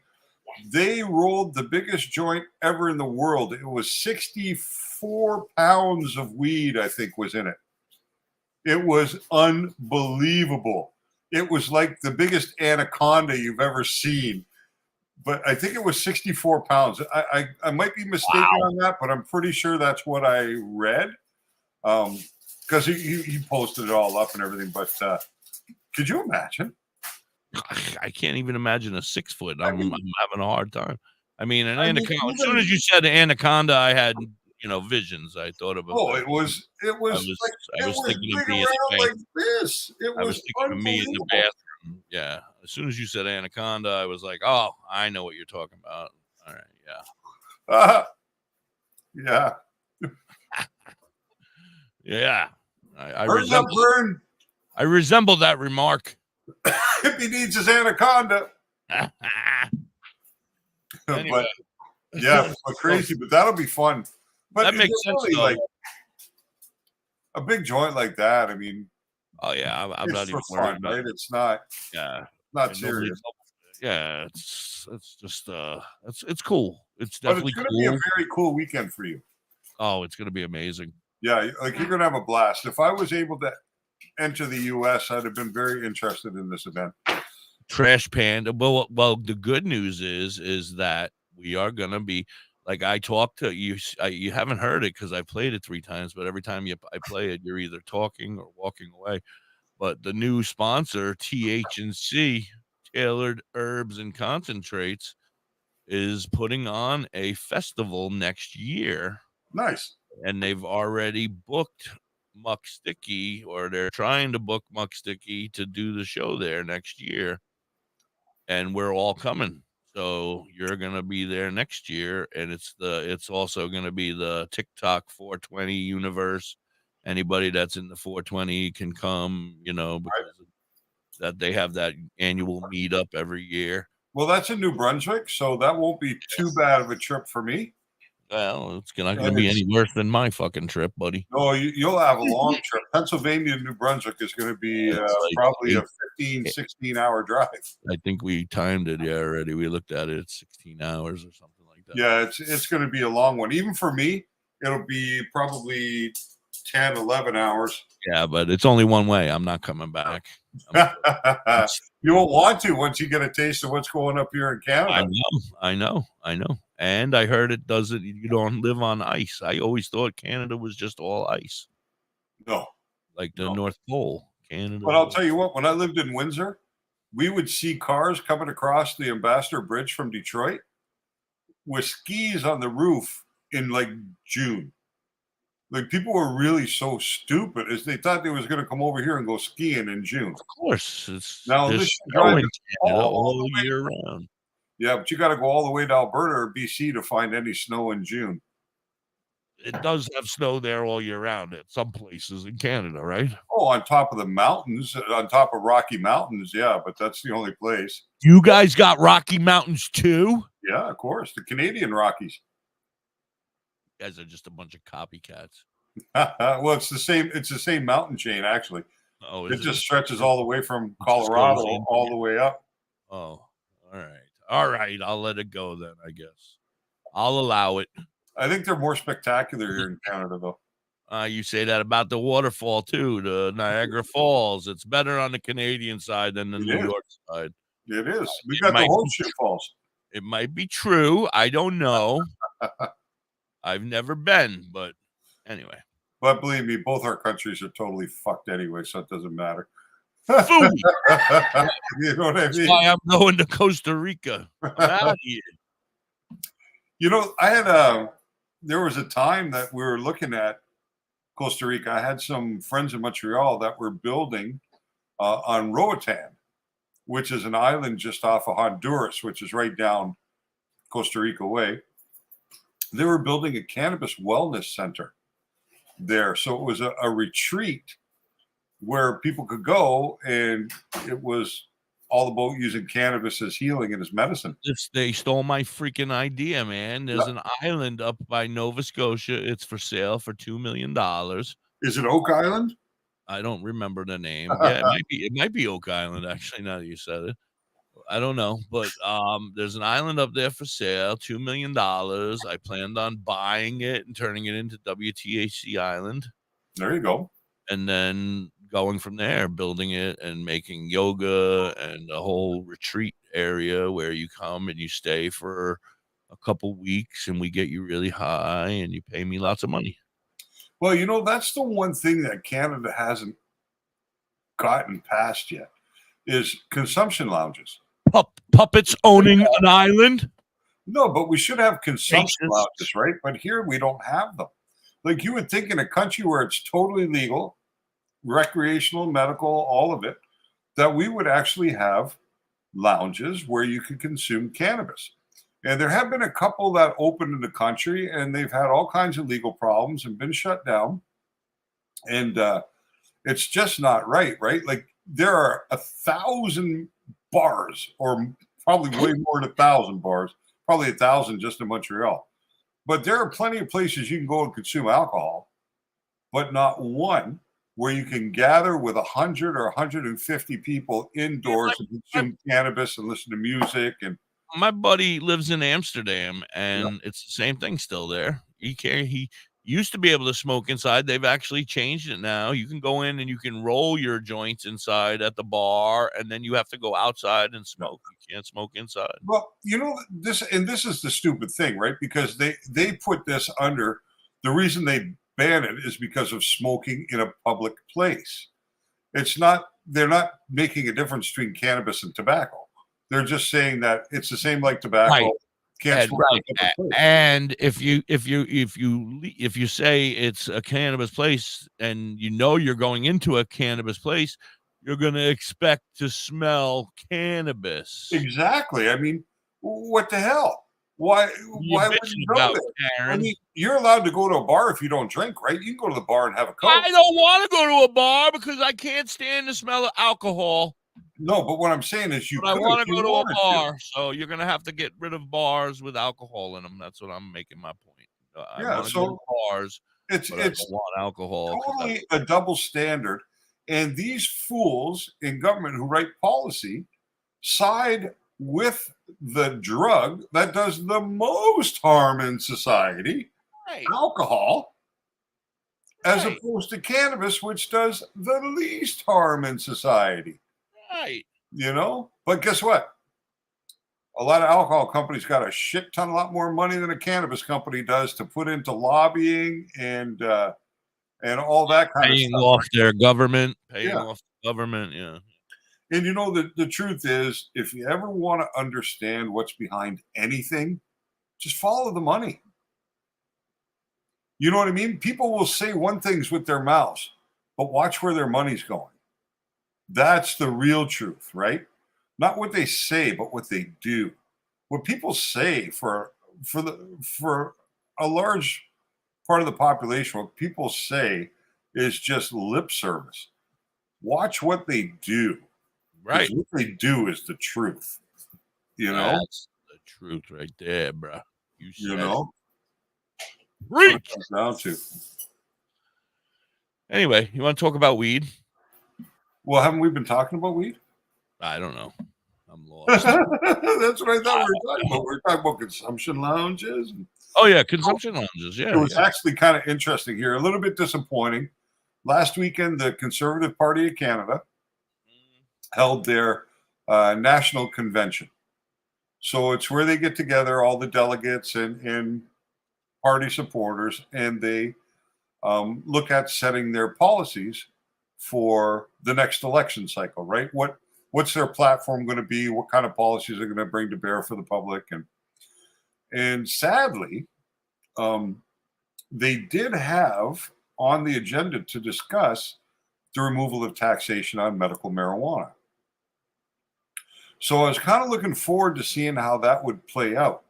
They rolled the biggest joint ever in the world. It was 64 pounds of weed, I think, was in it. It was unbelievable. It was like the biggest anaconda you've ever seen. But I think it was 64 pounds. I might be mistaken on that, but I'm pretty sure that's what I read. Because he posted it all up and everything. But could you imagine? I can't even imagine a 6-foot. I'm having a hard time. I mean, an anaconda. As soon as you said anaconda, I had visions. I thought of. Oh, it was. I was thinking of me in the around bathroom. like this. I was thinking of me in the bathroom. Yeah. As soon as you said anaconda, I was like, oh, I know what you're talking about. All right. Yeah. Yeah. Yeah. I Burn up, burn. I resemble that remark. Hippie needs his anaconda. Anyway. But yeah, but crazy. But that'll be fun. But That makes sense, really, though. like a big joint like that. I mean, Oh yeah, I'm it's not even for worried fun, about right? it. It's not. Yeah, Not And serious. Yeah, it's just it's cool. It's But definitely it's going to be a cool. very cool weekend for you. Oh, it's gonna be amazing. Yeah, like you're going to have a blast. If I was able to enter the U.S., I'd have been very interested in this event. Trash Panda. Well, the good news is that we are gonna be like I talked to you. You haven't heard it because I played it 3 times, but every time I play it, you're either talking or walking away. But the new sponsor, THC, Tailored Herbs and Concentrates, is putting on a festival next year. Nice. And they've already booked Muck Sticky, or they're trying to book Muck Sticky to do the show there next year. And we're all coming. So you're gonna be there next year, and it's also gonna be the TikTok 420 universe. Anybody that's in the 420 can come, because that they have that annual meetup every year. Well, that's in New Brunswick, so that won't be too bad of a trip for me. Well, it's not going And to be any worse than my fucking trip, buddy. No, you'll have a long trip. Pennsylvania to New Brunswick is going to be It's like probably a 8 16-hour drive. I think we timed it already. We looked at it at 16 hours or something like that. Yeah, it's going to be a long one. Even for me, it'll be probably 10, 11 hours. Yeah, but it's only one way. I'm not coming back. You won't want to once you get a taste of what's going up here in Canada. I know. And I heard it doesn't. You don't live on ice. I always thought Canada was just all ice. No, like the North Pole, Canada. But I'll tell you what. When I lived in Windsor, we would see cars coming across the Ambassador Bridge from Detroit with skis on the roof in like June. Like people were really so stupid as they thought they was going to come over here and go skiing in June. Of course, it's now there's this snow in Canada all year round. Yeah, but you got to go all the way to Alberta or BC to find any snow in June. It does have snow there all year round at some places in Canada, right? Oh, on top of the mountains, on top of Rocky Mountains, yeah, but that's the only place. You guys got Rocky Mountains too? Yeah, of course, the Canadian Rockies. You guys are just a bunch of copycats. Well, it's the same. It's the same mountain chain, actually. Oh, it just stretches all the way from Colorado all the way up. Oh, all right. I'll let it go then. I guess I'll allow it. I think they're more spectacular here in Canada, though. You say that about the waterfall too, the Niagara Falls. It's better on the Canadian side than the New York side. It is. We got the Horseshoe Falls. It might be true. I don't know. I've never been, but anyway. But believe me, both our countries are totally fucked anyway, so it doesn't matter. Food. You know what I mean? That's why I'm going to Costa Rica. I'm out of here. You know, there was a time that we were looking at Costa Rica. I had some friends in Montreal that were building on Roatan, which is an island just off of Honduras, which is right down Costa Rica way. They were building a cannabis wellness center there. So it was a retreat where people could go, and it was all about using cannabis as healing and as medicine. They stole my freaking idea, man. There's an island up by Nova Scotia. It's for sale for $2 million. Is it Oak Island? I don't remember the name. Yeah, it might be Oak Island, actually, now that you said it. I don't know, but there's an island up there for sale, $2 million. I planned on buying it and turning it into WTHC Island. There you go. And then going from there, building it and making yoga and a whole retreat area where you come and you stay for a couple weeks and we get you really high and you pay me lots of money. Well, you know, that's the one thing that Canada hasn't gotten past yet is consumption lounges. Puppets owning an island? No, but we should have consumption lounges, right? But here we don't have them. Like you would think in a country where it's totally legal, recreational, medical, all of it, that we would actually have lounges where you could consume cannabis. And there have been a couple that opened in the country and they've had all kinds of legal problems and been shut down. And it's just not right? Like there are 1,000 bars, or probably way more than 1,000 bars, probably 1,000 just in Montreal. But there are plenty of places you can go and consume alcohol, but not one where you can gather with 100 or 150 people indoors and consume cannabis and listen to music. And my buddy lives in Amsterdam, and it's the same thing still there. He used to be able to smoke inside. They've actually changed it now. You can go in and you can roll your joints inside at the bar, and then you have to go outside and smoke. You can't smoke inside. Well, you know, this is the stupid thing, right? Because they put this under, the reason they ban it is because of smoking in a public place. It's not, they're not making a difference between cannabis and tobacco. They're just saying that it's the same like tobacco. Right. Can't smoke in a public place. And if you say it's a cannabis place and you know you're going into a cannabis place, you're going to expect to smell cannabis. Exactly. I mean, what the hell? Why would you know that? I mean, you're allowed to go to a bar if you don't drink, right? You can go to the bar and have a Coke. I don't want to go to a bar because I can't stand the smell of alcohol. No, but what I'm saying is I want to go to a bar, so you're going to have to get rid of bars with alcohol in them. That's what I'm making my point. I Yeah, want to go to so bars, it's but I don't want alcohol. 'cause I totally a double standard. And these fools in government who write policy side with the drug that does the most harm in society, Right. alcohol, as Right. opposed to cannabis, which does the least harm in society. Right. You know? But guess what? A lot of alcohol companies got a lot more money than a cannabis company does to put into lobbying and all that kind of Paying stuff. off their government, paying Yeah. off the government. Yeah. And you know, the truth is, if you ever want to understand what's behind anything, just follow the money. You know what I mean? People will say one things with their mouths, but watch where their money's going. That's the real truth, right? Not what they say, but what they do. What people say for a large part of the population, what people say is just lip service. Watch what they do. Right. What they do is the truth. You know? That's the truth right there, bro. You You know? Preach. What it comes down to. Anyway, you want to talk about weed? Well, haven't we been talking about weed? I don't know. I'm lost. That's what I thought we were talking about. We were talking about consumption lounges. Oh yeah, consumption lounges. Yeah, It was actually kind of interesting here. A little bit disappointing. Last weekend, the Conservative Party of Canada held their national convention. So it's where they get together all the delegates and party supporters, and they look at setting their policies for the next election cycle, right? What's their platform going to be? What kind of policies are going to bring to bear for the public? And sadly, they did have on the agenda to discuss the removal of taxation on medical marijuana. So I was kind of looking forward to seeing how that would play out,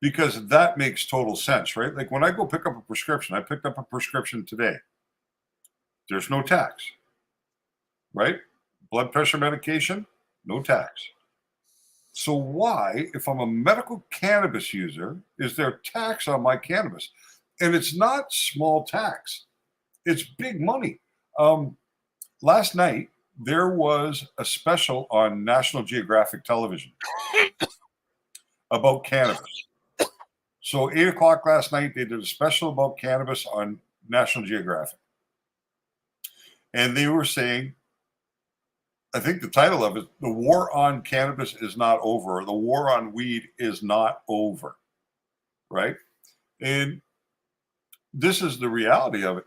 because that makes total sense, right? Like when I go pick up a prescription, I picked up a prescription today. There's no tax, right? Blood pressure medication, no tax. So why, if I'm a medical cannabis user, is there tax on my cannabis? And it's not small tax. It's big money. Last night, there was a special on National Geographic Television about cannabis. So 8 o'clock last night, they did a special about cannabis on National Geographic. And they were saying, I think the title of it, The War on Cannabis is Not Over, or The War on Weed is Not Over, right? And this is the reality of it.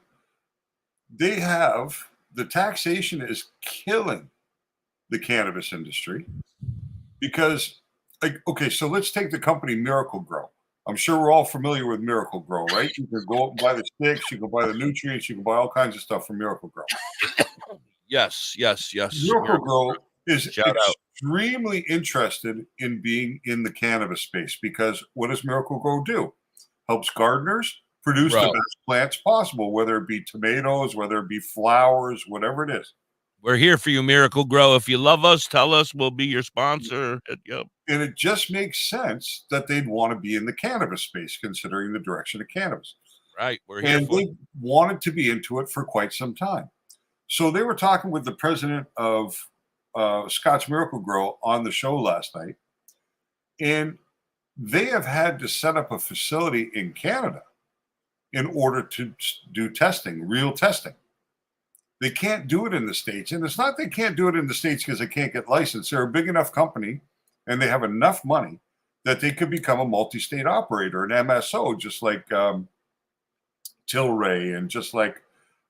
They have, the taxation is killing the cannabis industry because, like, okay, so let's take the company Miracle Grow. I'm sure we're all familiar with Miracle Grow, right? You can go out and buy the sticks, you can buy the nutrients, you can buy all kinds of stuff from Miracle Grow. Yes. Miracle Grow is Shout out. extremely interested in being in the cannabis space because what does Miracle Grow do? Helps gardeners produce the best plants possible, whether it be tomatoes, whether it be flowers, whatever it is. We're here for you, Miracle Grow. If you love us, tell us. We'll be your sponsor. Yep. And it just makes sense that they'd want to be in the cannabis space, considering the direction of cannabis. Right. We're here And for they wanted to be into it for quite some time. So they were talking with the president of Scotts Miracle Grow on the show last night. And they have had to set up a facility in Canada in order to do testing, real testing. They can't do it in the States. And it's not they can't do it in the States because they can't get licensed. They're a big enough company and they have enough money that they could become a multi-state operator, an MSO, just like Tilray and just like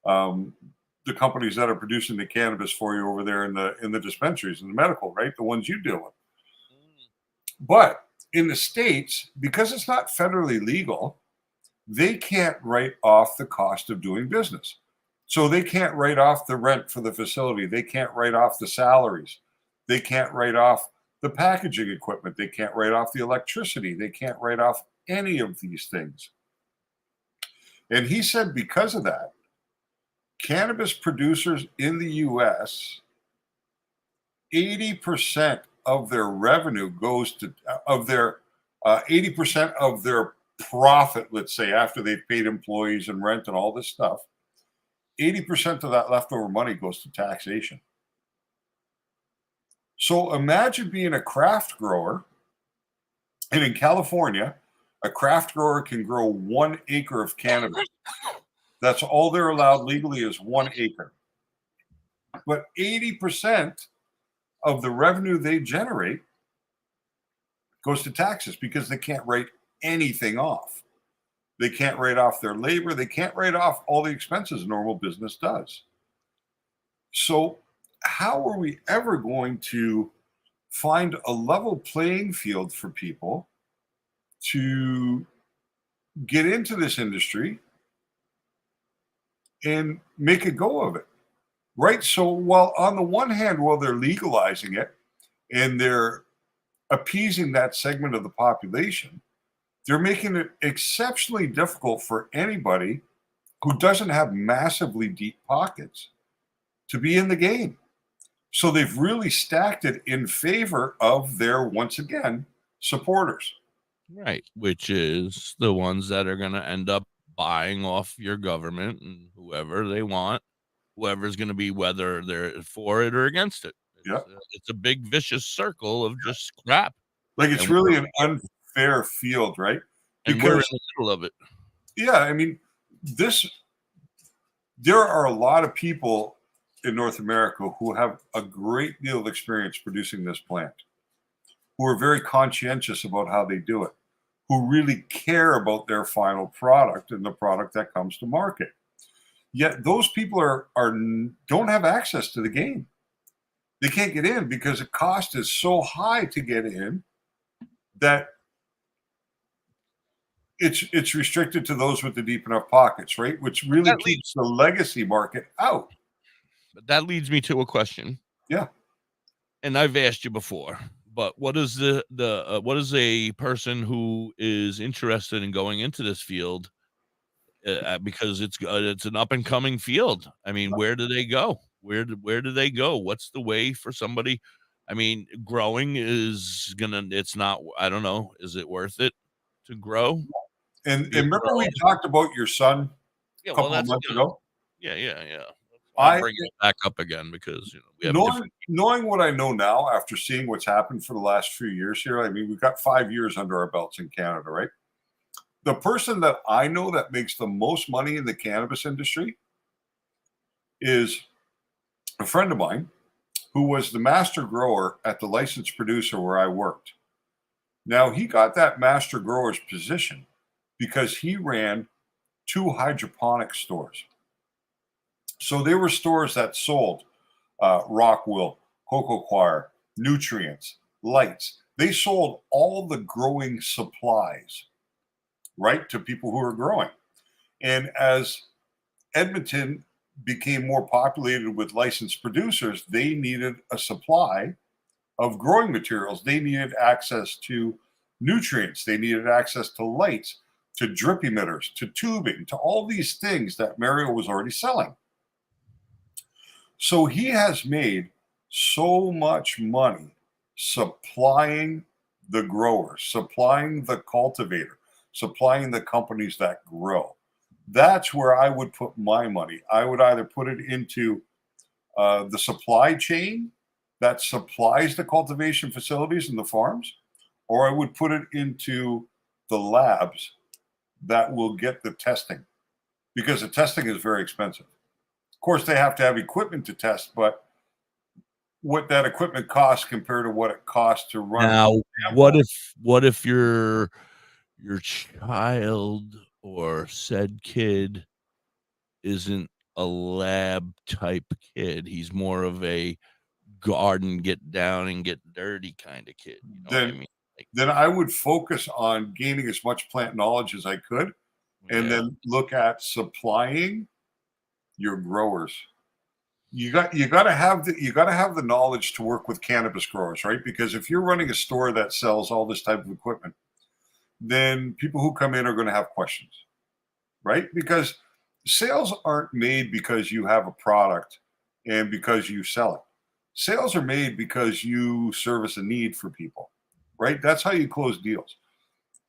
the companies that are producing the cannabis for you over there in the dispensaries and the medical, right? The ones you deal with. But in the States, because it's not federally legal, they can't write off the cost of doing business. So they can't write off the rent for the facility. They can't write off the salaries. They can't write off the packaging equipment. They can't write off the electricity. They can't write off any of these things. And he said because of that, cannabis producers in the U.S., 80% of their revenue goes to, 80% of their profit, let's say, after they've paid employees and rent and all this stuff, 80% of that leftover money goes to taxation. So imagine being a craft grower, and in California, a craft grower can grow 1 acre of cannabis. That's all they're allowed legally is 1 acre. But 80% of the revenue they generate goes to taxes because they can't write anything off. They can't write off their labor. They can't write off all the expenses a normal business does. So how are we ever going to find a level playing field for people to get into this industry and make a go of it? Right? So while on the one hand, while they're legalizing it and they're appeasing that segment of the population, they're making it exceptionally difficult for anybody who doesn't have massively deep pockets to be in the game. So they've really stacked it in favor of their, once again, supporters. Right, which is the ones that are going to end up buying off your government and whoever they want, whoever's going to be, whether they're for it or against it. It's a big vicious circle of just crap. Like, it's And really an unfair field, right? And we're in the middle of it. Yeah, I mean, there are a lot of people in North America who have a great deal of experience producing this plant, who are very conscientious about how they do it, who really care about their final product and the product that comes to market. Yet those people don't have access to the game. They can't get in because the cost is so high to get in that it's restricted to those with the deep enough pockets, right? Which really keeps the legacy market out. But that leads me to a question. Yeah. And I've asked you before, but what is what is a person who is interested in going into this field, because it's an up and coming field? I mean, where do they go? Where do they go? What's the way for somebody? I mean, growing it's not, I don't know. Is it worth it to grow? And remember we talked about your son a couple of months ago? Yeah. I'll bring it back up again because we have knowing what I know now after seeing what's happened for the last few years here. I mean, we've got 5 years under our belts in Canada, right? The person that I know that makes the most money in the cannabis industry is a friend of mine who was the master grower at the licensed producer where I worked. Now, he got that master grower's position because he ran 2 hydroponic stores. So they were stores that sold Rockwool, Cocoa Choir, nutrients, lights. They sold all the growing supplies, right, to people who are growing. And as Edmonton became more populated with licensed producers, they needed a supply of growing materials. They needed access to nutrients. They needed access to lights, to drip emitters, to tubing, to all these things that Mario was already selling. So he has made so much money supplying the growers, supplying the cultivator, supplying the companies that grow. That's where I would put my money. I would either put it into the supply chain that supplies the cultivation facilities and the farms, or I would put it into the labs that will get the testing, because the testing is very expensive. Of course, they have to have equipment to test, but what that equipment costs compared to what it costs to run. Now, what if your child or said kid isn't a lab type kid? He's more of a garden, get down and get dirty kind of kid. You know what I mean? Then I would focus on gaining as much plant knowledge as I could, and then look at supplying your growers. You got to have the knowledge to work with cannabis growers, right? Because if you're running a store that sells all this type of equipment, then people who come in are going to have questions, right? Because sales aren't made because you have a product and because you sell it. Sales are made because you service a need for people, right? That's how you close deals.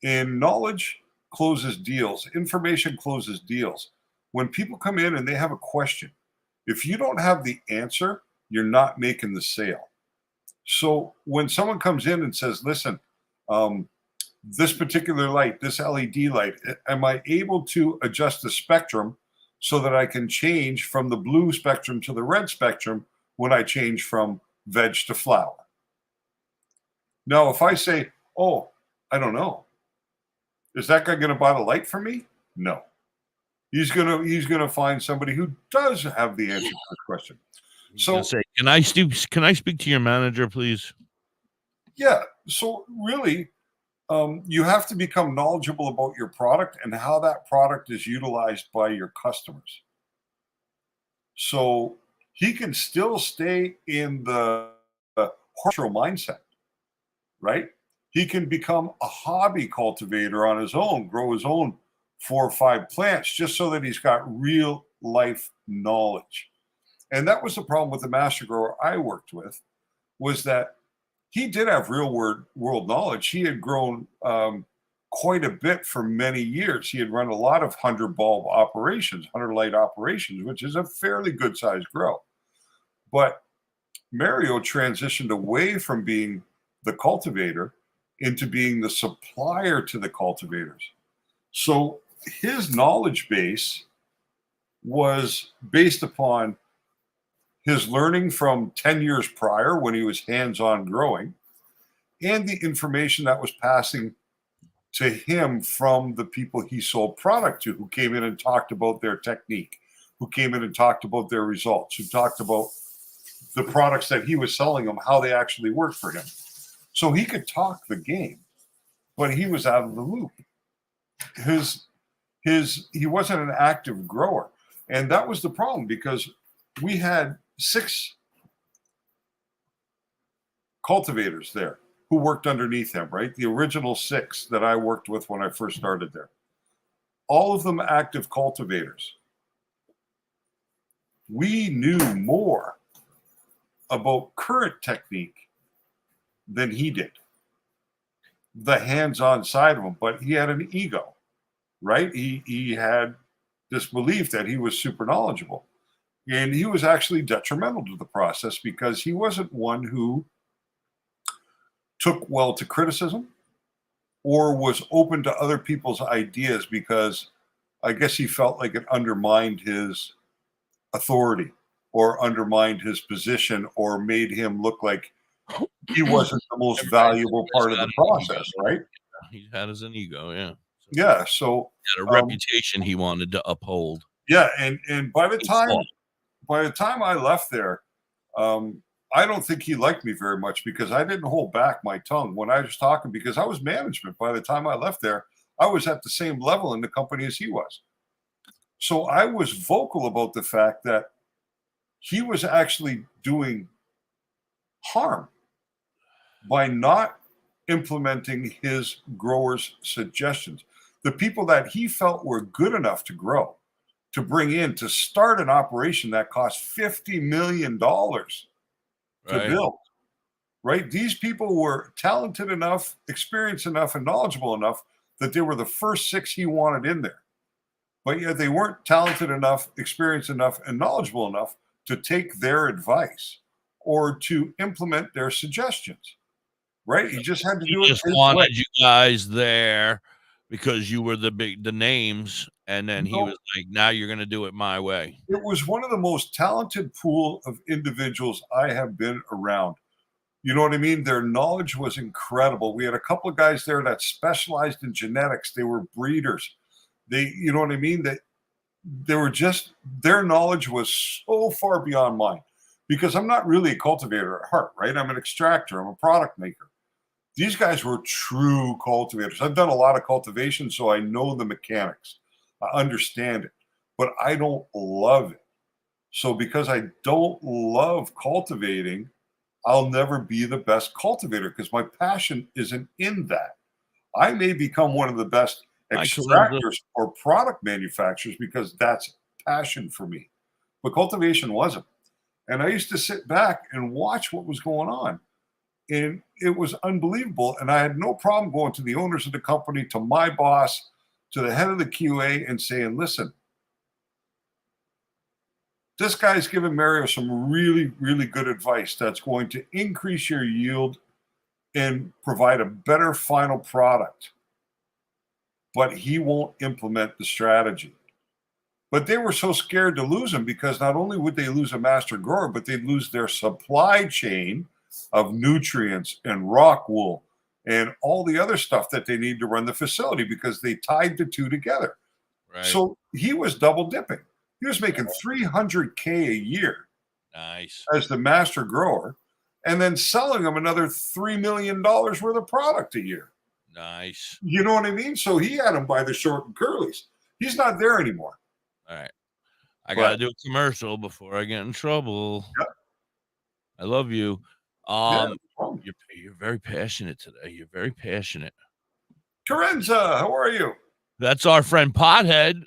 And knowledge closes deals. Information closes deals. When people come in and they have a question, if you don't have the answer, you're not making the sale. So when someone comes in and says, listen, this particular light, this LED light, am I able to adjust the spectrum so that I can change from the blue spectrum to the red spectrum when I change from veg to flower? Now, if I say, oh, I don't know, is that guy going to buy the light for me? No. He's gonna find somebody who does have the answer to the question. So say, can I speak to your manager, please? Yeah. So really, you have to become knowledgeable about your product and how that product is utilized by your customers. So he can still stay in the horticultural mindset, right? He can become a hobby cultivator on his own, grow his own 4 or 5 plants, just so that he's got real life knowledge. And that was the problem with the master grower I worked with, was that he did have real world knowledge. He had grown quite a bit for many years. He had run a lot of 100 bulb operations, 100 light operations, which is a fairly good sized grow. But Mario transitioned away from being the cultivator into being the supplier to the cultivators. So his knowledge base was based upon his learning from 10 years prior when he was hands-on growing, and the information that was passing to him from the people he sold product to, who came in and talked about their technique, who came in and talked about their results, who talked about the products that he was selling them, how they actually worked for him. So he could talk the game, but he was out of the loop. He wasn't an active grower. And that was the problem, because we had 6 cultivators there who worked underneath him, right? The original 6 that I worked with when I first started there. All of them active cultivators. We knew more about current technique than he did. The hands-on side of him, but he had an ego, right? He had this belief that he was super knowledgeable. And he was actually detrimental to the process, because he wasn't one who took well to criticism or was open to other people's ideas, because I guess he felt like it undermined his authority or undermined his position or made him look like he wasn't the most valuable part of the process, right? He had as an ego, yeah. Yeah, so he had a reputation he wanted to uphold. Yeah, and by the time I left there, I don't think he liked me very much, because I didn't hold back my tongue when I was talking, because I was management. By the time I left there, I was at the same level in the company as he was. So I was vocal about the fact that he was actually doing harm by not implementing his growers' suggestions. The people that he felt were good enough to grow, to bring in, to start an operation that cost $50 million to build, right? These people were talented enough, experienced enough, and knowledgeable enough that they were the first 6 he wanted in there. But yet they weren't talented enough, experienced enough, and knowledgeable enough to take their advice or to implement their suggestions, right? He just had to do it. He just wanted you guys there because you were the names, and then he was like, now you're going to do it my way. It was one of the most talented pool of individuals I have been around. You know what I mean? Their knowledge was incredible. We had a couple of guys there that specialized in genetics. They were breeders. You know what I mean? They were just, their knowledge was so far beyond mine, because I'm not really a cultivator at heart, right? I'm an extractor. I'm a product maker. These guys were true cultivators. I've done a lot of cultivation, so I know the mechanics. I understand it, but I don't love it. So because I don't love cultivating, I'll never be the best cultivator, because my passion isn't in that. I may become one of the best extractors or product manufacturers because that's passion for me, but cultivation wasn't. And I used to sit back and watch what was going on, and it was unbelievable. And I had no problem going to the owners of the company, to my boss, to the head of the QA and saying, listen, this guy's giving Mario some really, really good advice that's going to increase your yield and provide a better final product. But he won't implement the strategy. But they were so scared to lose him because not only would they lose a master grower, but they'd lose their supply chain of nutrients and rock wool and all the other stuff that they need to run the facility because they tied the two together. Right. So he was double dipping. He was making $300K a year. Nice. As the master grower, and then selling them another $3 million worth of product a year. Nice. You know what I mean? So he had them by the short and curlies. He's not there anymore. All right. I got to do a commercial before I get in trouble. Yep. I love you. Yeah, you're very passionate today. You're very passionate. Carenza, how are you? That's our friend Pothead.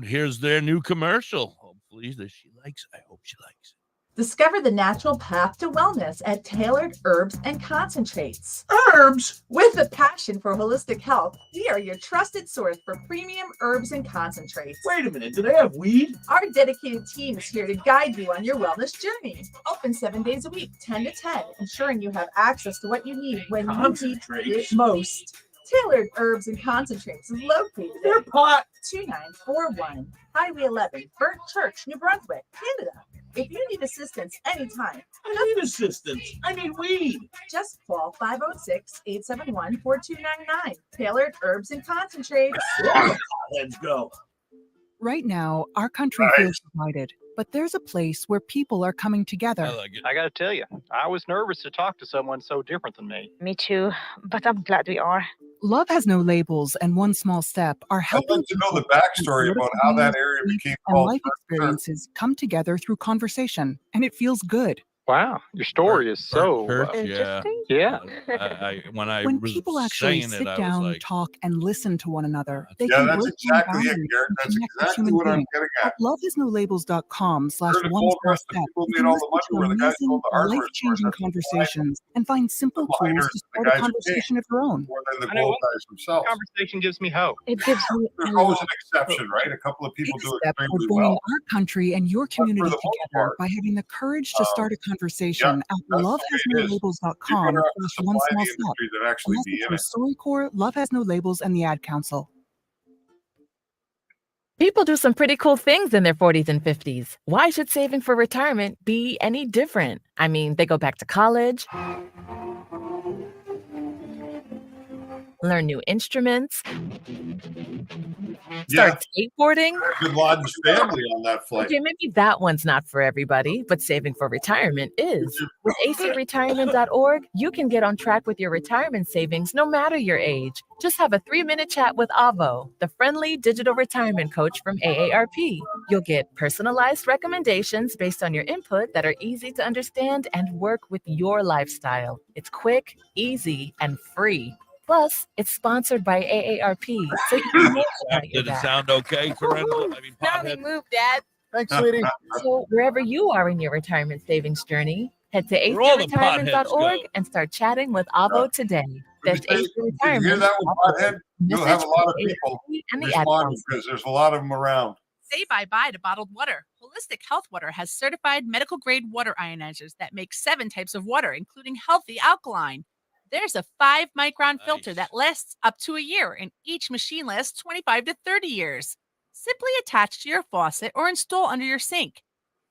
Here's their new commercial. Hopefully she likes it. I hope she likes it. Discover the natural path to wellness at Tailored Herbs and Concentrates. Herbs! With a passion for holistic health, we are your trusted source for premium herbs and concentrates. Wait a minute, do they have weed? Our dedicated team is here to guide you on your wellness journey. Open 7 days a week, 10 to 10, ensuring you have access to what you need when you need it most. Tailored Herbs and Concentrates is located at Pot 2941, Highway 11, Burnt Church, New Brunswick, Canada. If you need assistance anytime, I need assistance. I need weed. Just call 506-871-4299. Tailored Herbs and Concentrates. Let's go. Right now, our country feels divided, but there's a place where people are coming together. I got to tell you, I was nervous to talk to someone so different than me. Me too, but I'm glad we are. Love has no labels, and one small step are I'd helping like to know the backstory about how that area became and called life experiences come together through conversation, and it feels good. Wow, your story is so Interesting. Yeah. When people actually sit down, talk, and listen to one another, they Yeah, can that's break down exactly it, boundaries Garrett. and That's connect with exactly human what I'm beings. getting At at. lovehasnolabels.com/one Heard the gold small rush, the step, people you made can all listen the money to where the guys amazing, sold the hardware life-changing stores. conversations and find simple The tools miners, to the start a guys who conversation of your own. more than the I know gold guys themselves. Conversation gives me hope. It gives me There's a always lot an exception, right? A couple of people Take a do step toward extremely bringing well. our country and your community the most together part, by having the courage to start a conversation at that's the way it is. You're lovehasnolabels.com/one better off to small supply the step. industry than A actually message be in from it. StoryCorps, Love Has No Labels, and the Ad Council. People do some pretty cool things in their 40s and 50s. Why should saving for retirement be any different? I mean, they go back to college, learn new instruments, start skateboarding. Good Laden's family on that flight. Okay, maybe that one's not for everybody, but saving for retirement is. With acretirement.org, you can get on track with your retirement savings no matter your age. Just have a 3-minute chat with Avo, the friendly digital retirement coach from AARP. You'll get personalized recommendations based on your input that are easy to understand and work with your lifestyle. It's quick, easy, and free. Plus, it's sponsored by AARP, so you can make it out your Did it back. sound okay, Corinne? I mean, Now they Pothead? move, Dad. Thanks, sweetie. So wherever you are in your retirement savings journey, head to Where all the acretirement.org potheads and start chatting with Avo today. That's Did you hear that one, Pothead? You'll have a lot of people and the ad responding council. because there's a lot of them around. Say bye-bye to bottled water. Holistic Health Water has certified medical-grade water ionizers that make 7 types of water, including healthy alkaline. There's a 5-micron filter that lasts up to a year, and each machine lasts 25 to 30 years. Simply attach to your faucet or install under your sink.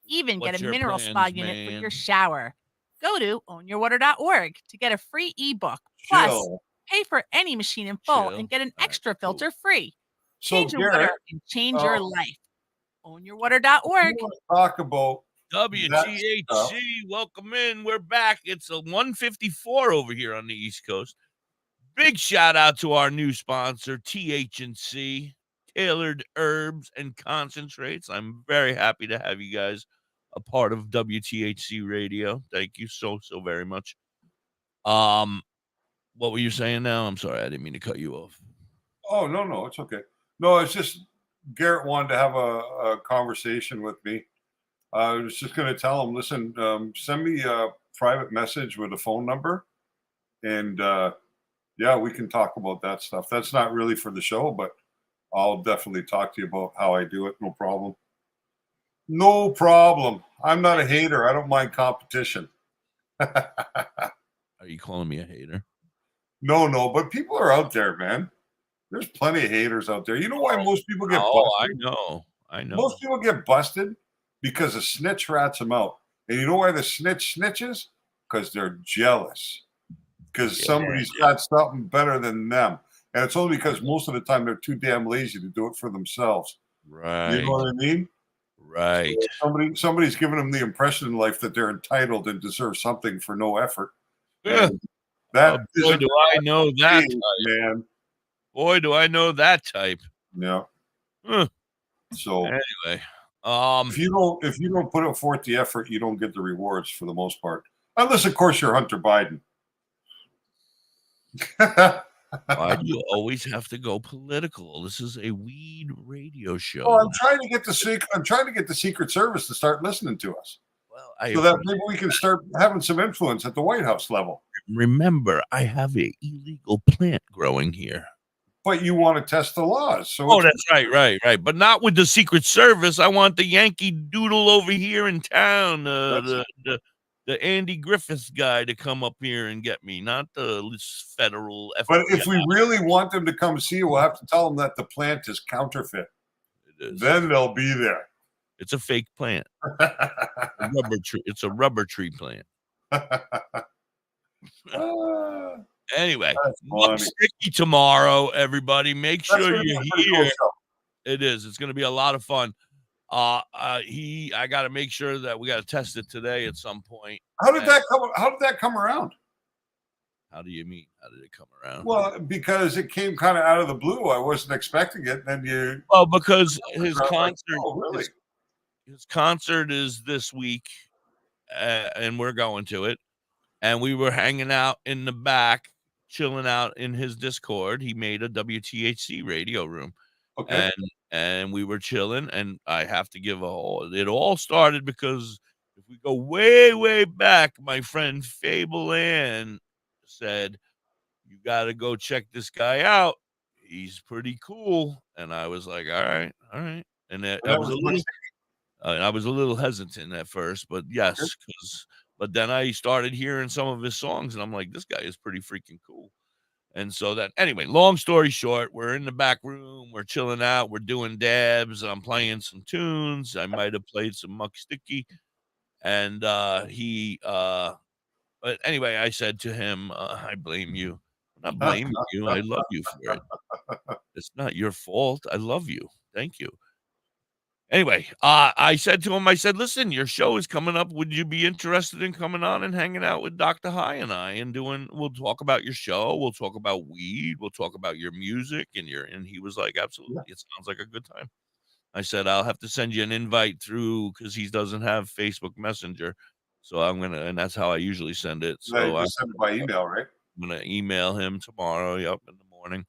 Even What's get a your mineral plans, spa unit for man? your shower. Go to ownyourwater.org to get a free ebook. Plus, Chill. pay for any machine in full Chill. and get an extra filter free. So, Change your water Garrett, and change your life. Ownyourwater.org. we want to talk about that stuff. WTHC, welcome in. We're back. It's a 154 over here on the East Coast. Big shout out to our new sponsor, TH&C, Tailored Herbs and Concentrates. I'm very happy to have you guys a part of WTHC Radio. Thank you so very much. What were you saying now? I'm sorry, I didn't mean to cut you off. Oh, no, it's okay. No, it's just Garrett wanted to have a conversation with me. I was just going to tell him, listen, send me a private message with a phone number. And yeah, we can talk about that stuff. That's not really for the show, but I'll definitely talk to you about how I do it. No problem. No problem. I'm not a hater. I don't mind competition. Are you calling me a hater? No, but people are out there, man. There's plenty of haters out there. You know why most people get Oh, I busted? know. Most people get busted because a snitch rats them out. And you know why the snitch snitches? Because they're jealous. Because somebody's got something better than them. And it's only because most of the time they're too damn lazy to do it for themselves. Right. You know what I mean? Right. So somebody's giving them the impression in life that they're entitled and deserve something for no effort. Yeah. And that Boy, do I know that type. man. Boy, do I know that type. Yeah. Huh. So anyway, if you don't put forth the effort, you don't get the rewards for the most part. Unless, of course, you're Hunter Biden. why do you always have to go political? This is a weed radio show. Oh, I'm trying to get the Secret Service to start listening to us. Well, so that maybe we can start having some influence at the White House level. Remember, I have an illegal plant growing here. But you want to test the laws. So oh, that's right. But not with the Secret Service. I want the Yankee Doodle over here in town, the Andy Griffiths guy to come up here and get me, not the federal FBI. But if we really want them to come see you, we'll have to tell them that the plant is counterfeit. It is. Then they'll be there. It's a fake plant. It's a rubber tree plant. Anyway, Sticky tomorrow, everybody. Make sure you're here. It is. It's going to be a lot of fun. I got to make sure that we got to test it today at some point. How did that come around? How do you mean? How did it come around? Well, because it came kind of out of the blue. I wasn't expecting it. Then you. Well, because his concert. Oh, really? His concert is this week, and we're going to it. And we were hanging out in the back, chilling out in his Discord. He made a WTHC radio room. Okay. And we were chilling, and I have to give it all started because if we go way, way back, my friend Fable Ann said, you got to go check this guy out. He's pretty cool. And I was like, all right. And I was a little hesitant at first, but yes, but then I started hearing some of his songs, and I'm like, this guy is pretty freaking cool. And so that, anyway, long story short, we're in the back room, we're chilling out, we're doing dabs, I'm playing some tunes. I might have played some Muck Sticky, and but anyway, I said to him, I blame you. I'm not blaming you. I love you for it. It's not your fault. I love you. Thank you. Anyway, I said to him, listen, your show is coming up. Would you be interested in coming on and hanging out with Da.High and I and we'll talk about your show. We'll talk about weed. We'll talk about your music and he was like, absolutely. It sounds like a good time. I said, I'll have to send you an invite through because he doesn't have Facebook Messenger. So and that's how I usually send it. So I send it by email, right? I'm going to email him tomorrow, in the morning.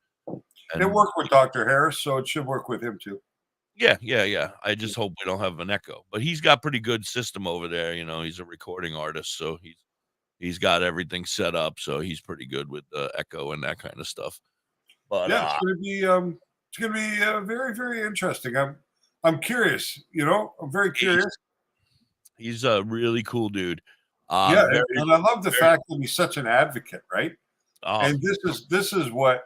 It worked with Dr. Harris, so it should work with him too. Yeah. I just hope we don't have an echo. But he's got pretty good system over there. He's a recording artist, so he's got everything set up. So he's pretty good with the echo and that kind of stuff. But yeah, it's gonna be very, very interesting. I'm curious. I'm very curious. He's a really cool dude. And I love the fact that he's such an advocate, right? And this is what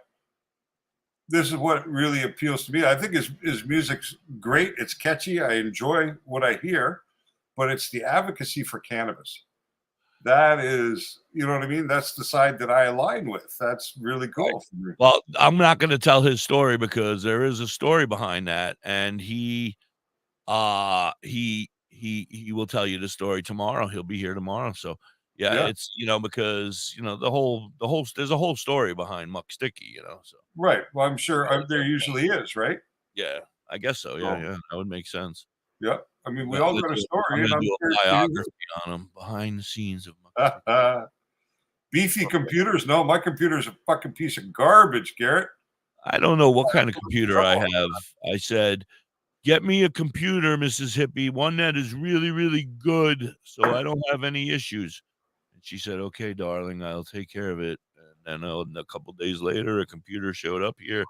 really appeals to me. I think his music's great. It's catchy. I enjoy what I hear, but it's the advocacy for cannabis. That is, you know what I mean? That's the side that I align with. That's really cool for me. Well, I'm not going to tell his story because there is a story behind that. And he will tell you the story tomorrow. He'll be here tomorrow. So yeah. It's, because, there's a whole story behind Muck Sticky, so. Right. Well, I'm sure there usually is, right? Yeah, I guess so. Yeah. That would make sense. Yeah. I mean, we all got a story. I'm going to do a biography on him behind the scenes of Muck Sticky. Beefy computers. No, my computer's a fucking piece of garbage, Garrett. I don't know what kind of computer I have. I said, get me a computer, Mrs. Hippie, one that is really, really good so I don't have any issues. And she said, okay, darling, I'll take care of it. And then a couple days later, a computer showed up here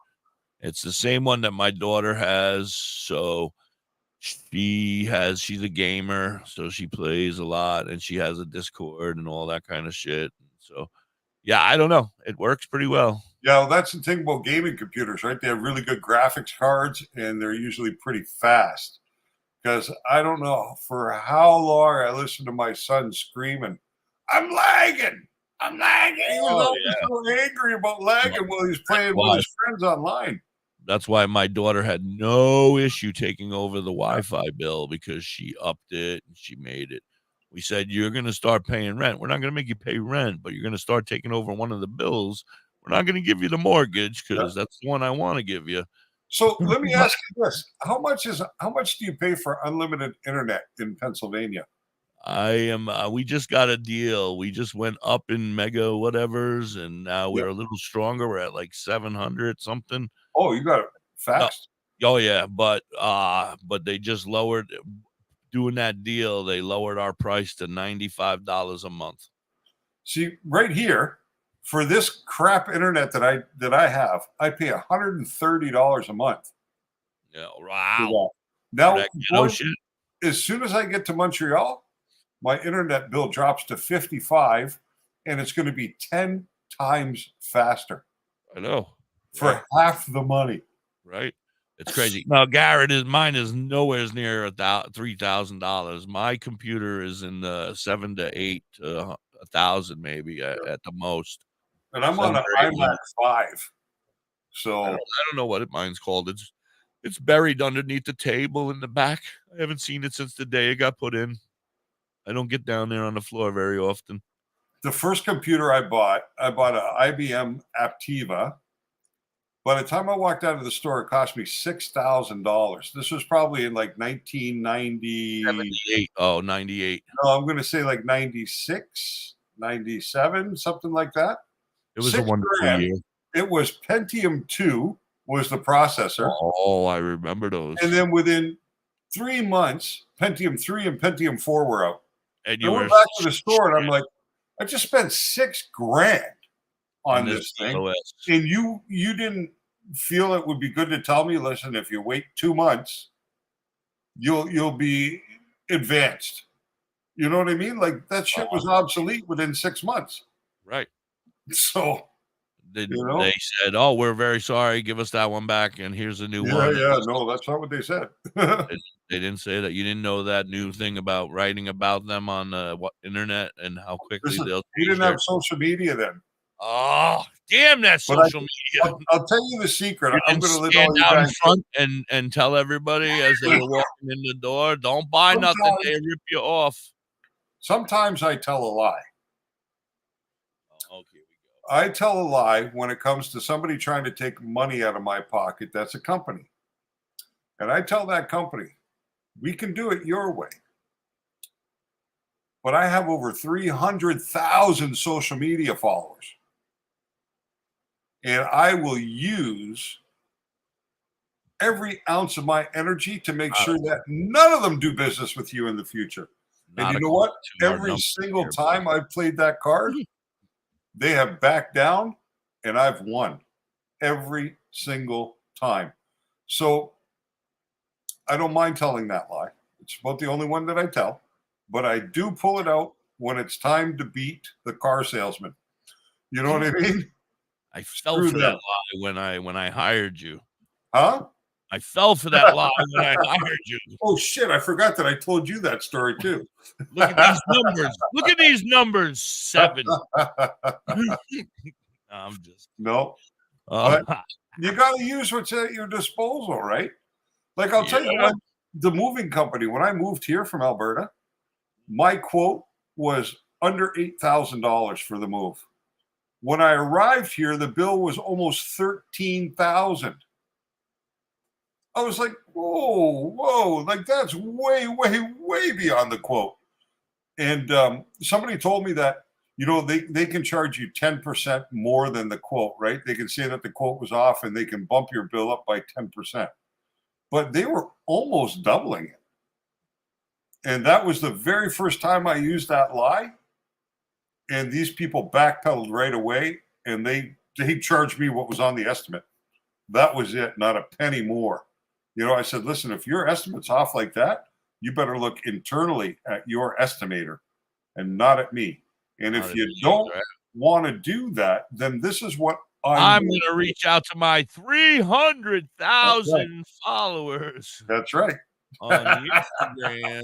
It's the same one that my daughter has. So she's a gamer, so she plays a lot, and she has a Discord and all that kind of shit. So yeah, I don't know. It works pretty well. Yeah, well, that's the thing about gaming computers, right? They have really good graphics cards, and they're usually pretty fast. Because I don't know for how long I listened to my son screaming, "I'm lagging! I'm lagging!" He was always so angry about lagging while he's playing with his friends online. That's why my daughter had no issue taking over the Wi-Fi bill, because she upped it and she made it. We said, you're going to start paying rent. We're not going to make you pay rent, but you're going to start taking over one of the bills. We're not going to give you the mortgage because that's the one I want to give you. So let me ask you this: how much do you pay for unlimited internet in Pennsylvania? We just got a deal. We just went up in mega whatevers, and now we're a little stronger. We're at like 700 something. Oh, you got it fast. Oh yeah, but they just lowered, doing that deal. They lowered our price to $95 a month. See, right here, for this crap internet that I have, I pay $130 a month. Yeah, wow. Now, as soon as I get to Montreal, my internet bill drops to $55, and it's going to be 10 times faster. I know. For half the money. Right. It's crazy. Now, Garrett, mine is nowhere near $3,000. My computer is in the 7 to 8 to 1,000 maybe at the most. And I'm on an iMac 5. So I don't know what mine's called. It's buried underneath the table in the back. I haven't seen it since the day it got put in. I don't get down there on the floor very often. The first computer I bought an IBM Aptiva. By the time I walked out of the store, it cost me $6,000. This was probably in like 1990. 78. Oh, 98. No, I'm going to say like 96, 97, something like that. It was a wonderful year. It was Pentium 2 was the processor. Oh, I remember those. And then within 3 months, Pentium 3 and Pentium 4 were out. And I went back to the store and I'm like, I just spent $6,000 on this thing. OS. And you didn't feel it would be good to tell me, listen, if you wait 2 months, you'll be advanced. You know what I mean? Like that shit was obsolete within 6 months. Right. So they said, "Oh, we're very sorry. Give us that one back, and here's a new one." Yeah, no, that's not what they said. They didn't say that. You didn't know that new thing about writing about them on the internet and how quickly they'll. You didn't have social media then. Oh, damn that social media! I'll tell you the secret. I'm going to stand out in front and tell everybody as they were walking in the door, "Don't buy nothing. They rip you off." Sometimes I tell a lie. Okay. I tell a lie when it comes to somebody trying to take money out of my pocket. That's a company. And I tell that company, we can do it your way. But I have over 300,000 social media followers. And I will use every ounce of my energy to make sure that none of them do business with you in the future. And you know what? Every single time I've played that card, they have backed down and I've won every single time. So I don't mind telling that lie. It's about the only one that I tell, but I do pull it out when it's time to beat the car salesman. You know what I mean? I fell for that lie when I hired you. Huh? I fell for that lie when I hired you. Oh shit, I forgot that I told you that story too. Look at these numbers. Look at these numbers. 7. I'm just no. But you got to use what's at your disposal, right? Like I'll tell you what, the moving company, when I moved here from Alberta, my quote was under $8,000 for the move. When I arrived here, the bill was almost $13,000. I was like, whoa, like that's way, way, way beyond the quote. And somebody told me that, you know, they can charge you 10% more than the quote, right? They can say that the quote was off and they can bump your bill up by 10%. But they were almost doubling it. And that was the very first time I used that lie. And these people backpedaled right away and they charged me what was on the estimate. That was it, not a penny more. You know, I said, listen, if your estimate's off like that, you better look internally at your estimator and not at me. And if you don't want to do that, then this is what I'm going to reach out to my 300,000 followers. That's right. On Instagram.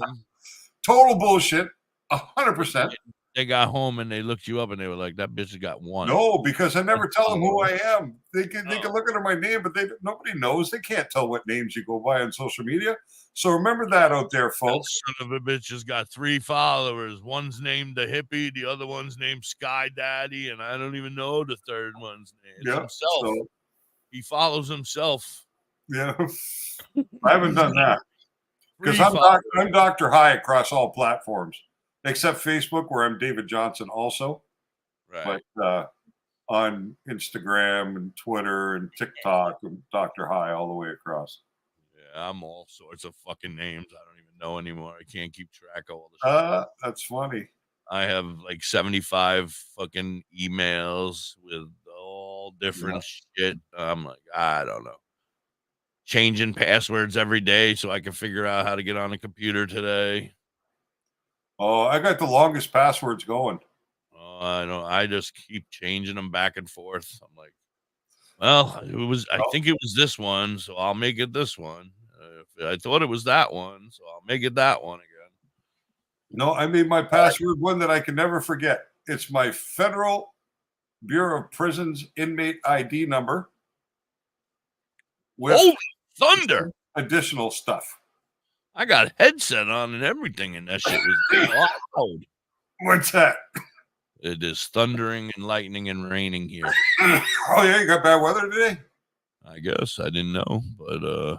Total bullshit. 100%. They got home and they looked you up and they were like, that bitch has got one. No, because I never tell them who I am. They can look under my name, but nobody knows. They can't tell what names you go by on social media. So remember that out there, folks. That son of a bitch has got 3 followers. One's named Da.Hippie, the other one's named Sky Daddy, and I don't even know the third one's name. It's himself. So, he follows himself. Yeah. I haven't done that. Because 3 I'm Dr. High across all platforms, except Facebook, where I'm David Johnson also. Right. But on Instagram and Twitter and TikTok, I'm Dr. High all the way across. Yeah, I'm all sorts of fucking names I don't even know anymore. I can't keep track of all the shit. That's funny. I have like 75 fucking emails with all different shit. I'm like, I don't know. Changing passwords every day so I can figure out how to get on a computer today. Oh, I got the longest passwords going. Oh, I don't. I just keep changing them back and forth. I'm like, well, I think it was this one, so I'll make it this one. I thought it was that one, so I'll make it that one again. No, I made my password one that I can never forget. It's my Federal Bureau of Prisons inmate ID number. With Holy thunder! Additional stuff. I got headset on and everything, and that shit was loud. What's that? It is thundering and lightning and raining here. Oh yeah, you got bad weather today? I guess I didn't know, but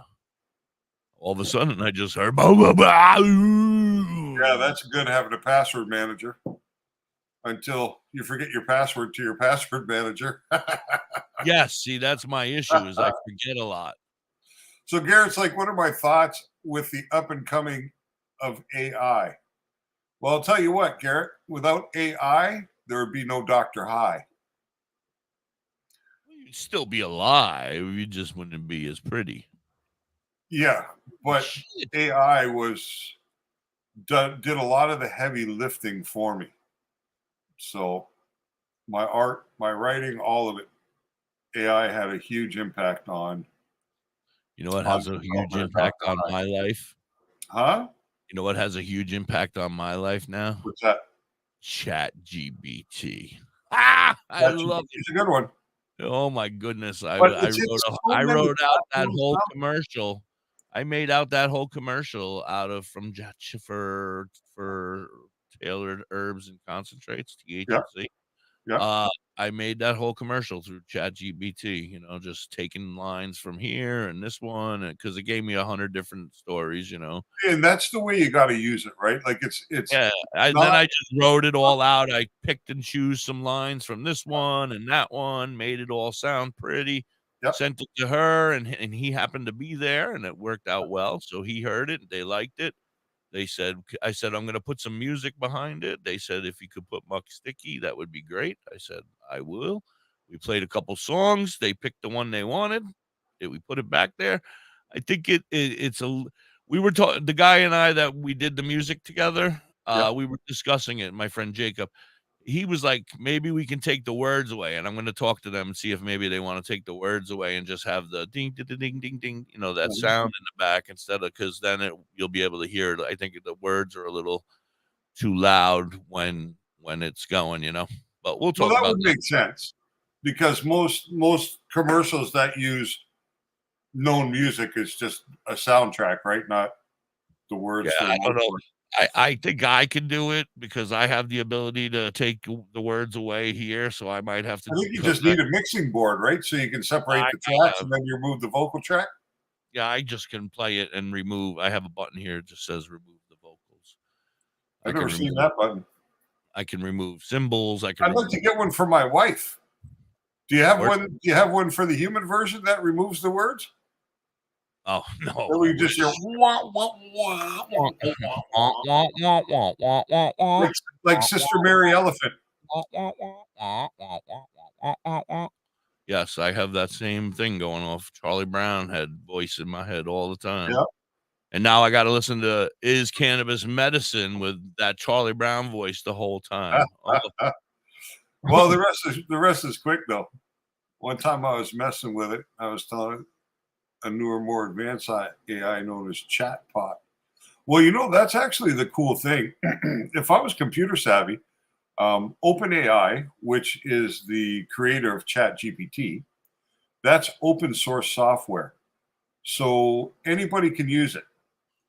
all of a sudden I just heard bah, bah, bah. Yeah, that's good having a password manager until you forget your password to your password manager. Yes, see, that's my issue is I forget a lot. So Garrett's like, what are my thoughts with the up and coming of AI? Well, I'll tell you what, Garrett, without AI, there would be no Dr. High. You'd still be alive. You just wouldn't be as pretty. Yeah, but AI did a lot of the heavy lifting for me. So my art, my writing, all of it, AI had a huge impact on. You know what has a huge impact on my life? Huh? You know what has a huge impact on my life now? What's that? ChatGPT. I love it. It's a good one. Oh my goodness! I But I wrote out that whole commercial. I made out that whole commercial out of from for tailored herbs and concentrates, THC. Yeah. I made that whole commercial through ChatGPT, you know, just taking lines from here and this one, and because it gave me 100 different stories, you know. And that's the way you got to use it, right? Like it's yeah. Then I just wrote it all out. I picked and chose some lines from this one and that one, made it all sound pretty. Yep. Sent it to her, and he happened to be there, and it worked out well. So he heard it, they liked it. I said, I'm going to put some music behind it. They said, if you could put Muck Sticky, that would be great. I said, I will. We played a couple songs. They picked the one they wanted. We put it back there. I think we were talking, the guy and I that we did the music together. We were discussing it. My friend Jacob, he was like, maybe we can take the words away. And I'm going to talk to them and see if maybe they want to take the words away and just have the ding, ding, ding, ding, ding, you know, that sound in the back instead of, because then you'll be able to hear it. I think the words are a little too loud when it's going, you know, but we'll talk that about would make sense because most commercials that use known music is just a soundtrack, right? Not the words. Yeah, I don't know. I think I can do it because I have the ability to take the words away here, so I might have to. I think you just need a mixing board, right? So you can separate the tracks and then you remove the vocal track. Yeah, I just can play it and remove. I have a button here that just says remove the vocals. I've never seen that button. I can remove symbols. I'd like to get one for my wife. Do you have one? Do you have one for the human version that removes the words? Oh no! Or we just hear like Sister Mary Elephant. Yes, I have that same thing going off. Charlie Brown had voice in my head all the time. Yeah. And now I got to listen to Is Cannabis Medicine with that Charlie Brown voice the whole time. Well, the rest is quick though. One time I was messing with it. I was telling it a newer, more advanced AI known as Chatbot. Well, you know, that's actually the cool thing. If I was computer savvy, OpenAI, which is the creator of ChatGPT, that's open source software. So anybody can use it.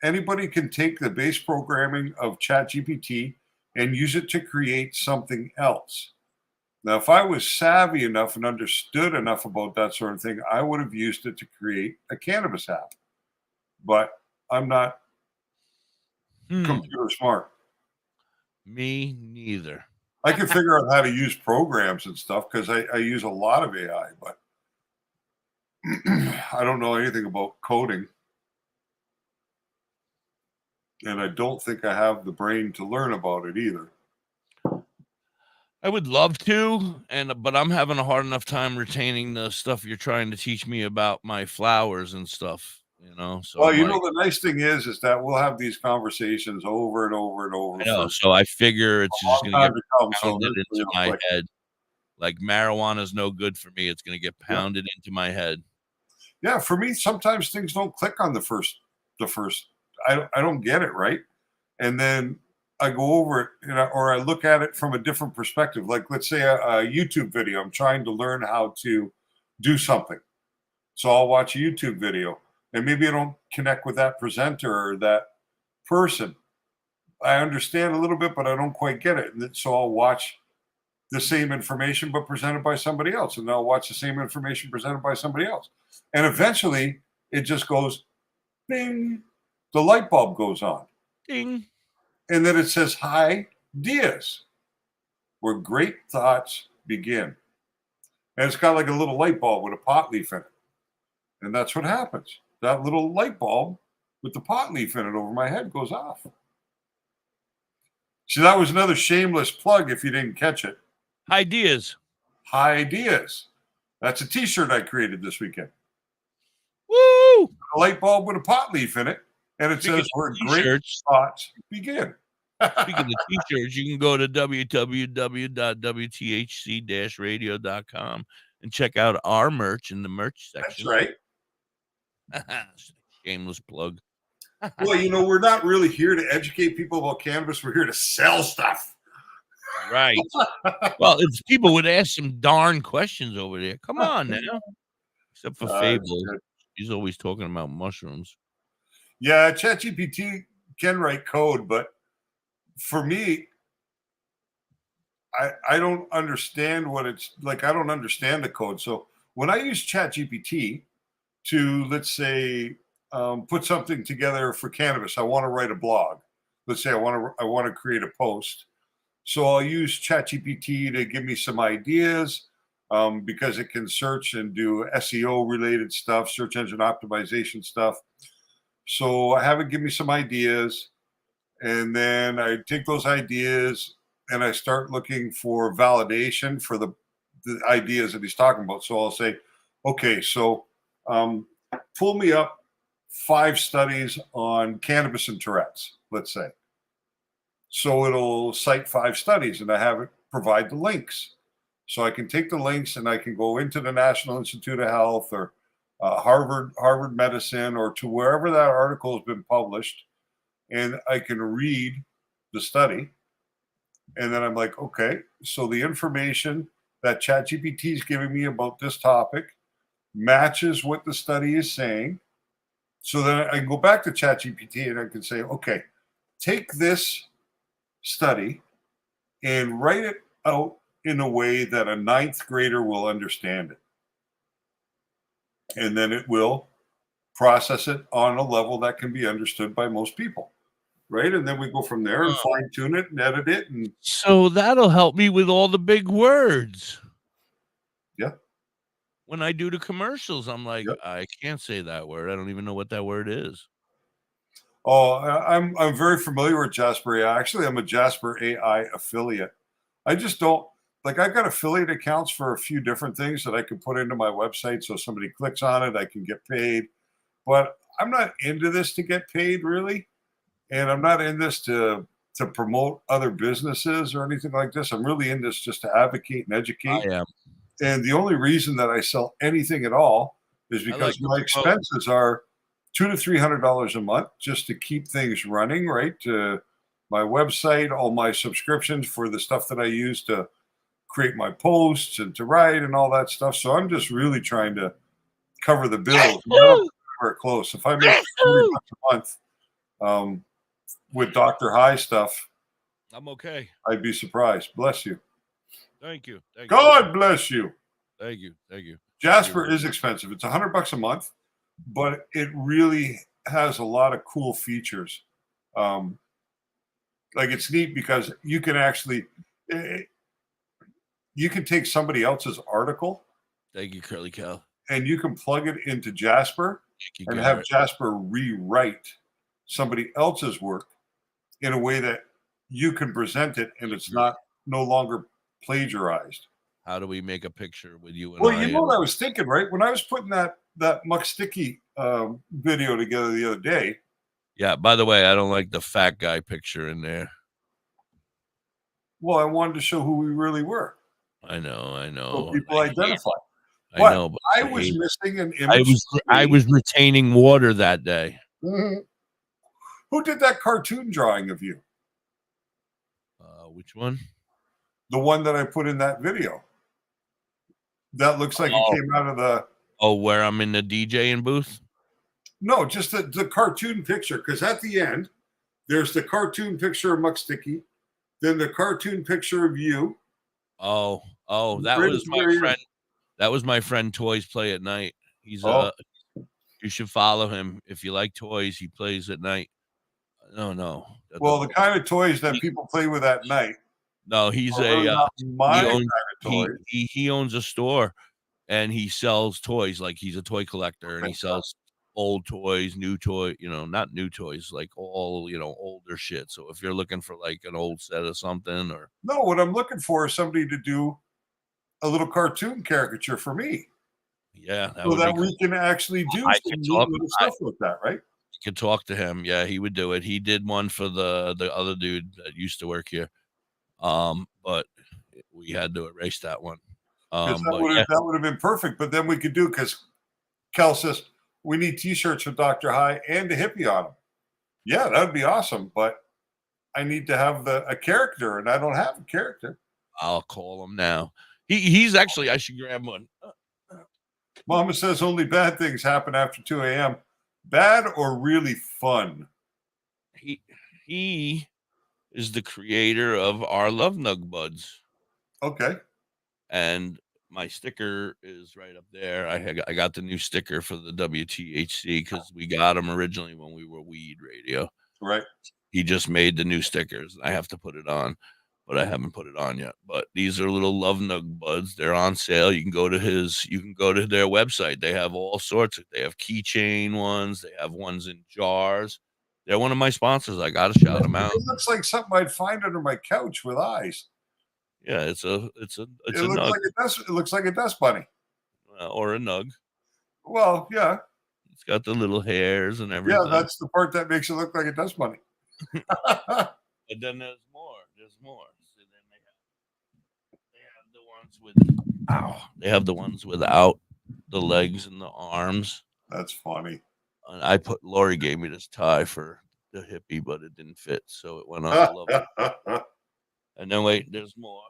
Anybody can take the base programming of ChatGPT and use it to create something else. Now, if I was savvy enough and understood enough about that sort of thing, I would have used it to create a cannabis app. But I'm not computer smart. Me neither. I can figure out how to use programs and stuff because I use a lot of AI, but I don't know anything about coding. And I don't think I have the brain to learn about it either. I would love to, but I'm having a hard enough time retaining the stuff you're trying to teach me about my flowers and stuff, you know. So Well, you know, the nice thing is that we'll have these conversations over and over and over. I know, so I figure it's just going to get pounded into my head. Like marijuana's no good for me. It's going to get pounded into my head. Yeah, for me, sometimes things don't click on the first. I don't get it right, and then I go over it, or I look at it from a different perspective. Like, let's say a YouTube video. I'm trying to learn how to do something, so I'll watch a YouTube video, and maybe I don't connect with that presenter or that person. I understand a little bit, but I don't quite get it, and so I'll watch the same information but presented by somebody else, and I'll watch the same information presented by somebody else, and eventually it just goes, bing. The light bulb goes on. Ding. And then it says, "Hi, Diaz," where great thoughts begin. And it's got like a little light bulb with a pot leaf in it. And that's what happens. That little light bulb with the pot leaf in it over my head goes off. See, that was another shameless plug if you didn't catch it. Hi, Diaz. Hi, Diaz. That's a t-shirt I created this weekend. Woo! A light bulb with a pot leaf in it. And it says, "Where great thoughts begin." Speaking of t-shirts, you can go to www.wthc-radio.com and check out our merch in the merch section. That's right. Shameless plug. Well, you know, we're not really here to educate people about cannabis. We're here to sell stuff. Right. Well, if people would ask some darn questions over there, come on now. Except for Fable. He's always talking about mushrooms. Yeah, ChatGPT can write code, but for me, I don't understand what it's like. I don't understand the code. So when I use ChatGPT to, let's say, put something together for cannabis, I want to write a blog. Let's say I want to create a post. So I'll use ChatGPT to give me some ideas because it can search and do SEO related stuff, search engine optimization stuff. So I have it give me some ideas, and then I take those ideas and I start looking for validation for the ideas that he's talking about. So I'll say, okay, so pull me up 5 studies on cannabis and Tourette's, let's say. So it'll cite 5 studies, and I have it provide the links. So I can take the links and I can go into the National Institute of Health or Harvard Medicine or to wherever that article has been published, and I can read the study. And then I'm like, okay, so the information that ChatGPT is giving me about this topic matches what the study is saying. So then I can go back to ChatGPT and I can say, okay, take this study and write it out in a way that a 9th grader will understand it. And then it will process it on a level that can be understood by most people, right? And then we go from there and fine tune it and edit it. And so that'll help me with all the big words. Yeah. When I do the commercials, I'm like, I can't say that word. I don't even know what that word is. Oh, I'm very familiar with Jasper AI. Actually, I'm a Jasper AI affiliate. I just don't. like I've got affiliate accounts for a few different things that I can put into my website. So somebody clicks on it, I can get paid. But I'm not into this to get paid, really. And I'm not in this to promote other businesses or anything like this. I'm really in this just to advocate and educate. I am. And the only reason that I sell anything at all is because my expenses are $200 to $300 a month just to keep things running, right? To my website, all my subscriptions for the stuff that I use to create my posts and to write and all that stuff. So I'm just really trying to cover the bills. Very close. If I make $40 a month with DoktorHigh stuff, I'm okay. I'd be surprised. Bless you. Thank you. Thank God you. bless you. Thank you. Thank you. Jasper is expensive. It's $100 a month, but it really has a lot of cool features. Like it's neat because you can actually you can take somebody else's article. Thank you, Curly Cow. And you can plug it into Jasper and have Jasper rewrite somebody else's work in a way that you can present it and it's no longer plagiarized. How do we make a picture with you and Well, you know what I was thinking, right? When I was putting that Muck Sticky video together the other day. Yeah, by the way, I don't like the fat guy picture in there. Well, I wanted to show who we really were. I know. So people identify. I know, but I was missing an image. I was retaining water that day. Mm-hmm. Who did that cartoon drawing of you? Which one? The one that I put in that video. That looks like it came out of the... Oh, where I'm in the DJing booth? No, just the cartoon picture. Because at the end, there's the cartoon picture of Muck Sticky, then the cartoon picture of you. Oh, that was my friend. That was my friend Toys Play at Night. He's you should follow him. If you like toys, he plays at night. No. Well, the kind of toys that people play with at night. No, he's he owns a store and he sells toys. Like he's a toy collector and he sells old toys, new toy, not new toys, like all, older shit. So if you're looking for like an old set of something or no, what I'm looking for is somebody to do a little cartoon caricature for me. Yeah, so that we can actually do some little stuff with that, right? You can talk to him. Yeah, he would do it. He did one for the other dude that used to work here. But we had to erase that one. That would have been perfect. But then we could do, because Kel says we need T-shirts for DoktorHigh and Da.Hippie on them. Yeah, that would be awesome. But I need to have a character, and I don't have a character. I'll call him now. He's actually, I should grab one. Mama says only bad things happen after 2 a.m. Bad or really fun? He is the creator of our Love Nug Buds. Okay. And my sticker is right up there. I got the new sticker for the WTHC because we got them originally when we were Weed Radio. Right. He just made the new stickers. I have to put it on, but I haven't put it on yet. But these are little Love Nug Buds. They're on sale. You can go to their website. They have all sorts. They have keychain ones. They have ones in jars. They're one of my sponsors. I got to shout them out. It looks like something I'd find under my couch with eyes. Yeah, it's a nug. It looks like a dust bunny. Or a nug. Well, yeah. It's got the little hairs and everything. Yeah, that's the part that makes it look like a dust bunny. But then there's more. So then they have the ones with they have the ones without the legs and the arms. That's funny. And Lori gave me this tie for the hippie, but it didn't fit, so it went on. And then wait, there's more.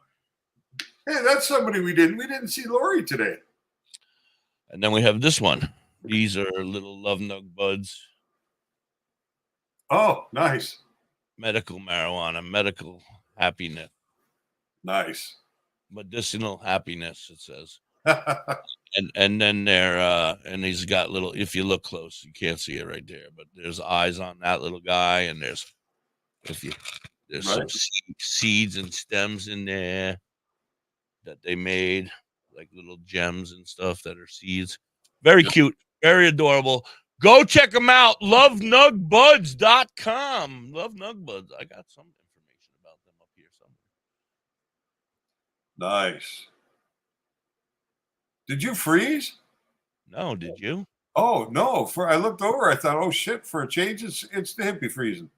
Hey, that's somebody we didn't see Lori today. And then we have this one. These are little Love Nug Buds. Oh, nice. Medical marijuana, medical happiness. Nice. Medicinal happiness, it says. and then and he's got little, if you look close, you can't see it right there, but there's eyes on that little guy, and there's some seeds and stems in there that they made, like little gems and stuff that are seeds. Very cute, very adorable. Go check them out. LoveNugBuds.com. Love Nug Buds. I got some information about them up here somewhere. Nice. Did you freeze? No, did you? Oh no! I looked over. I thought, oh shit! For a change, it's the hippie freezing.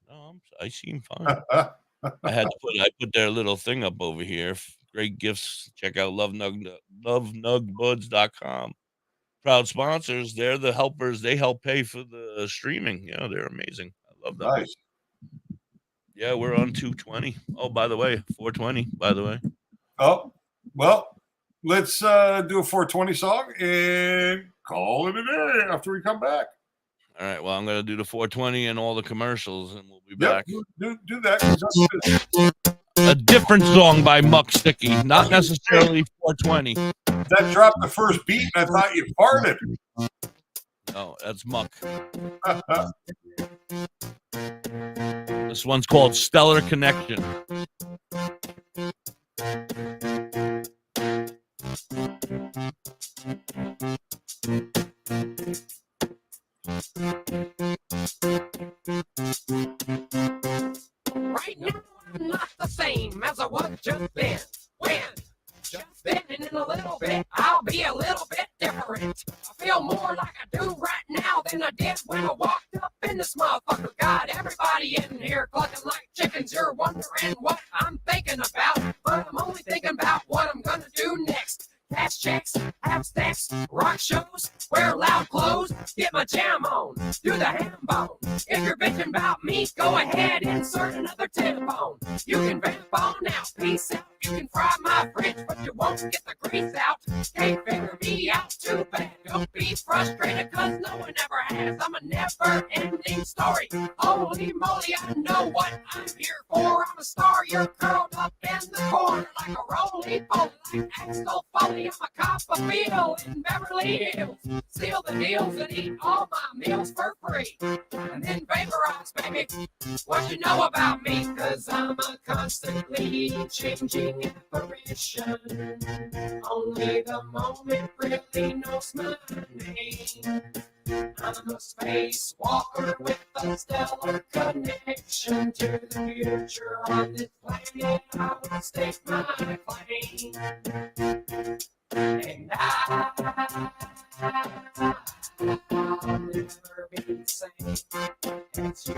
No, I seem fine. I put their little thing up over here. Great gifts. Check out lovenugbuds.com. Proud sponsors. They're the helpers. They help pay for the streaming. Yeah, they're amazing. I love them. Nice. Yeah, we're on 220. Oh, by the way, 420. By the way. Oh, well, let's do a 420 song and call it a day after we come back. All right. Well, I'm gonna do the 420 and all the commercials, and we'll be back. Do that. 'Cause that's good. A different song by Muck Sticky, not necessarily 420. That dropped the first beat, and I thought you farted. No, that's Muck. This one's called Stellar Connection. Right now, I'm not the same as I was just then. When just then and in a little bit, I'll be a little bit different. I feel more like I do right now than I did when I walked up in this motherfucker. Got everybody in here clucking like chickens. You're wondering what I'm thinking about, but I'm only thinking about what I'm gonna do next. Cash checks, have stacks, rock shows, wear loud clothes, get my jam on, do the ham bone. If you're bitching about me, go ahead, insert another tampon. You can vamp on out, peace out. You can fry my fridge, but you won't get the grease out. Can't figure me out too bad. Don't be frustrated, cause no one ever has. I'm a never-ending story. Holy moly, I know what I'm here for. I'm a star, you're curled up in the corner like a roly-poly, like Axel Foley. I'm a Copperfield in Beverly Hills. Seal the deals and eat all my meals for free. And then vaporize, baby. What you know about me? Cause I'm a constantly changing apparition. Only the moment really knows my name. I'm a spacewalker with a stellar connection to the future on this planet. I will stake my claim. And I'll never be the same as you.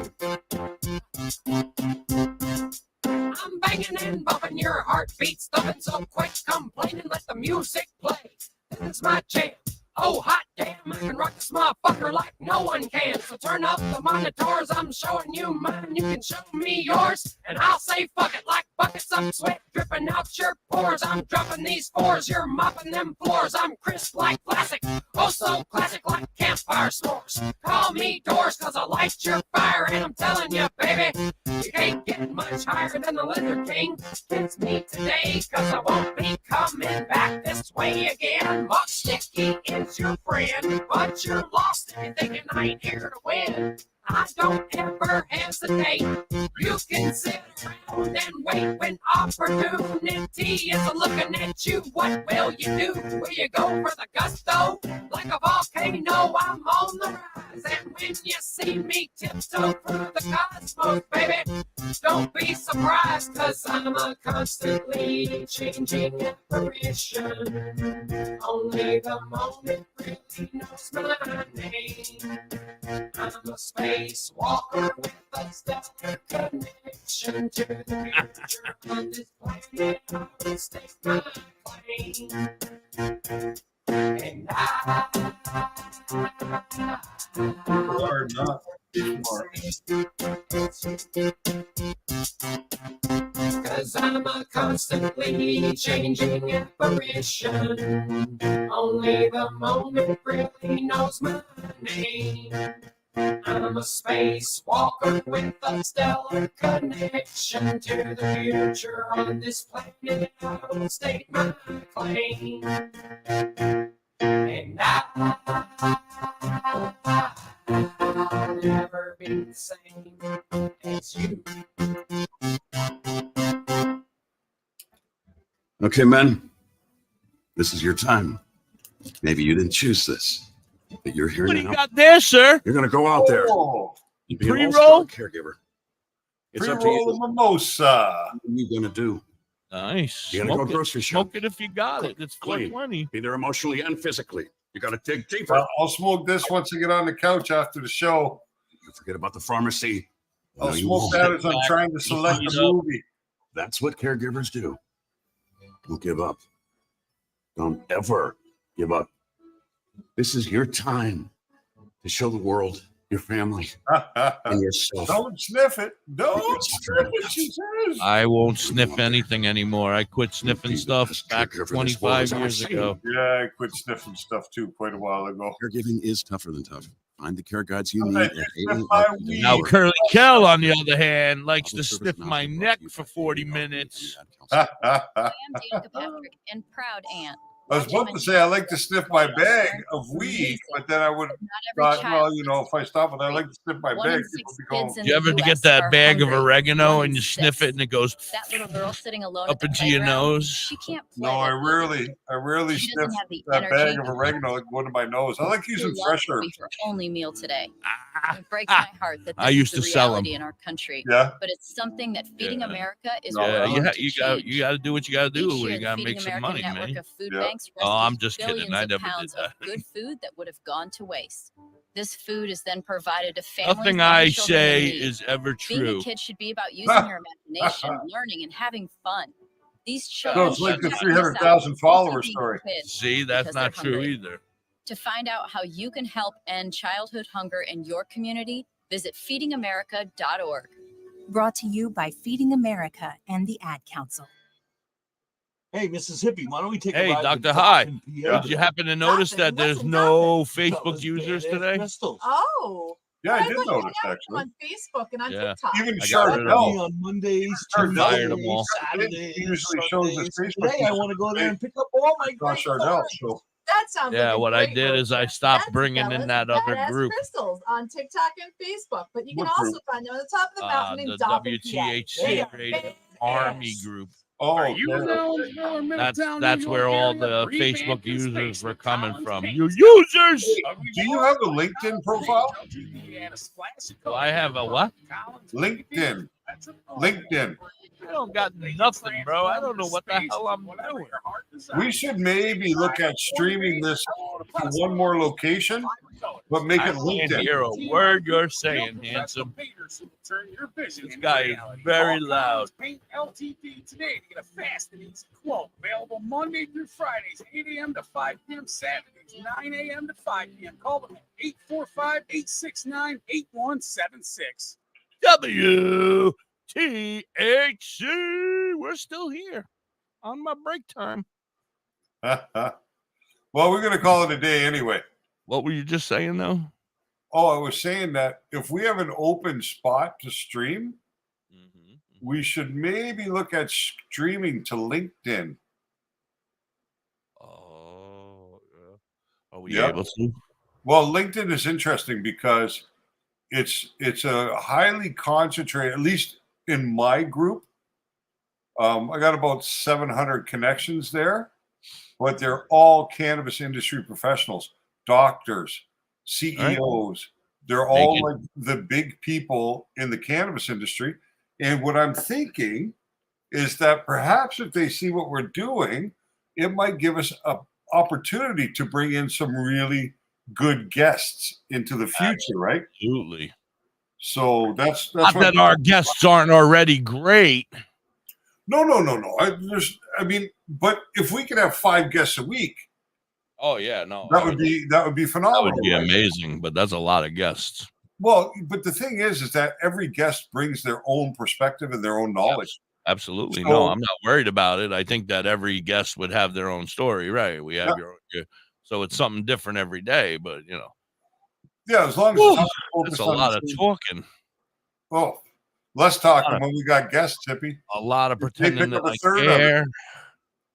I'm banging and bumping, your heartbeat's thumping, so quit complaining, let the music play. This is my jam. Oh, hot damn, I can rock this motherfucker like no one can. So turn up the monitors, I'm showing you mine. You can show me yours, and I'll say fuck it like buckets of sweat dripping out your pores. I'm dropping these fours, you're mopping them floors. I'm crisp like classic, oh so classic like campfire s'mores. Call me Doors, cause I light your fire, and I'm telling you, baby, you can't get much higher than the Lizard King. Kiss me today, cause I won't be coming back this way again. Muck Sticky is your friend, but you're lost if you're thinking I ain't here to win. I don't ever hesitate. You can sit around and wait when opportunity is looking at you. What will you do? Will you go for the gusto? Like a volcano, I'm on the rise. And when you see me tiptoe through the cosmos, baby, don't be surprised, cause I'm a constantly changing apparition. Only the moment really knows my name. I'm a spacewalker with a stellar connection to the future on this planet. I will stake my claim. And People are not smart. Cause I'm a constantly changing apparition. Only the moment really knows my name. I'm a spacewalker with a stellar connection to the future on this planet. I will stake my claim. And I'll never be the same as you. Okay, men, this is your time. Maybe you didn't choose this, but you're here What now. do you got there, sir? You're going to go out there Oh, and be an Pre-roll? all-star careroll. It's up to pre-roll you. mimosa. What are you going to do? Nice. You gotta go Smoke it. grocery shop. Smoke it if you got it. It's Clean. 420. Be there emotionally and physically. You gotta dig deeper. I'll smoke this once I get on the couch after the show. Forget about the pharmacy. I'll No, you smoke won't. that as I'm trying to select a movie. That's what caregivers do. Don't give up. Don't ever give up. This is your time to show the world, your family, and yourself. Don't sniff it. Don't sniff it, she says. I won't sniff anything anymore. I quit sniffing stuff back 25 years ago. Yeah, I quit sniffing stuff too quite a while ago. Caregiving is tougher than tough. Find the care guides you need. Now, Curly Kell, on the other hand, likes to sniff my neck for 40 minutes. I am Danica Patrick and proud aunt. I was about to say I like to sniff my bag of weed, but then I would thought, well, you know, if I stop it, I like to sniff my bag. People be going, You ever get that bag of oregano and you sniff it and it goes That little girl sitting alone up at the into your playground, nose? She can't play. No, I rarely She sniff doesn't have the that bag energy. of oregano like going to my nose. I like using Your fresh lunch will be herbs. her only meal today. It breaks my heart that this I used is to the sell 'em. reality in our country. Yeah. But it's something that Feeding America is Yeah, working to you got to do what you got to do Each when year, you the got to Feeding make some America money, network man. of food banks Oh, I'm rescues just kidding. billions I of never did pounds that. of good food that would have gone to waste. This food is then provided to families. Nothing and I children in say need. is ever Being true. a kid should be about using your imagination, learning, and having fun. These children. So it's like the shouldn't miss out 300,000 on follower being story. kids See, that's because they're not true hungry. either. To find out how you can help end childhood hunger in your community, visit feedingamerica.org. Brought to you by Feeding America and the Ad Council. Hey, Mississippi, why don't we take a Hey, ride to Dr. High, Boston, PA? did you happen to notice that there's no Facebook users today? Oh. Yeah, I But did look, notice, I have them actually. on Facebook and on Yeah. TikTok. Even I got rid of them. Only on Mondays, Chardell fired them Tuesdays, all. Saturdays, Usually shows us Sundays. Facebook Today, I want to go there and pick up all my Josh great Chardell. finds. So That sounds Yeah, like a what I great did road is I trip. stopped That's bringing in Bella's that other Badass group. Crystals on TikTok and Facebook, but you can What also group? find them on the top of the mountain in The Dobbin, PA. They WTHC are rated badass. Army group. Oh, Are you okay. in Owensville or Middletown, That's New where York all area? the Revamp Facebook your users space were with coming Collins from. Paint. You users! Do you have a LinkedIn profile? Do I have a what? LinkedIn. LinkedIn. I don't got nothing, bro. I don't know what the hell I'm doing. We should maybe look at streaming this to one more location, but make I it can't LinkedIn. hear a word you're saying, handsome. This guy is very loud. Paint LTD today to get a fast and easy quote. Available Monday through Fridays, 8 a.m. to 5 p.m. Saturdays, 9 a.m. to 5 p.m. Call them at 845-869-8176. WTHC. We're still here on my break time. Well, we're going to call it a day anyway. What were you just saying, though? Oh, I was saying that if we have an open spot to stream, we should maybe look at streaming to LinkedIn. Oh, yeah. Are we Yep. able to? Well, LinkedIn is interesting because it's a highly concentrated, at least in my group. I got about 700 connections there, but they're all cannabis industry professionals, doctors, CEOs. They're all like the big people in the cannabis industry. And what I'm thinking is that perhaps if they see what we're doing, it might give us an opportunity to bring in some really good guests into the future, right? Absolutely. So that's Not what that our guests aren't already great. No. I mean, but if we could have 5 guests a week, Oh yeah, no, that would be phenomenal. that would be right? amazing. But that's a lot of guests. Well, but the thing is that every guest brings their own perspective and their own knowledge. Absolutely. So- No, I'm not worried about it. I think that every guest would have their own story, right? We have so it's something different every day, but Yeah, as long as Whew, it's not that's a focused on lot the of same- talking. Oh, less talking when we got guests, Tippy. A lot of They pretending pick that up a I third of it. care.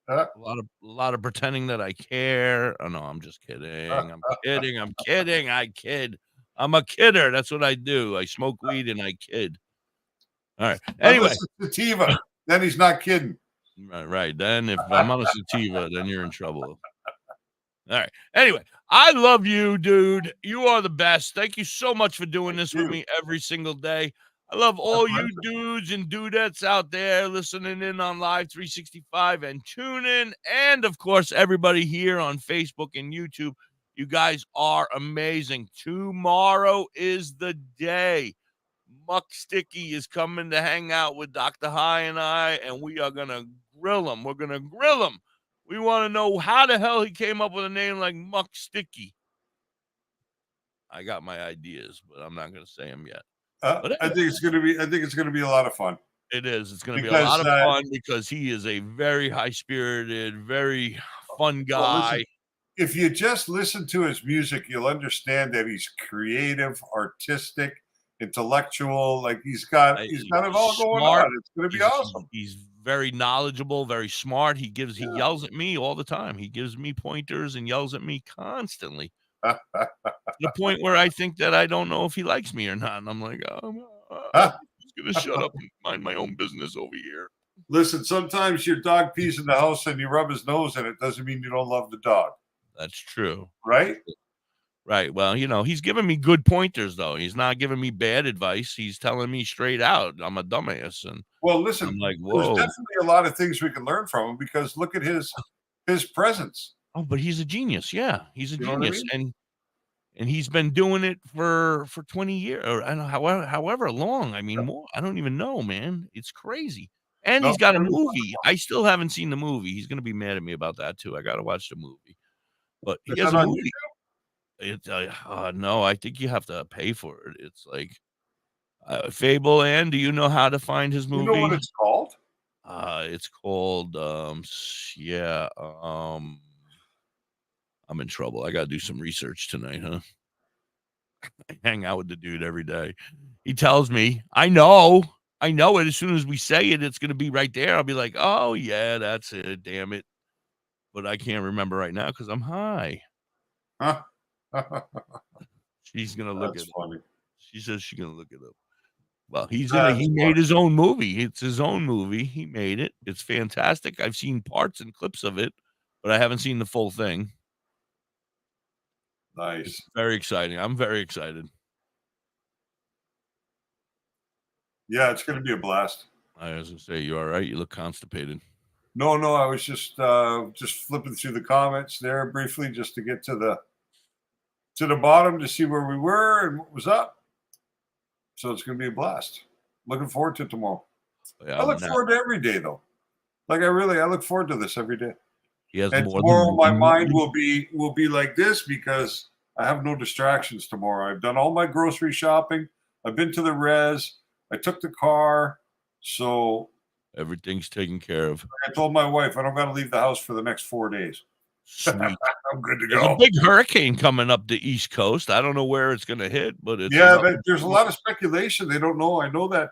Huh? A lot of pretending that I care. Oh no, I'm just kidding. I'm kidding. I'm kidding. I kid. I'm a kidder. That's what I do. I smoke weed and I kid. All right. Anyway, Unless it's sativa, then he's not kidding. right. Then if I'm on a sativa, then you're in trouble. All right. Anyway, I love you, dude. You are the best. Thank you so much for doing this with me every single day. I love all you dudes and dudettes out there listening in on Live 365 and tune in. And, of course, everybody here on Facebook and YouTube. You guys are amazing. Tomorrow is the day. Muck Sticky is coming to hang out with Dr. High and I, and we are going to grill him. We're going to grill him. We want to know how the hell he came up with a name like Muck Sticky. I got my ideas, but I'm not going to say them yet. I think it's going to be a lot of fun. It is. It's going to be a lot of fun because he is a very high-spirited, very fun guy. Well, listen, if you just listen to his music, you'll understand that he's creative, artistic, intellectual. Like he's got it all going on. It's going to be awesome. He's very knowledgeable, very smart. He yells at me all the time. He gives me pointers and yells at me constantly. To the point where I think that I don't know if he likes me or not. And I'm like, I'm just going to shut up and mind my own business over here. Listen, sometimes your dog pees in the house and you rub his nose in it. Doesn't mean you don't love the dog. That's true. Right? Right. Well, he's giving me good pointers, though. He's not giving me bad advice. He's telling me straight out I'm a dumbass. And well, listen, I'm like, there's whoa. definitely a lot of things we can learn from him because look at his presence. Oh, but he's a genius. Yeah, he's a You know what I genius. mean? And he's been doing it for 20 years or I don't know, however long. I mean, more. I don't even know, man. It's crazy. And he's got a movie. I still haven't seen the movie. He's going to be mad at me about that, too. I got to watch the movie. But he has a movie. It's no, I think you have to pay for it. It's like Fable. And do you know how to find his movie? You know what it's called? It's called I'm in trouble. I got to do some research tonight, huh? I hang out with the dude every day. He tells me, I know it. As soon as we say it, it's going to be right there. I'll be like, oh, yeah, that's it. Damn it. But I can't remember right now because I'm high. She's going to look at it. She says she's going to look it up. Well, he made his own movie. It's his own movie. He made it. It's fantastic. I've seen parts and clips of it, but I haven't seen the full thing. Nice. It's very exciting. I'm very excited. Yeah, it's going to be a blast. I was going to say, you all right? You look constipated. No, I was just flipping through the comments there briefly just to get to the bottom to see where we were and what was up. So it's going to be a blast. Looking forward to tomorrow. Yeah, I look forward to every day, though. Like I look forward to this every day. He has and more tomorrow, my mind will be like this because I have no distractions tomorrow. I've done all my grocery shopping. I've been to the res. I took the car. So everything's taken care of. I told my wife I don't got to leave the house for the next 4 days. Sweet. I'm good to There's go. a big hurricane coming up the East Coast. I don't know where it's going to hit, but it's there's a lot of speculation. They don't know. I know that.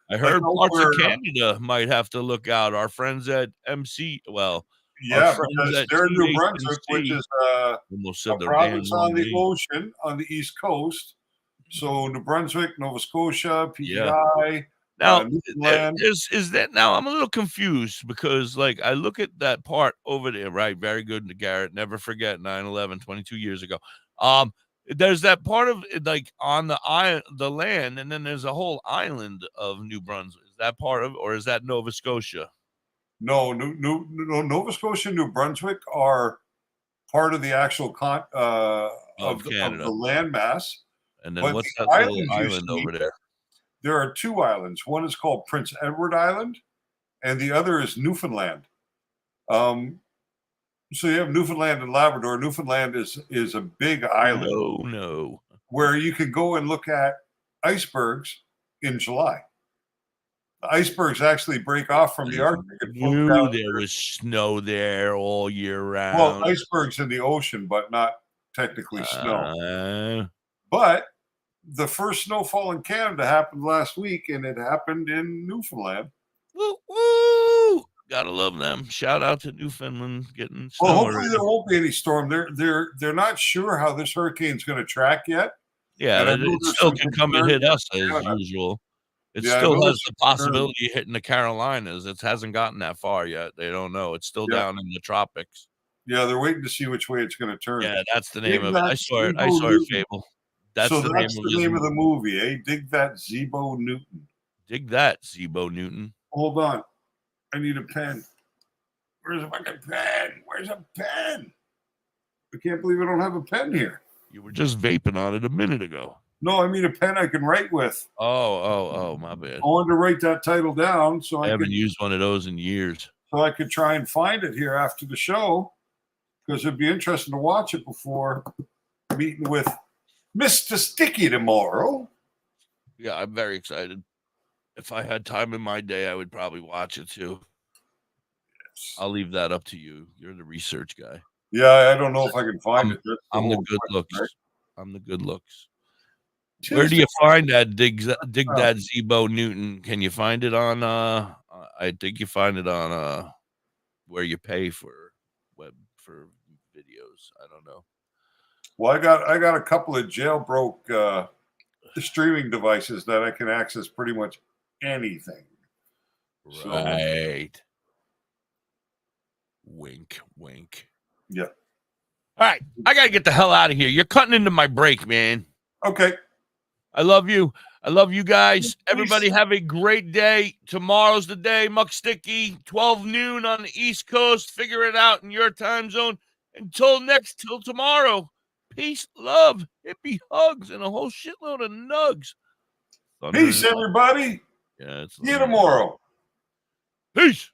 I heard parts of Canada might have to look out. Our friends at MC, well, yeah, because they're in New Brunswick, which is a province on the ocean on the East Coast. So New Brunswick, Nova Scotia, PEI. Now, is that now? I'm a little confused because, like, I look at that part over there, right? Very good, Garrett. Never forget 9/11, 22 years ago. There's that part of like on the land, and then there's a whole island of New Brunswick. Is that part of, or is that Nova Scotia? No, Nova Scotia and New Brunswick are part of the actual of the landmass. And then what's that little island over there? There are two islands. One is called Prince Edward Island, and the other is Newfoundland. So you have Newfoundland and Labrador. Newfoundland is a big island. No. Where you can go and look at icebergs in July. The icebergs actually break off from the Arctic. And there was snow there all year round. Well, icebergs in the ocean, but not technically snow. But the first snowfall in Canada happened last week, and it happened in Newfoundland. Woo! Gotta love them. Shout out to Newfoundland getting snow. Well, hopefully there won't be any storm. They're not sure how this hurricane's going to track yet. Yeah, it still can come and hit us as usual. It still has the possibility of hitting the Carolinas. It hasn't gotten that far yet. They don't know. It's still down in the tropics. Yeah, they're waiting to see which way it's going to turn. Yeah, that's the name of it. I saw it. Fable. That's so the that's name the of name his of the movie, eh? Dig that, Zebo Newton. Dig that, Zebo Newton. Hold on. I need a pen. Where's a fucking pen? Where's a pen? I can't believe I don't have a pen here. You were just vaping on it a minute ago. No, I mean a pen I can write with. Oh, my bad. I wanted to write that title down so I I haven't could used one of those in years. try and find it here after the show, because it'd be interesting to watch it before meeting with Mr. Sticky tomorrow. Yeah, I'm very excited. If I had time in my day, I would probably watch it too. Yes. I'll leave that up to you. You're the research guy. Yeah, I don't know if I can find it. I'm the good looks. Right? I'm the good looks. Tuesday. Where do you find that dig that Zebo Newton? Can you find it on I think you find it on where you pay for videos. I don't know. Well, I got a couple of jailbroke streaming devices that I can access pretty much anything. Right. So. Wink, wink. Yeah. All right, I gotta get the hell out of here. You're cutting into my break, man. Okay. I love you. I love you guys. Everybody have a great day. Tomorrow's the day. Muck Sticky, 12 noon on the East Coast. Figure it out in your time zone. Till tomorrow. Peace, love, hippie hugs, and a whole shitload of nugs. Peace, everybody. Yeah, see you tomorrow. Peace.